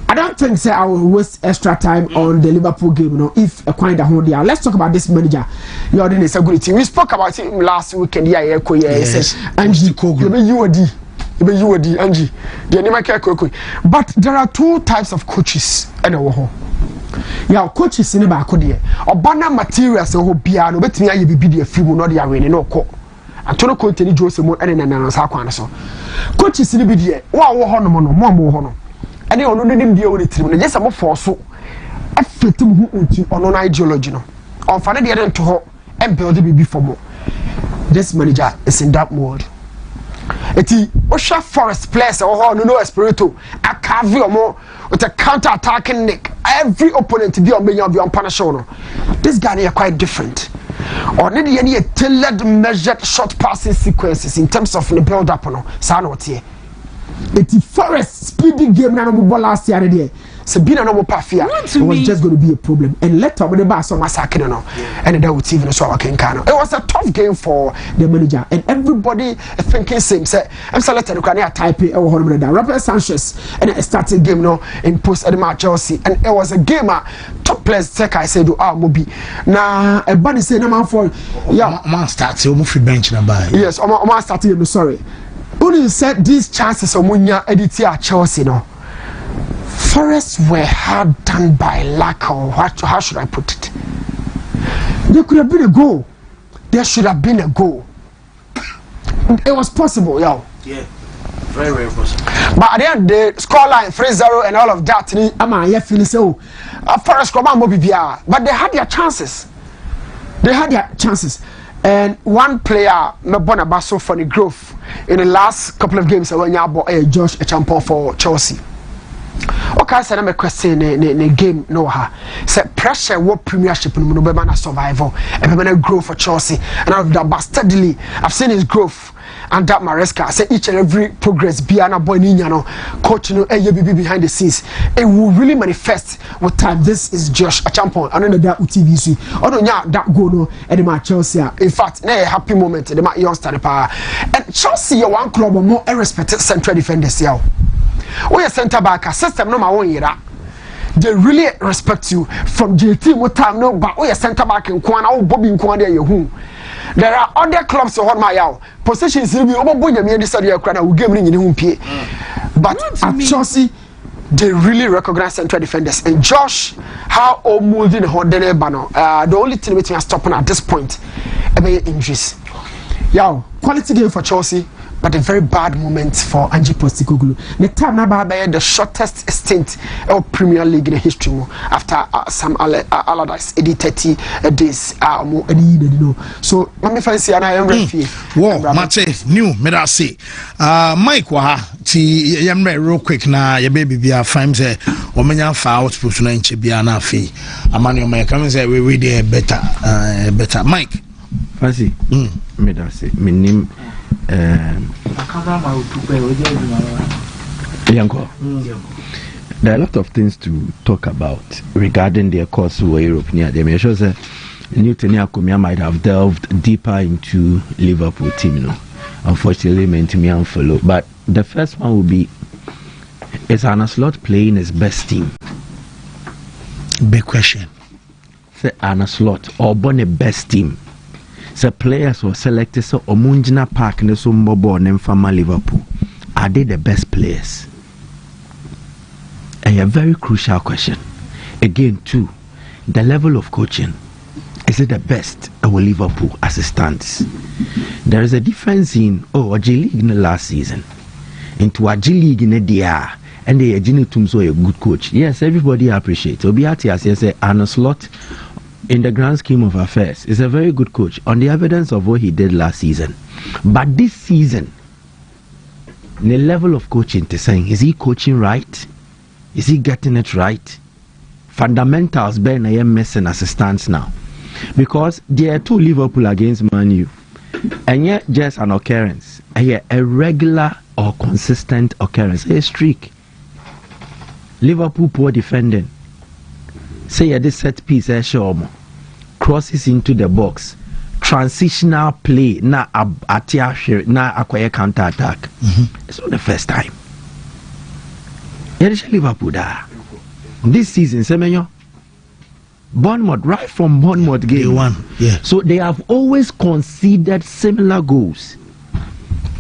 I don't think say I will waste extra time on the Liverpool game, you know, if a kind of hold there. Let's talk about this manager. Jordan is a good team. We spoke about him last weekend. Yes. Angie, you Angie. But there are two types of coaches. Yeah, coaches in the back there. Or banner materials or piano, but me I be a few not the arena no co. Antonio Conte ni Jose Mo and then so. Coaches in the video. Wow, more. And they only didn't deal with it. Just some force so I fit him on ideology. No, on Friday, they didn't to her and build it before more. This manager is in that mode. Eti Osha Forest place or no espirito. A carve or more with a counter attacking Nick. Every opponent to be on me on Panashono. This guy is quite different. Or need any tailored measured short passing sequences in terms of the build up on Sanoti. It's Forest speeding game now ball last year. Sabina no pafia, it was just going to be a problem. And let up with the bass on my second, and the TV so I can It was a tough game for the manager, and everybody thinking same. Say, I'm selected to type it over Robert Sanchez, and it started game in post at Chelsea, and it was a game top players take I said Mobi. Now a bunny say no man for man starts almost bench na buy. Yes, man started sorry. Only said these chances of Munya edit at Chelsea Forest were hard done by lack of how should I put it? There could have been a goal. There should have been a goal. It was possible, Yeah, very, very possible. But at the end, the scoreline 3-0 and all of that, feeling so. Forest but they had their chances. And one player, Mabona Basso for the growth in the last couple of games, when you bought Josh a champion for Chelsea. Okay, so I'm a question in a game. No, say pressure what Premiership no be man survival. Everybody grow for Chelsea, and out of that, but steadily I've seen his growth. And that Maresca say each and every progress be an boy coach behind the scenes. It will really manifest with time. This is Josh a champion. I don't know that UTVC. I don't know that go no and Chelsea. In fact, a happy moment. The youngster power and Chelsea are one club more respected central defenders here. We are centre back system no my own year. They really respect you from JT with time no, but we are centre back in Kwana Bobby in Kwana you. There are other clubs on my out. Positions will be over decided will give me in home pay. But at Chelsea, they really recognize central defenders. And Josh, how almost in the banner. The only thing we are stopping at this point is injuries. Quality game for Chelsea, but a very bad moment for Ange Postecoglou. The time now by the shortest stint of Premier League in the history after Sam Allardyce 30 days so let me fancy and I am ready. Whoa, Mate, new Medasi. Mike Waha, Yamre, real quick now, your baby be a fine say, or many fouls to Nanchi be an fee. A man you may come and say, we read better. Mike. Fancy, Medasi, my name. Yanko, there are a lot of things to talk about regarding their course to Europe near them. I should say Newton Yakumia might have delved deeper into Liverpool team, Unfortunately, meant to me unfollow. But the first one will be: is Arne Slot playing his best team? Big question. Say Arne Slot or Bonnie best team. So players were selected so Omunjina Park and so Mbobo and Fama Liverpool. Are they the best players? A very crucial question. Again, too, the level of coaching. Is it the best of Liverpool as it stands? There is a difference in G League in the last season into a G League in the DR and the Genitum so a good coach. Yes, everybody appreciates. Obiati as you say, Arne Slot in the grand scheme of affairs is a very good coach on the evidence of what he did last season. But this season, the level of coaching to saying, is he coaching right? Is he getting it right? Fundamentals Ben I am missing as it stands now. Because there are two Liverpool against Man U. And yet just an occurrence. A regular or consistent occurrence. A streak. Liverpool poor defending. Say this set piece crosses into the box, transitional play na acquire counter attack. It's not the first time. Liverpool this season, Semenyo Bournemouth, right from Bournemouth game, they won. Yeah. So they have always conceded similar goals.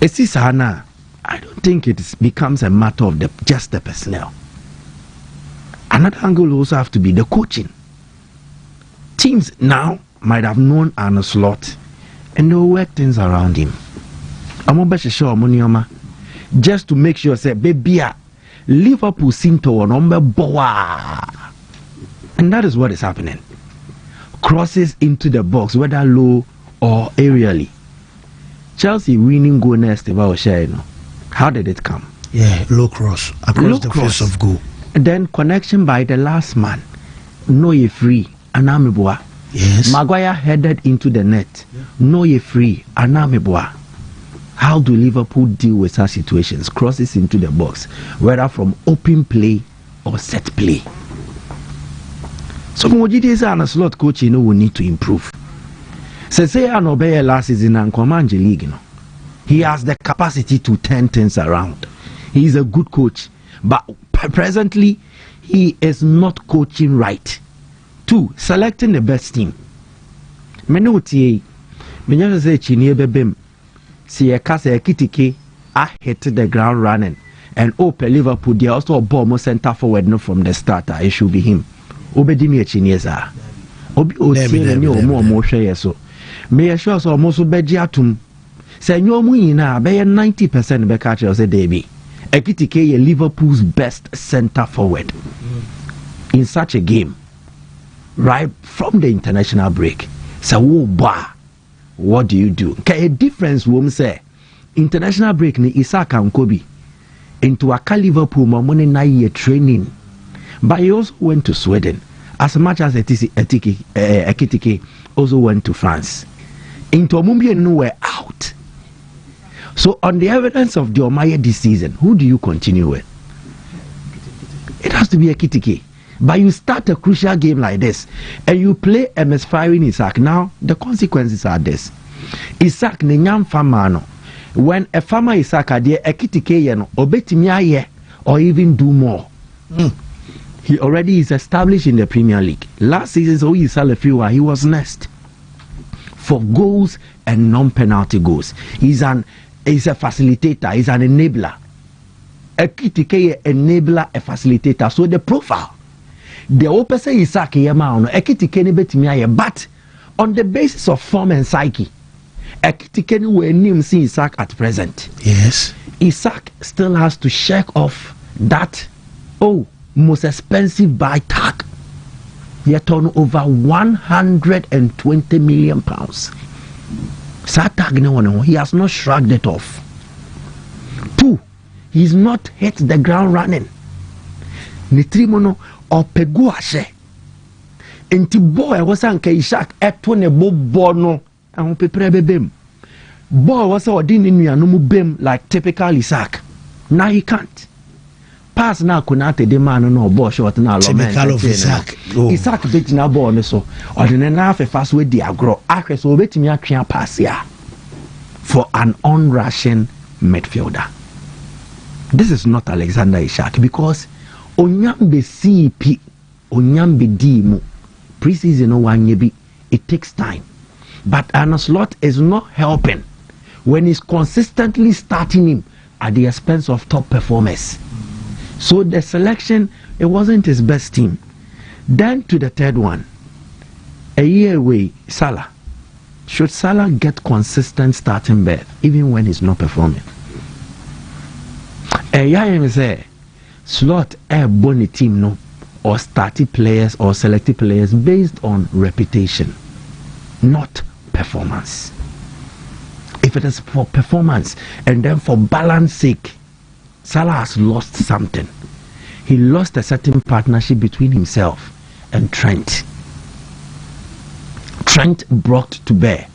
I don't think it becomes a matter of just the personnel. Another angle will also have to be the coaching. Teams now might have known Arne Slot and they will work things around him. Just to make sure, say, baby, Liverpool seem to number boa. And that is what is happening. Crosses into the box, whether low or aerially. Chelsea winning goal next about how did it come? Yeah, low cross across the face of goal. Then connection by the last man. No ye free. Anamibwa. Yes. Maguire headed into the net. Yeah. No ye free. Anamibwa. How do Liverpool deal with such situations? Crosses into the box. Whether from open play or set play. So Mojide say a slot coach will need to improve. Say an obey last season and command the league. He has the capacity to turn things around. He is a good coach, but presently he is not coaching right. 2, selecting the best team. Menuti, Minya say Chinie Bebem, see a Kasa Kitike, I hit the ground running, and Ope Liverpool, they also a bomb center forward no from the starter. It should be him. Obedimi Chiniesa. Obi Osi and you more share so. May I show us almost Bejiatum. Say no muina, be 90% be catch us a Debbie. Ekitike Liverpool's best center forward in such a game. Right from the international break. So what do you do? A difference woman say international break ni Isaac and Kobe into a Liverpool money na year training. But he also went to Sweden as much as Ekitike also went to France. Into Mumbi and nowhere out. So on the evidence of the Omaye this season, who do you continue with? It has to be Ekitike. But you start a crucial game like this and you play a misfiring Isaac. Now the consequences are this. Isaac nenyam farmer. When a farmer Isaac adie Ekitike yeno obetimi aye or even do more. He already is established in the Premier League. Last season so he was next for goals and non-penalty goals. He's a facilitator, he's an enabler. Ekitike enabler, a facilitator. So the profile the opposite Isaac Yamano, Ekitike betimi, but on the basis of form and psyche, Ekitike will name see Isaac at present. Yes. Isaac still has to shake off that most expensive buy tag. He turned over £120 million. He has not shrugged it off. 2, he's not hit the ground running. Nitrimono or Peguashe. Enti boy was anke Ishak etone bono and peperebem. Boy was ordin in no bem like typical Isaac. Now he can't. Pass now kunate de man no ball short now. Typical of Isaac. Isaac bit na ball so. Or the na fe fast way di agro. Akre so betimi atwe pass ya for an on-rushing midfielder. This is not Alexander Ishak because Onyambe CP, Onyambe Dimu, preseason Owanyebi, it takes time. But Arne Slot is not helping when he's consistently starting him at the expense of top performers. So the selection, it wasn't his best team. Then to the third one, a year away, Salah. Should Salah get consistent starting berth even when he's not performing? A year say, Slot a bonny team no or starting players or selected players based on reputation, not performance. If it is for performance and then for balance sake, Salah has lost something. He lost a certain partnership between himself and Trent. Trent brought to bear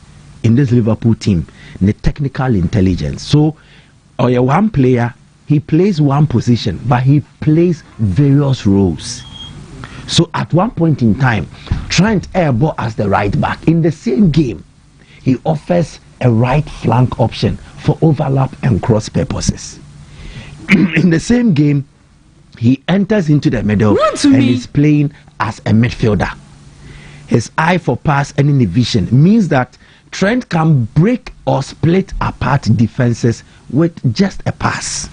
in this Liverpool team the technical intelligence. So, or one player, he plays one position, but he plays various roles. So at one point in time, Trent airball as the right back. In the same game, he offers a right flank option for overlap and cross purposes. In the same game, he enters into the middle and is playing as a midfielder. His eye for pass and inhibition means that Trent can break or split apart defenses with just a pass.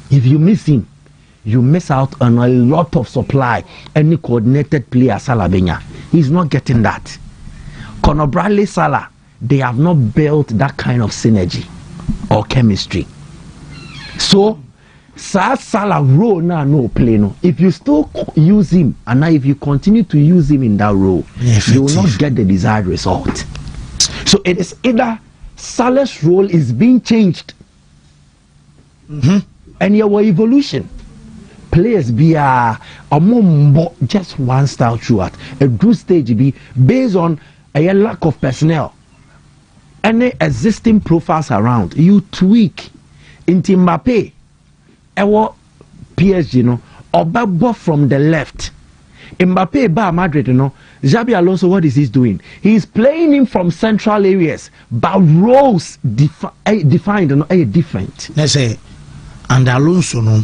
If you miss him, you miss out on a lot of supply. Any coordinated player Salah Benya, he's not getting that. Conor Bradley Salah, they have not built that kind of synergy or chemistry. So Salah role now no play no. If you still use him and now if you continue to use him in that role, you will not get the desired result. So it is either Salah's role is being changed and your evolution. Players be just one style throughout. A good stage be based on a lack of personnel. Any existing profiles around, you tweak into Mbappe, our PSG, Obabo from the left. Mbappe ba Madrid, Xabi Alonso, what is he doing? He's playing him from central areas, but roles defined different. Let's say, and Alonso, no,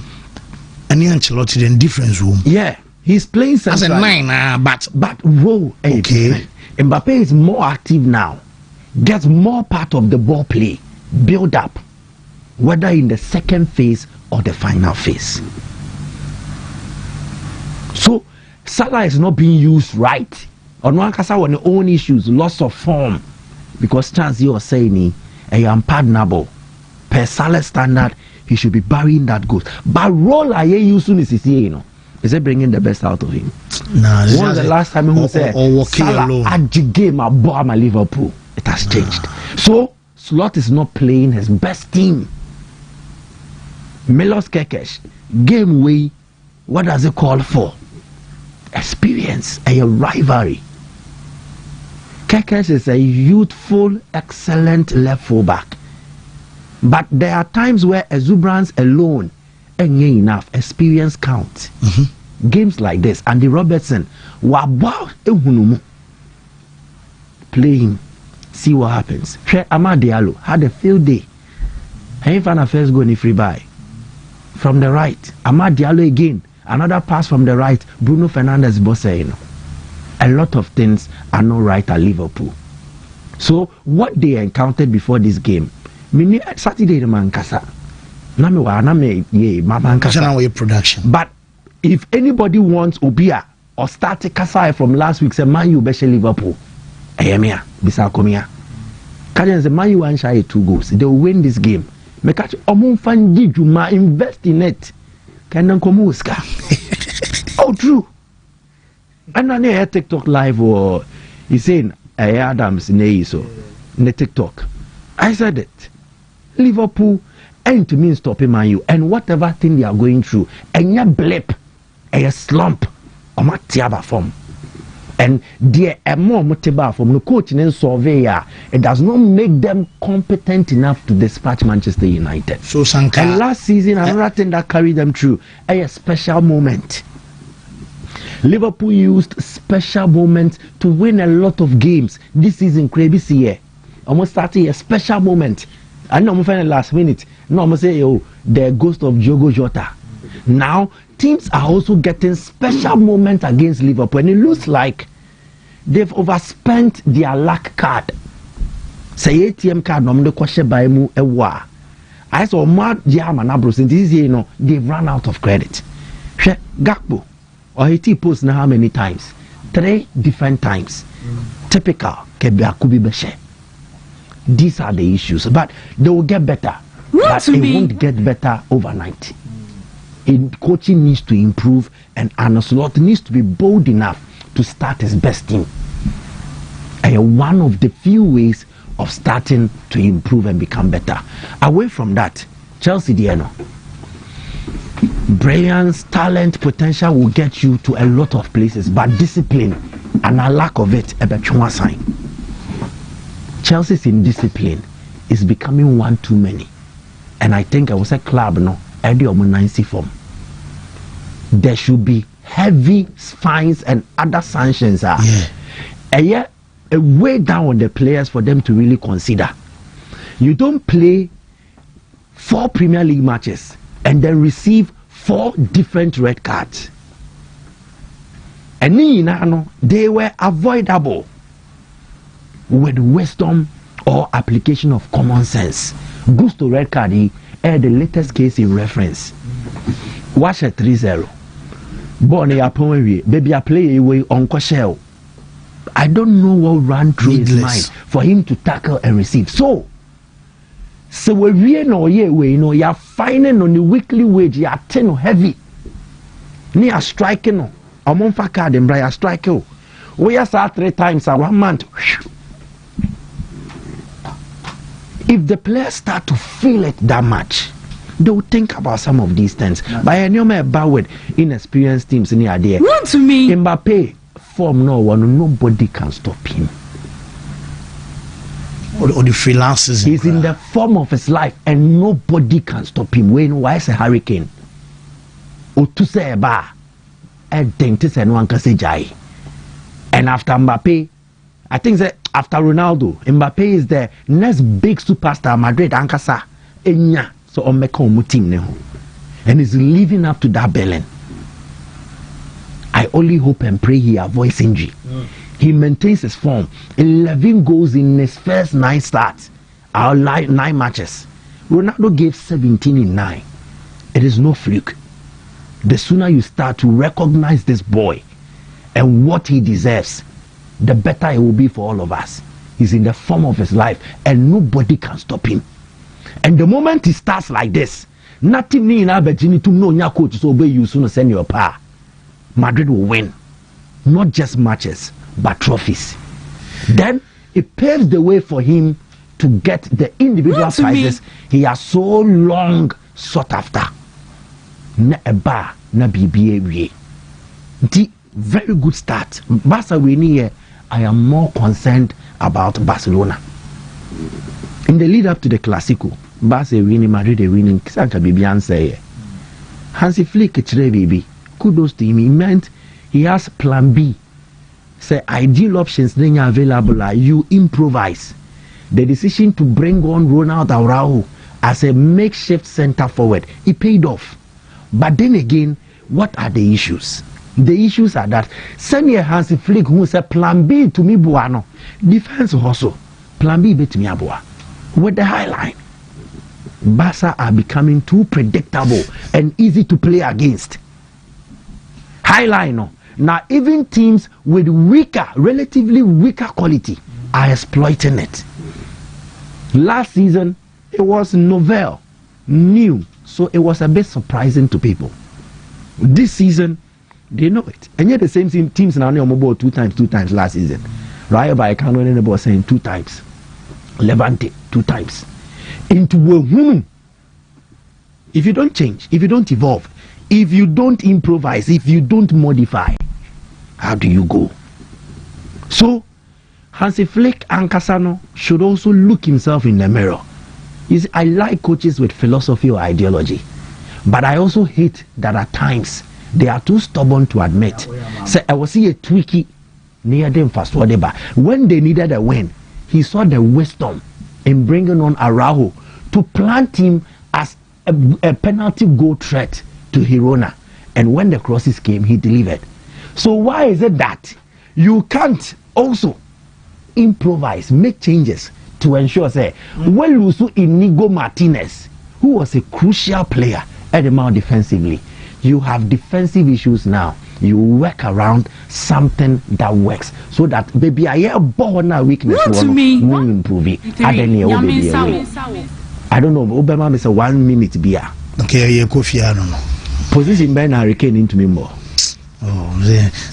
and Ancelotti, then difference room. Yeah, he's playing central. As a 9, but role okay. Different. Mbappe is more active now, gets more part of the ball play, build up, whether in the second phase or the final phase. So Salah is not being used right. Onwankasa on the own issues, loss of form, because chance you are saying I am pardonable. Per Salah standard, he should be burying that ghost. But role I use soon is it bringing the best out of him? Nah, when was the last time he said Salah at the game above my Liverpool? It has changed. So Slot is not playing his best team. Milos Kekesh, game way, what does it call for? Experience, a rivalry. Kekesh is a youthful, excellent left fullback. But there are times where exuberance alone ain't enough. Experience counts. Games like this, Andy Robertson, play him, see what happens. Amad Diallo had a field day. He found a first goal in free by from the right. Amad Diallo again, another pass from the right. Bruno Fernandes Bosse. A lot of things are not right at Liverpool. So what they encountered before this game, Saturday the Mankasa. Production. But if anybody wants Obia or start Kasai from last week, say Man U beshe Liverpool. Ayamia, Bisa Komia. Kajan say Man U and shy 2 goals. They will win this game. Mekachi Omun Fanji Juma invest in it. Kandan Komuska. Oh, true. And then I TikTok live or he's saying Adams in so in the TikTok. I said it. Liverpool ain't to mean stopping Man U, and whatever thing they are going through, and your blip, a slump, or my tiaba form. And there are more motiba from the coaching and surveyor. It does not make them competent enough to dispatch Manchester United. So Sanka. And last season, another thing that carried them through, a special moment. Liverpool used special moments to win a lot of games. This season, crazy year. Almost starting a special moment. I know I'm finding last minute. No, I'm going to say, the ghost of Diogo Jota. Now, teams are also getting special moments against Liverpool. And it looks like they've overspent their luck card. Say ATM card, no, question by mu ewa. I saw Mad Yamanabros in this year, they've run out of credit. Gakpo, or he posts now how many times? 3 different times. Typical, Kebiakubi Beshe. These are the issues, but they will get better. But it won't get better overnight. Coaching needs to improve, and Arne Slot needs to be bold enough to start his best team. And one of the few ways of starting to improve and become better. Away from that, Chelsea Diano. Brilliance, talent, potential will get you to a lot of places, but discipline and a lack of it, a better sign. Chelsea's indiscipline is becoming one too many. And I think I was a club, form. There should be heavy fines and other sanctions. A way down on the players for them to really consider. You don't play 4 Premier League matches and then receive 4 different red cards. And they were avoidable with wisdom or application of common sense. Goes to red card, the latest case in reference. Watch a 3-0. Bonnie upon baby I play away on Koshel. I don't know what ran through his mind for him to tackle and receive. So we really you're finding on the weekly wage, you're 10 heavy. Near striking no. I'm on for card and Brian strike you. We are 3 times a 1 month. If the players start to feel it that much, they will think about some of these things. But I know about with inexperienced teams in the idea. Wontumi. Mbappe form nobody can stop him. Or the freelancers. He's in the form of his life and nobody can stop him. Why is a hurricane? otu say ba e dente say no anka say jai. And after Mbappe, I think that after Ronaldo, Mbappe is the next big superstar Madrid ankasa enya so on meka omu team ne ho. And he's living up to that billing. I only hope and pray he avoids injury. He maintains his form. 11 goals in his first 9 starts. Our 9 matches. Ronaldo gave 17 in 9. It is no fluke. The sooner you start to recognize this boy and what he deserves, the better it will be for all of us. He's in the form of his life and nobody can stop him. And the moment he starts like this, nothing in Aberdeen to know your coach so obey you soon send your power. Madrid will win. Not just matches, but trophies. Then it paves the way for him to get the individual prizes he has so long sought after. Na eba na BBA. Very good start. Barca winning here, I am more concerned about Barcelona. In the lead up to the Clasico, Barca winning, Madrid winning, Santa Bibian say Hansi Flick baby. Kudos to him. He meant he has plan B. Say ideal options then available are you improvise. The decision to bring on Ronald Araujo as a makeshift center forward, it paid off. But then again, what are the issues? The issues are that senior Hansi Flick who said plan B to me buano. Defense also. Plan B bet me abua. With the high line. Barca are becoming too predictable and easy to play against. High line no. Now even teams with relatively weaker quality are exploiting it. Last season it was novel, new, so it was a bit surprising to people. This season they know it, and yet the same teams now on board two times last season. Rayo Vallecano and the saying 2 times, Levante 2 times. Into a if you don't change, if you don't evolve, if you don't improvise, if you don't modify, how do you go? So Hansi Flick and Casano should also look himself in the mirror. I like coaches with philosophy or ideology, but I also hate that at times they are too stubborn to admit. So I was see a tweaky near them fast whatever. When they needed a win, he saw the wisdom in bringing on Araujo to plant him as a penalty goal threat to Girona, and when the crosses came, he delivered. So why is it that you can't also improvise, make changes to ensure, say, Welusu Inigo Martinez, who was a crucial player at the mount defensively, you have defensive issues now. You work around something that works so that baby I hear born a weakness will improve it. I don't know. Obama is a 1 minute beer. Okay, you coffee. I don't know. Position Ben Hurricane into me more. Oh,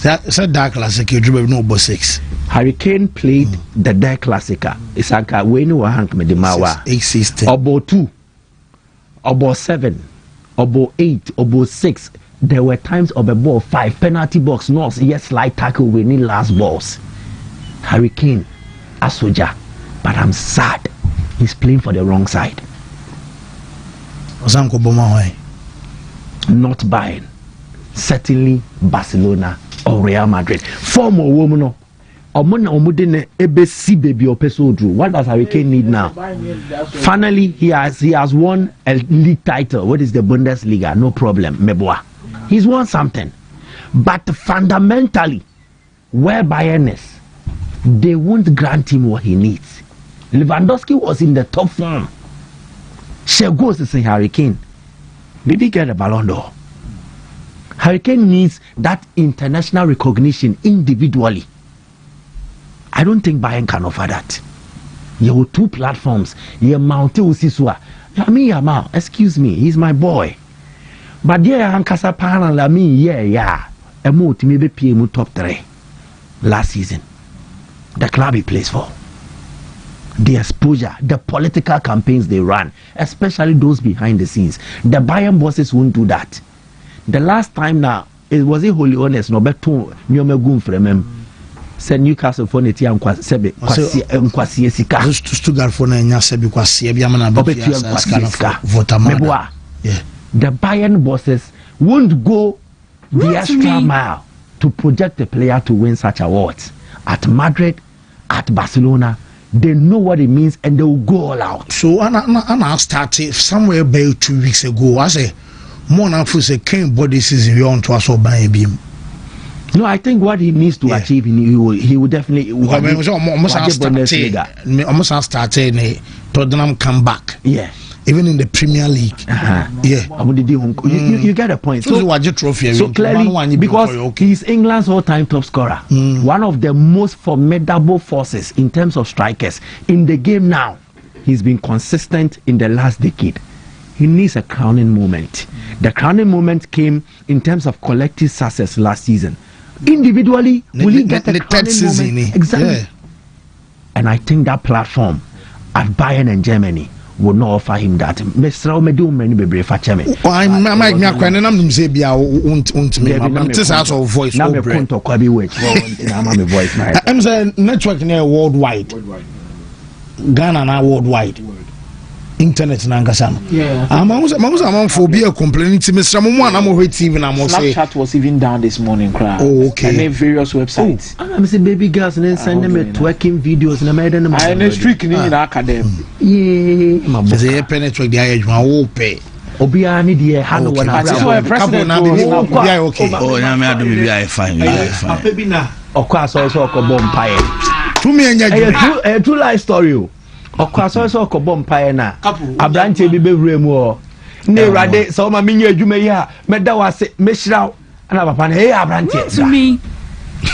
that's a dark classic. You drew no 6. Hurricane played the dark classica. It's like when you were hanging with the Mawa. 8-16. About 2, about 7, about 8, about 6. There were times of a ball 5 penalty box. No, yes, slight tackle. We need last balls. Hurricane, Asoja, but I'm sad. He's playing for the wrong side. Not Bayern, certainly Barcelona or Real Madrid. Former woman, what does Hurricane need now? Finally, he has won a league title. What is the Bundesliga? No problem, Meboa. He's won something, but fundamentally, where Bayern is, they won't grant him what he needs. Lewandowski was in the top form. Shego is a Hurricane. Maybe get a Ballon d'Or. Hurricane needs that international recognition individually. I don't think Bayern can offer that. You have 2 platforms. You have Maute Usiswa. Yamal, excuse me, he's my boy. But there, Ankasa Pana Lami, yeah. A more to maybe PM top 3 last season. The club he plays for. The exposure, the political campaigns they run, especially those behind the scenes. The Bayern bosses won't do that. The last time now, it was a holy honest, no better Nyome Gum from him. Said Newcastle for Neti and Kwasi Sika. Stuttgart for Nyasebi Kwasi, Biamana Votama. The Bayern bosses won't go the extra mile to project the player to win such awards. At Madrid, at Barcelona, they know what it means and they will go all out. So I started somewhere about 2 weeks ago. I say more than for say can't body season you want to also buy a beam. No, I think what he needs to achieve, he will definitely. Almost started Tottenham come back. Yeah. Even in the Premier League. Yeah. You get a point. So clearly, because he's England's all-time top scorer, one of the most formidable forces in terms of strikers in the game now. He's been consistent in the last decade. He needs a crowning moment. The crowning moment came in terms of collective success last season. Individually, will he get a crowning moment? Exactly. Yeah. And I think that platform at Bayern and Germany would not offer him that. Mr. Omedu many be fache me. I'm say be voice. Now me konto kwa bi wait. Na ma me voice na. I'm saying network near worldwide. Ghana na worldwide. Internet na ngasa no. Yeah. I'm phobia complaining to Mr. Momo and I'm TV na mo say. Snapchat was even down this morning, crowd. Oh, okay. And then various websites. I'm say baby girls and then send them twerking videos na made them. I na streak ni na academy. Yeah, my boy. Say penetrate the age ma wo pe. Obia ni de ha no wana. That's why president na be okay. Oh, na me adu be fine. Papa bi na okwa so okobọ mpae. Tumi enya true life story. Okwaso so okobọ mpae na abrante bi bewure mu o ne rade so ma menye adwuma yi a meda wase mehiraw na papa na hey abrante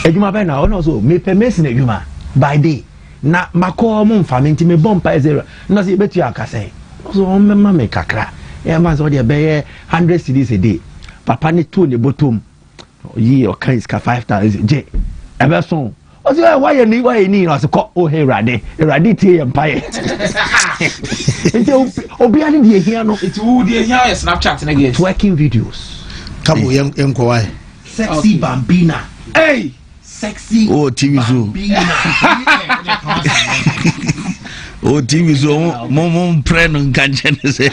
adwuma be na ono so me permit na adwuma by day na makọ mo mfamenti me bọ mpae zero na so betu akase so o mema me kakra e ma so de be 100 cedis a day papa ne to ne bottom yi o kan iska 5000 je ebe so o say why you need no say oh hey rade tie empire obi ani de hia no it would dey hia Snapchat na get twerking videos kabo yem ko why sexy bambina hey sexy TV zoo TV zoo mom preno kanche say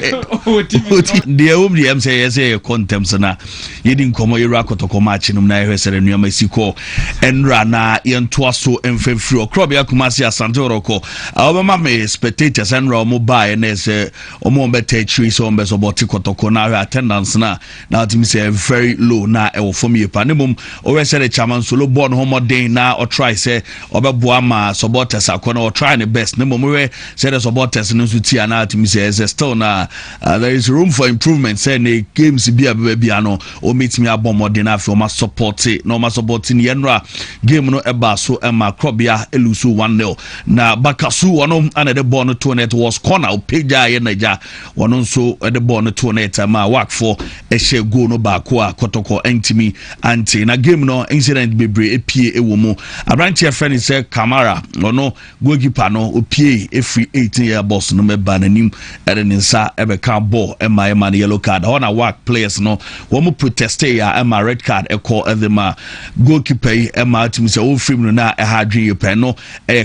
TV the say contempt na yedi nkomo yera kotoko match num na ehwesere nuama siko enra na yentoa so emfefri okrobe akumasi asante oroko awoma me spectators enra omo buy na say omo beta chiri so ombeso boti kotoko na attendance na ultimately say very low na e wo form yepa ne mum owesere chairman solo born homodin na or try say obeboa ma supporters akona or try the best ne mum we say the supporters no suti na ultimately say still na there is room for improvement say ne games bia no meet me abomode na afọ ma support no ma supporting yenra game no eba so ema krobia elusu 1-0 na bakasu wono ana the ball no to net was corner peja ye naja wono nso the ball no to net ma work for ehye goal no ba ko akotoko entimi anti na game no incident bebre epie ewomu abranche friend say Camara no goalkeeper no opie every 18 year boss no meba nanim erensa ebeka ball ema na yellow card ona work players no womu proteste ya ema red card eko edema goalkeeper ema team say o film no na e hadwe yepe no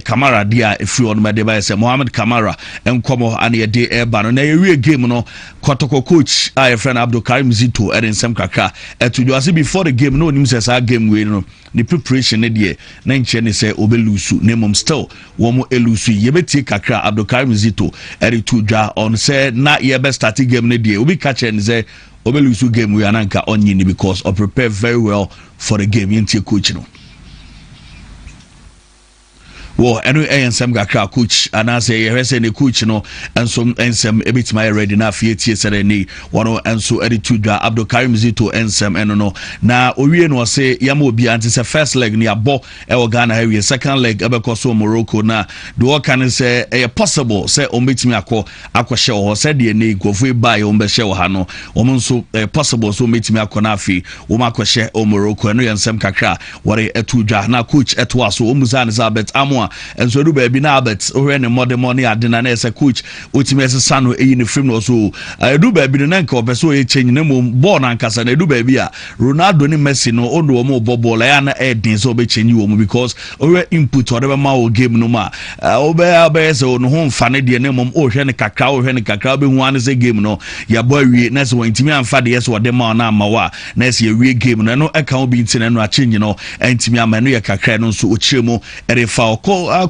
Camara dia efri on me de ba say Mohamed Camara enkomo ane de eba no na yewie game no kotoko coach a friend Abdul Karim Zito ensem kakra etujo ase before the game no nim say sa game we no the preparation ne de na nche ne say obelusu nemom still womo elusu yebeti kakra Abdul Karim Zito eritudwa on say na ye be start game ne de obi catch and say obelusu game we ananka onyini because I prepare very well for the game yenti coach no. Well, anyway, some gakra coach, and I say, yes, any coach, no, and some ebit my ready na fieti sereni, one and so attitude Abdul Karim Zito and some and no. Now, Orien was say, Yamo be anti first leg near Bo, Ghana area, second leg, Ebecoso, Morocco. Na, do all can say, a possible, say, omit me aqua show, or said the name, go free by Ombeshe Hano, woman so possible, so meet me a conafi, Omako share, O Morocco, and some kakra, what a tuja, now coach at was, so Omuzan is a bet Amwa. nsama enso do ba bi na Albert ohwe ne modern money adena na ese coach otimi esesa no eyi ne film no so edu ba bi no na nka obeso ye change na mo ball na nkasa na edu ba bi a Ronaldo ni Messi no odo mo ball ya na edin so be change wo mo because ohwe input whatever ma o game no ma obe so no ho mfa ne de ne mom ohwe ne kakra be hu an se game no ya boy wie na so intimi amfa de yes wo de ma na amawa na se wie game no no eka obi ntine no a change no intimi amanu ye kakra no so ochiremo erefa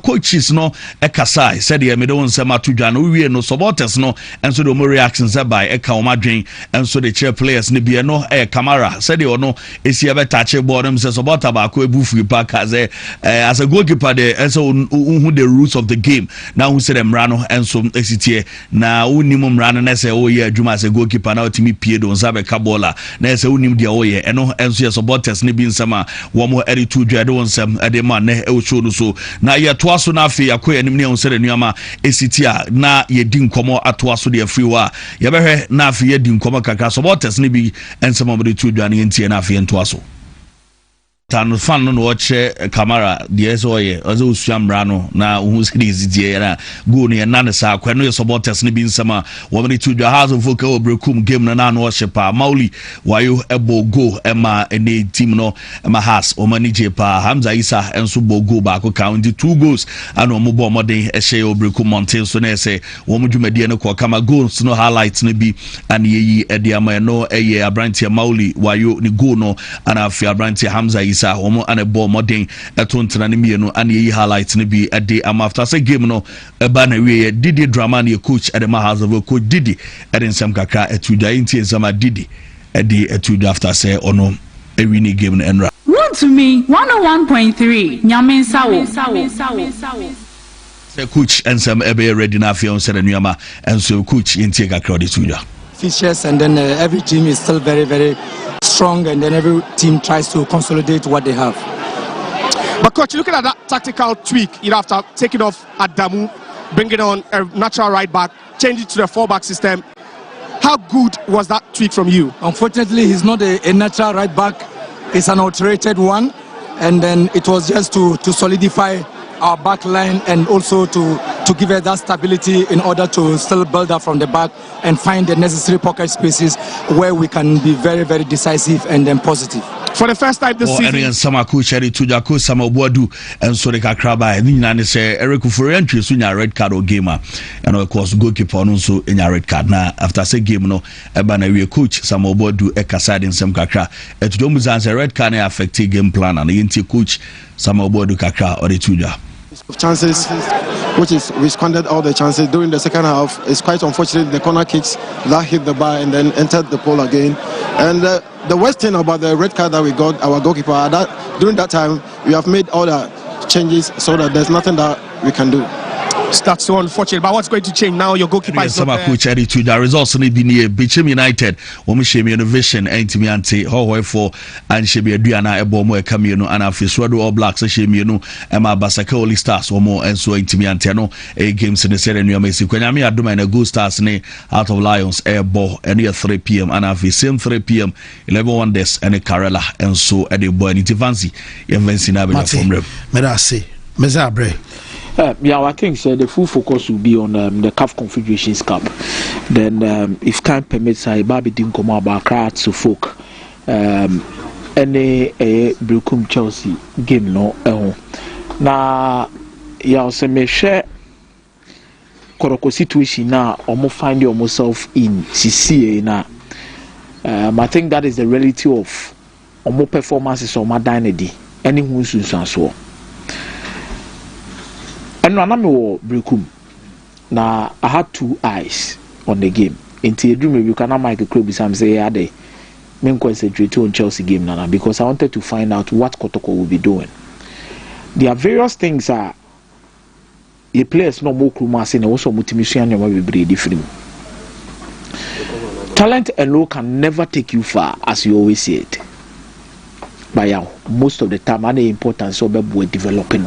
coaches no ekasai said ye me do nsema to dwa no wie no supporters no enso de mo reactions by eka o madwen enso de chair players ne bia no camera said ye no esi ebe touch board them say supporter ba ko ebufu back as a goalkeeper there enso who the rules of the game now who said them rano enso esitie na unimum rano na say oh yeah adwuma as a goalkeeper na otimi pie do nsabe ka bola na say unim dia oh yeah eno enso ye supporters ne bi nsema wo mo eri to dwa do nsem ede ma na e show no so na ye to aso na afi yakoya nim ne on sere nuama esitia na ye di nkomo ato aso de afri wa ye behwe na afi ye di nkomo kakra supporters ne bi ensema mo de to dwa ne ntie na afi ento aso tan fan no watch camera the soye ozo usuamra no na uhu series die na go ne na ne sa akwa no ye supporters ne bi nsema wo me to the house of vocal obrekum game na no shepa mauli wayo ebo go ema ene team no ema has o manage pa Hamza Isa enso bo go ba ko count 2 goals and o mo bo modern e she obrekum mountain so na say wo mo dwumadie no ko kama goals no highlights no bi and ye e ama no eye abrantia mauli wayo ni go no and afi abrantia Hamza Isa omo ane ball modern etontena ne mienu ane yi highlights ne bi ade am after say game no eba na wie Didi drama ne coach at the house of coach Didi eden sam kakra etuda inti ensama Didi ede etuda after say ono e win game no enra Wontumi 101.3 Nyamensawo say coach ensam ebe ready na afia on say nuama enso coach inti kakra de tuda features and then every team is still very, very strong and then every team tries to consolidate what they have. But coach, looking at that tactical tweak, you have to take it off Adamu, bring it on a natural right back, change it to the 4-back system. How good was that tweak from you? Unfortunately, he's not a natural right back. It's an alterated one. And then it was just to solidify our back line and also to give us that stability in order to still build up from the back and find the necessary pocket spaces where we can be very, very decisive and then positive. For the first time this season, and some kucheri to Jako sama bodu and so the kakraba and say Eric Furientry soon a red card or gamer and of course goalkeeper also in a red card now after say game no ebana we coach some bodu ekaside in some kakra et domuzan say red card affect game plan and the coach some bodu kakra or the tuja chances, which is we squandered all the chances during the second half. It's quite unfortunate the corner kicks that hit the bar and then entered the pole again. And the worst thing about the red card that we got, our goalkeeper, during that time we have made all the changes so that there's nothing that we can do. That's so unfortunate. But what's going to change now? Your goalkeeper is not there. To the results in the Bichim United, Womi Shemi Innovation, Antimiante, Hawaii for and Shemi Adriana Ebomo Camino and Afiswado All Blacks, Shemi, Emma Basakoli Stars, or more, and so Intimiantano, a games in the Serie New Mexico. And I mean, I do my good stars out of Lions, Air Ball, and near 3 p.m. and after same 3 p.m. 11 Wonders and a Carella, and so at the boy in Tivansi, Inventing Avenue from Rem. Medasi, Mezabre. Yeah, I think the full focus will be on the CAF Confederations Cup. Then, if time permits, I maybe didn't come about crowds to folk. Any Brukum Chelsea game no. Now, yeah, so me share Koroko situation now. Almost find yourself in CCA now. I think that is the reality of almost performances of my dynasty. Any who's so. And when I'm Brekum, now I had 2 eyes on the game. Until you cannot make a club, some say, yeah, they main concentrate on Chelsea game now because I wanted to find out what Kotoko will be doing. There are various things the players no more Krumas and also Mutimisian will be different. Talent alone can never take you far, as you always say it. But most of the time, the importance of developing.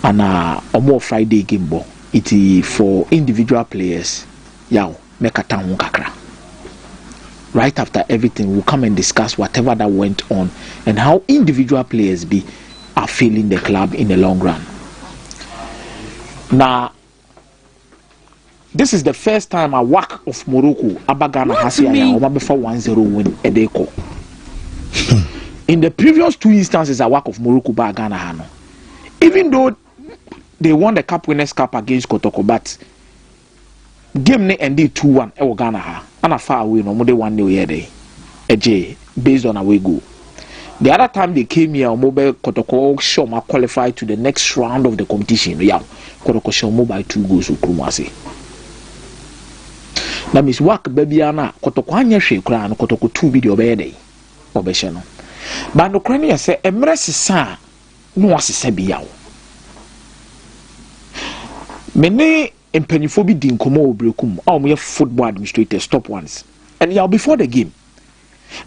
And a more Friday game ball. It is for individual players. Make a town kakra. Right after everything, we'll come and discuss whatever that went on and how individual players be are failing the club in the long run. Now, this is the first time a WAC of Morocco Abagana has here 1-0 win a deco. In the previous 2 instances, a WAC of Morocco Bagana Hano. Even though they won the Cup Winners' Cup against Kotoko, but game ne ended 2-1 e Ghana ha. And a far away no more than 1-0 yesterday. Based on away goal. The other time they came here, Mobile Kotoko Shoma qualified to the next round of the competition. Yeah, Kotoko Shoma by 2 goals to Kumasi. That means work baby ana Kotoko anya hwe kura no Kotoko 2 bi de obeyede obehye no. But no kra ne say emre sesa no asesa bi yawo. Many empanifo bi di nkomo obrekum a omo football administrators top ones. And yeah, before the game,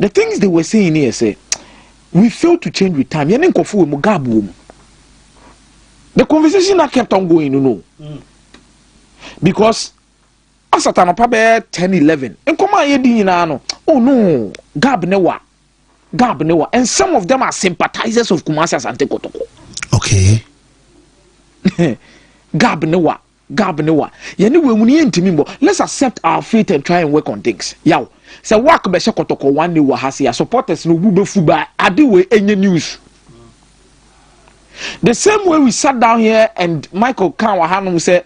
the things they were saying here say we failed to change with time. Yene nkofo we mu gap wo mu. The conversation that kept on going, you know. Because asatano pa be 10-11 enkoma ye di nyina no, oh no, gap newa, and some of them are sympathizers of Kumasi Asante Kotoko. Okay. Gap newa. Yeni we muni ntimi mbo. Let's accept our fate and try and work on things. Yaw. Se work be she Kotoko 1 wa hasi ya supporters no bu be fuba ade we enye news. The same way we sat down here and Michael Kanwa Hanum said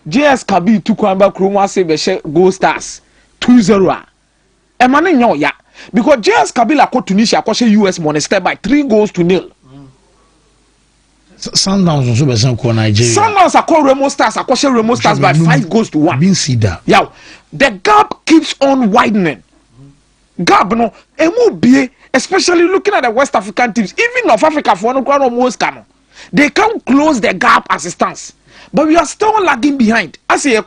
JS Kabi took Kwamba Kroma say be she Gold Stars 2-0. E mane nyo ya because JS Kabi la ko Tunisia ko she US Monastir by 3-0. Sundowns also be sent to Nigeria. Sundowns are called Remo Stars. Are called Remo Stars by 5-1. Been see that. Yeah, the gap keeps on widening. Gap no, MOBA, especially looking at the West African teams, even North Africa for no ground almost can. They can close the gap as it stands, but we are still lagging behind. I say the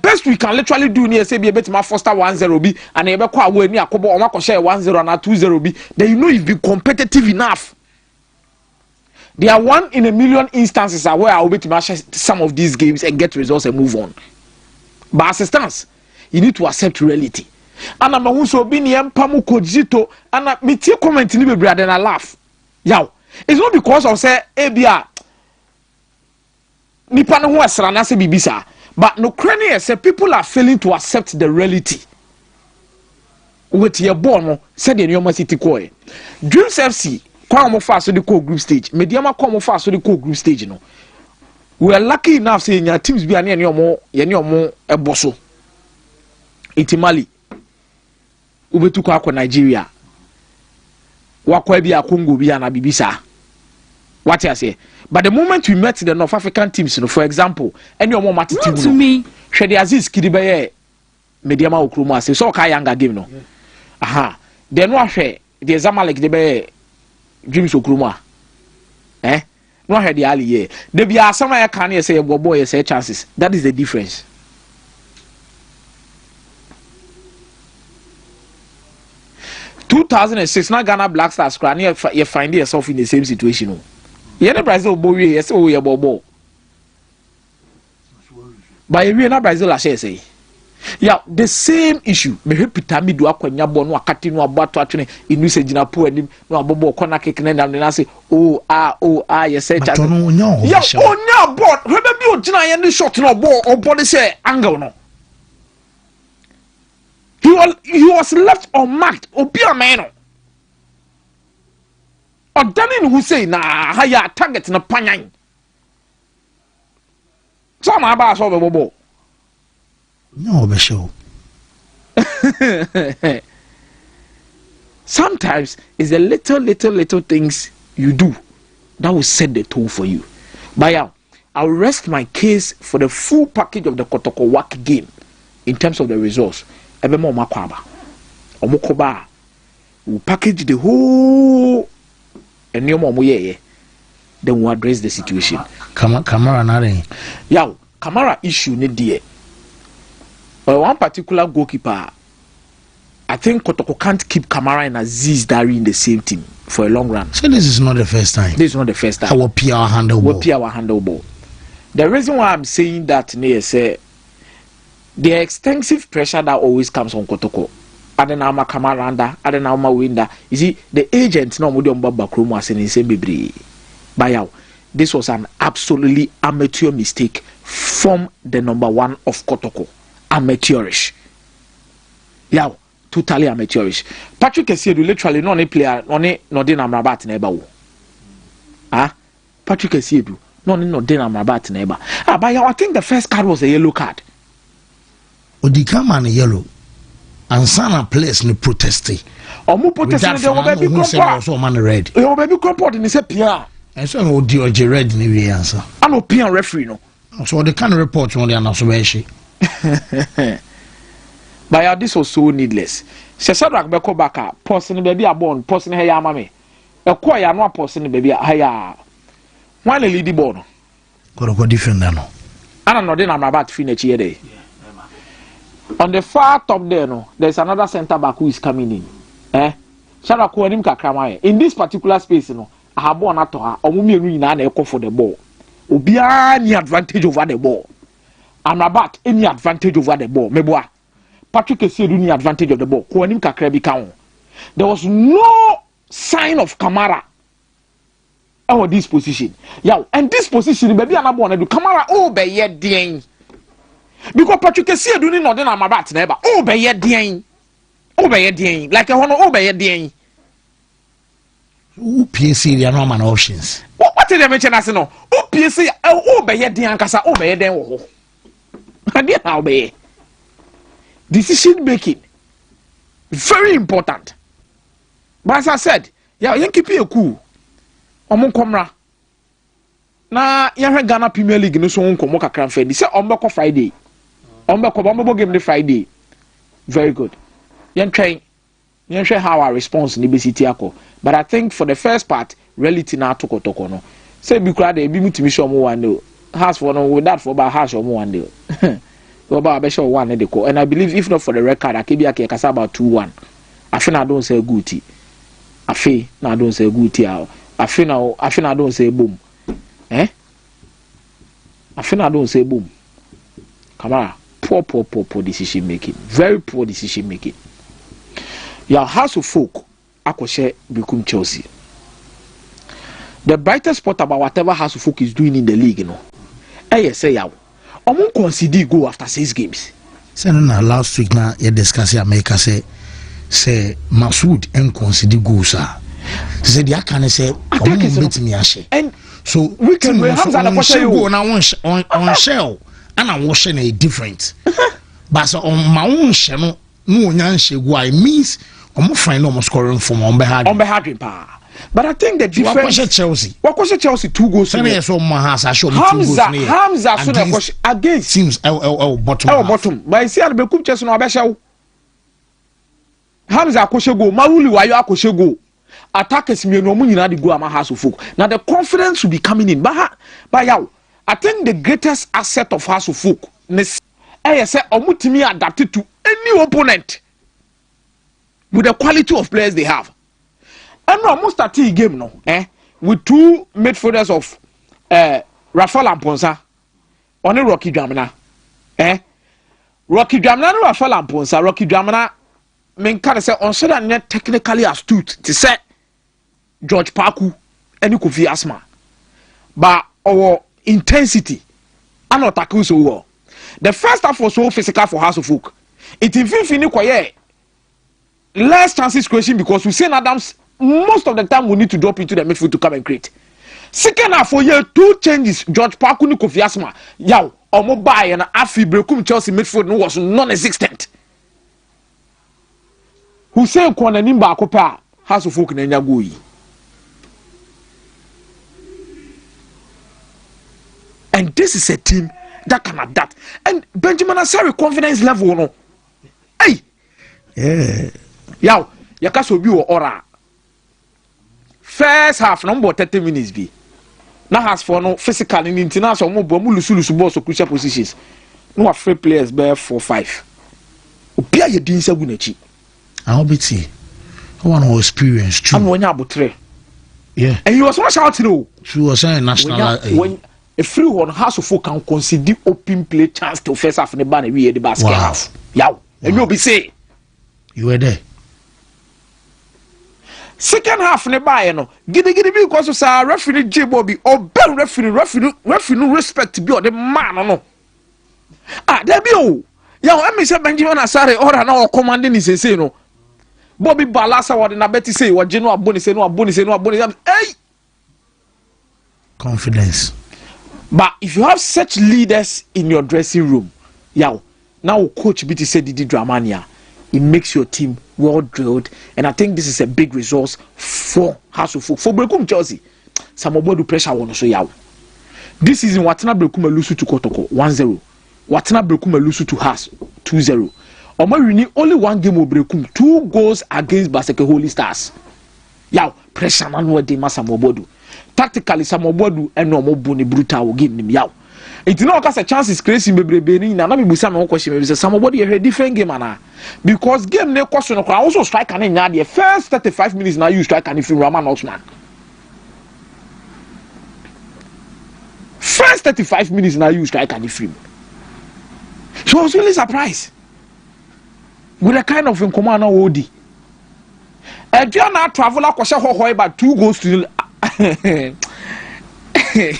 best we can literally do near say be a bit more foster 1-0 B and a better way near Kobo or Mako share 1-0 and 2-0 B. Then you know if be competitive enough. There are 1 in a million instances where I will be to match some of these games and get results and move on. But as it stands, you need to accept reality. And I'm also being Pamu Kojito and I meet your comment in the brother and I laugh. Yow. It's not because of say ABR Nipano who is Ranase Bibisa, but no crane say people are failing to accept the reality. With your born said in your city koi. Dreams FC come fast to the core group stage. Mediama come fast to the core group stage. No, we are lucky enough saying your teams be any more a bosso. Itimali Ubetuka Nigeria. Wakwebi Congo bi na bibisa. What I say? But the moment we met the North African teams, you know, for example, any more match team, to me, Shedi Aziz Kidibeye, Mediama Okruma say so ka yanga game no. Aha. Then no hwe the Zamalek de Dreams Okruma. No hwe the Ali here. There be some I can say boy say chances. That is the difference. In 2006, now Ghana Black Stars you find yourself in the same situation. You know Brazil boy, yes, oh yeah, bobo. But you know Brazil, I say, yeah, the same issue. Me repeat me do akwanya bo no akati no abato atwene inu se gina po anim no abobo kona kekene na na say oh yes say chat. Yeah, onya board. Remember bi o gina ye ni shot no ball or body say angle no. He was left unmarked. Obia man. Or Danny who say na haya target na panyan. Some about so bobo. No, be sure. Sometimes it's the little things you do that will set the tone for you. But I'll rest my case for the full package of the Kotoko Wak game in terms of the results. Ebemo makwaba omukoba we package the whole and then we address the situation. Camera nare yaw Camera issue ne die one particular goalkeeper. I think Kotoko can't keep Kamara and Aziz Dari in the same team for a long run. So this is not the first time. This is not the first time. Our PR handle ball. The reason why I'm saying that is the extensive pressure that always comes on Kotoko Adenama Kamaranda, Adenama Winda. You see, the agent no Mudium Baba Krumo as in same bibri. Bayaw. This was an absolutely amateur mistake from the number 1 of Kotoko. Amateurish. Yaw, totally amateurish. Patrick Essiedu literally no any player, no den Amrabat neighbor. Ah, Patrick Essiedu, no den Amrabat neighbor. Ah, Bayaw, I think the first card was a yellow card. Odikama na yellow. And sana place no protesting. Omo protesting dey will be comfort. So man red. E will be comfort in say pia. And so no di oje red ni we answer. An opinion referee no. So the kind of report on the anaso be she. But this was so needless. Se Sadrak be ko back a person baby a born person he ya mame. E ko ya no person baby a ya. Why the lead ball no? Ko defender no. Ana no dey na Amrabat finish here dey. On the far top there, no, there's another centre back who is coming in. In this particular space, no, I have one at her, or Mumi na echo for the ball. Obia any advantage over the ball. Amrabat any advantage over the ball. Meboa. Patrick Essiedu any advantage of the ball. There was no sign of Kamara over this position. Yeah, and this position, baby, I'm born to Kamara. Oh, be yet ding. Because Patrick Essiedu ni no den Amrabat na eba o be ye den like a hono o be ye den who PSC there no man options what did they mention as no o PSC o be ye den ankasa o be ye den wo ho ade how be decision making very important. But as I said, yeah, you keep it cool omo komra na ya Ghana Premier League no so nkomo kakra mfa di say ombeko Friday Ombe game the Friday. Very good. Yen try how our response ni besiti ako. But I think for the first part, reality na toko no. Say bi kura de bi mutimi show mo one day. Has for no with that for ba has show mo one day. Go ba be show one dey ko. And I believe if not for the record, Akebi ake kasa about 2-1. Afi na don say good tea. Afi na don say good tea. Afi na don say boom. Afi na don say boom. Kamara. Poor decision making. Very poor decision making. Your House of Folk, Akoshe Bikum Chelsea. The brightest spot about whatever House of Folk is doing in the league, you know. Say yaw. Omo concede go after 6 games. Say na last week na you discuss America say Masoud and concede go sir. Say the can say omo bet me ashe. And so we can Hamza na kwashe go na on shell. And I'm washing a different. But on my own channel, no one it means I'm finding almost scoring from on behalf power. But I think the difference Chelsea. What was Chelsea 2 goals? So Hamza against seems bottom. But I see at the Bekum Chelsea no abesha. Hamza akoshe go, Mawuli wayo akoshe go. Attackers me no munyi na di go ama House of Folk. Now the confidence will be coming in. But yaw. I think the greatest asset of House of Folk is say omutimi adapted to any opponent with the quality of players they have. And no almost start a game no, with 2 midfielders of Rafael Amponsa on a Rocky Dramina. Rocky Dramina and Rafael Amponsa, Rocky Dramina men can say on so that technically astute to say George Parku and Kofi Asma. But our intensity and not tackle so well. The first half was so physical for House of Folk. It in fini quiet. Less chances creation because we see Adams most of the time we need to drop into the midfield to come and create. Second half for year 2 changes. George Parku ni Kofi Asma. Yaw omo buy and afi Brekum Chelsea midfield no was non-existent. Hussein Kwana nimba akopa House of Folk na nya go yi. And this is a team that can adapt. And Benjamin Asari confidence level, no. Hey, yeah. Yow, yakaso bi wo ora. First half number 30 minutes be. Now has for no physical in international mo lusu ball so crucial positions. No free players be 4-5. Obia ye din se gunachi. I'll be tea. One who experience true. And when you about yeah. And you was one shouting oh. True was saying national when a free one House of Folk can consider open play chance to first half in the ban we the basket half. Yow. And you'll be say You were there. Second half ne buy no. Gidi because sa referee J Bobby or ben referee respect be or the man no. There be o. Ya o me say Benjamin Asare ora na o commanding is say no. Bobby Balasa what na beti say what Geno aboni say no aboni. Hey. Confidence. But if you have such leaders in your dressing room, now coach BT said Didi Dramania, it makes your team well drilled, and I think this is a big resource for House of Folk. For Brekum Chelsea, some of the pressure on so yaw. This season, Watana Brekum Lusu to Kotoko 1-0. Watana Brekum Lusu to Haas 2-0. Omarini only one game of Brekum, 2 goals against Baseke Holy Stars. Yaw pressure man what they must Samobodu. Tactically Samobodu and no more boni brutal game him yaw. It no cause a chance is crazy bebrebe na me busa me question me say Samobodu a different game ana because game ne question no also strike an nya the first 35 minutes now you strike an if Roman Osman. First 35 minutes now you strike an if. So I was really surprised with the kind of command Odi. Adriana traveler kwasha hoho about 2 goals to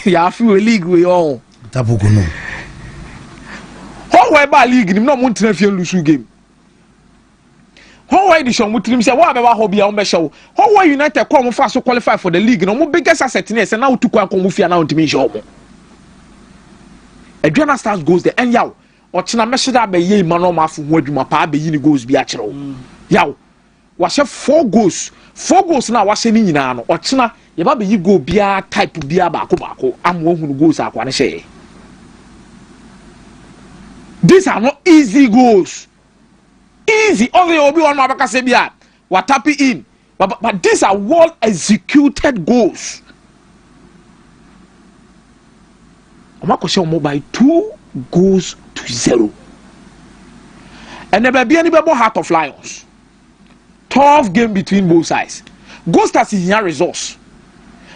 ya feel a league we all tapuko no how about league no mo ntina fie lose game how why the show mo trim say wa be wa hobby a mo show how why United come fast to qualify for the league no mo biggest asset na say now to kwa come fie na ntimi show mo Adriana Stars goes there and yaw ochina meshida be ye ma no ma fu ho adwuma pa be yi ni goals bi a kire yaw wahye 4 goals na wahye ni nyina no ochina ye ba be yi go bia type bia baako amwo hunu goals akwa ne hye. These are not easy goals. Easy only obi one mabaka say bia what tap in but these are well executed goals. Omako show mo by 2 goals to 0 and never be any Heart of Lions. Tough game between both sides. Ghost has here resource.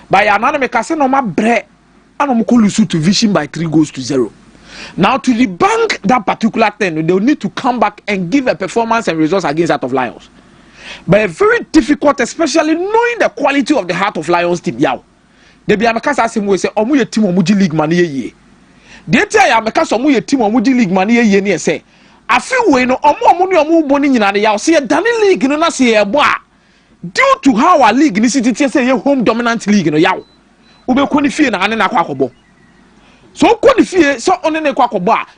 By anonymous say no ma bre anomukolusu to vision by 3 goals to 0. Now to debunk that particular thing, they will need to come back and give a performance and results against Heart of Lions. But very difficult, especially knowing the quality of the Heart of Lions team. Yaw. They be amekasa asim we say omu ye team omuji league man ye. They tell ya amekasa omu ye team omuji league man ye ni say. Afi we no omu ni omu boni nyina de yaw say dani league no na say ebo a due to how our league ni city say ye home dominant league no yaw. Ube ko ni fie na ane na kwa akobo. So qualify so on the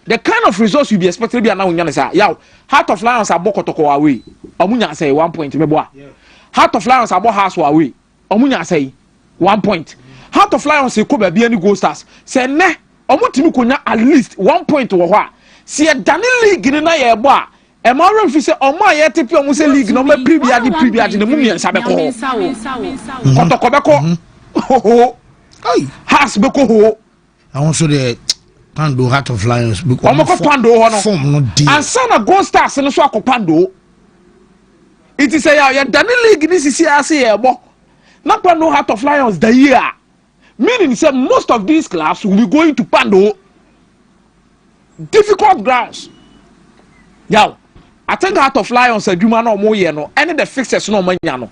the kind of results you be expected to be now yaw Heart of Lions are bokotoko away. Omunya say 1 point meboa. Heart of Lions are house away. Omunya say 1 point. Heart of Lions say ko ba bia ni Gold Stars. Say ne omutimi konya at least 1 point wo ho a. See Dani league ni na ye bo a. E ma rem fi say omo aye tepi omo say league no ma previa di ne mumia sabe ko. Kotoko beko. Ho. Ai, has beko ho. I want so the Pando Heart of Lions because Pando form no deal. And sana Gold Stars no so akopando. It is a ya Dani league this is here say ebo. Na Pando Heart of Lions the year. Meaning say most of these clubs will be going to Pando. Difficult grounds. Now, I think Heart of Lions adwuma na omo ye no any the fixers no manya no.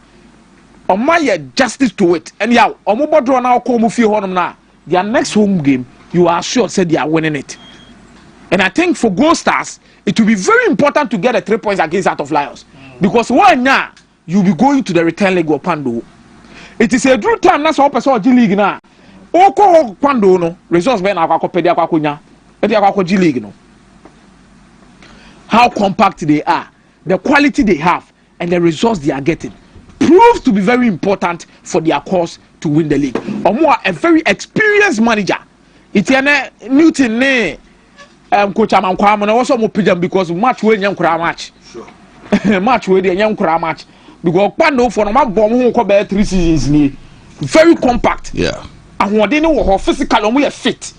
Omo ye justice to it. And yaw omo bodro na ko mo fie honom na their next home game, you are sure said they are winning it. And I think for Gold Stars, it will be very important to get a 3 points against Heart of Lions. Because one now, you'll be going to the return leg of Pando. It is a true time, that's all person G League now. Oko Pando no, results ben akwakopedia kwakonya. Edi akwako G League no. How compact they are, the quality they have, and the results they are getting proves to be very important for their cause to win the league. Omo a very experienced manager. It's Newton ne coach Amankwam na also mo pijam because match we nyankura match. Sure. Match we dey nyankura match because Pando for no ma bom ho ko be 3 seasons ni. Very compact. Yeah. Ahode ne wo ho physical omo ye fit.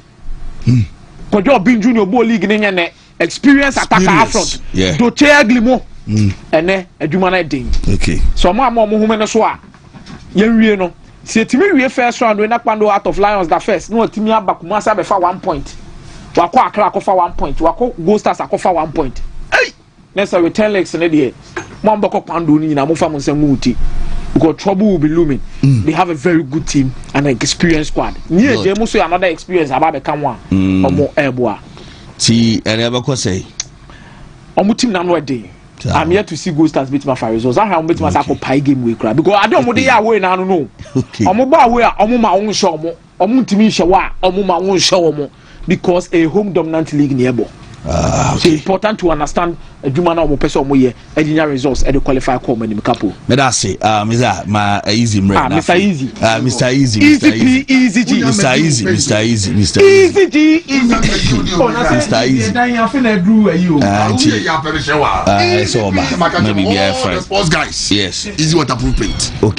Kojo bin junior ball league ne nyane experience attacker up front. Yeah. Do Cheaglimo. Ene adwuma na den. Okay. So mo ho me no so a yen wie no. See timi wie first round we na Pando Heart of Lions that first no timi abakuma sa be fa 1 point. Wako Accra akofa 1 point. Wako Gold Stars akofa 1 point. Hey! Let's return legs in the Mamboko Pando ni na mo fa mo nsem uti. Because trouble will be looming. They have a very good team and an experienced squad. Yeah, they must say another experience about the Kamwa or more airboa. See, I never could say. Omu team na no day. I'm here to see Ghost Stars beat my fire results. I have beat myself for pie game week because I don't know the away now no. Omu ba away omu ma own show mo. Omu timi shawa omu ma own show mo because a home dominant league nearby. So important to understand a Jumana or person moye engineer results at the qualifier call many couple. But I say, Mr. My easy, Mr. Easy, Mr. Easy, Mr. Easy, Mr. Easy, Mr. Easy, Mr. Easy, Mr. Easy, Mr. Easy. It's all about maybe we are friends. Sports guys. Yes. Easy waterproof paint. Okay.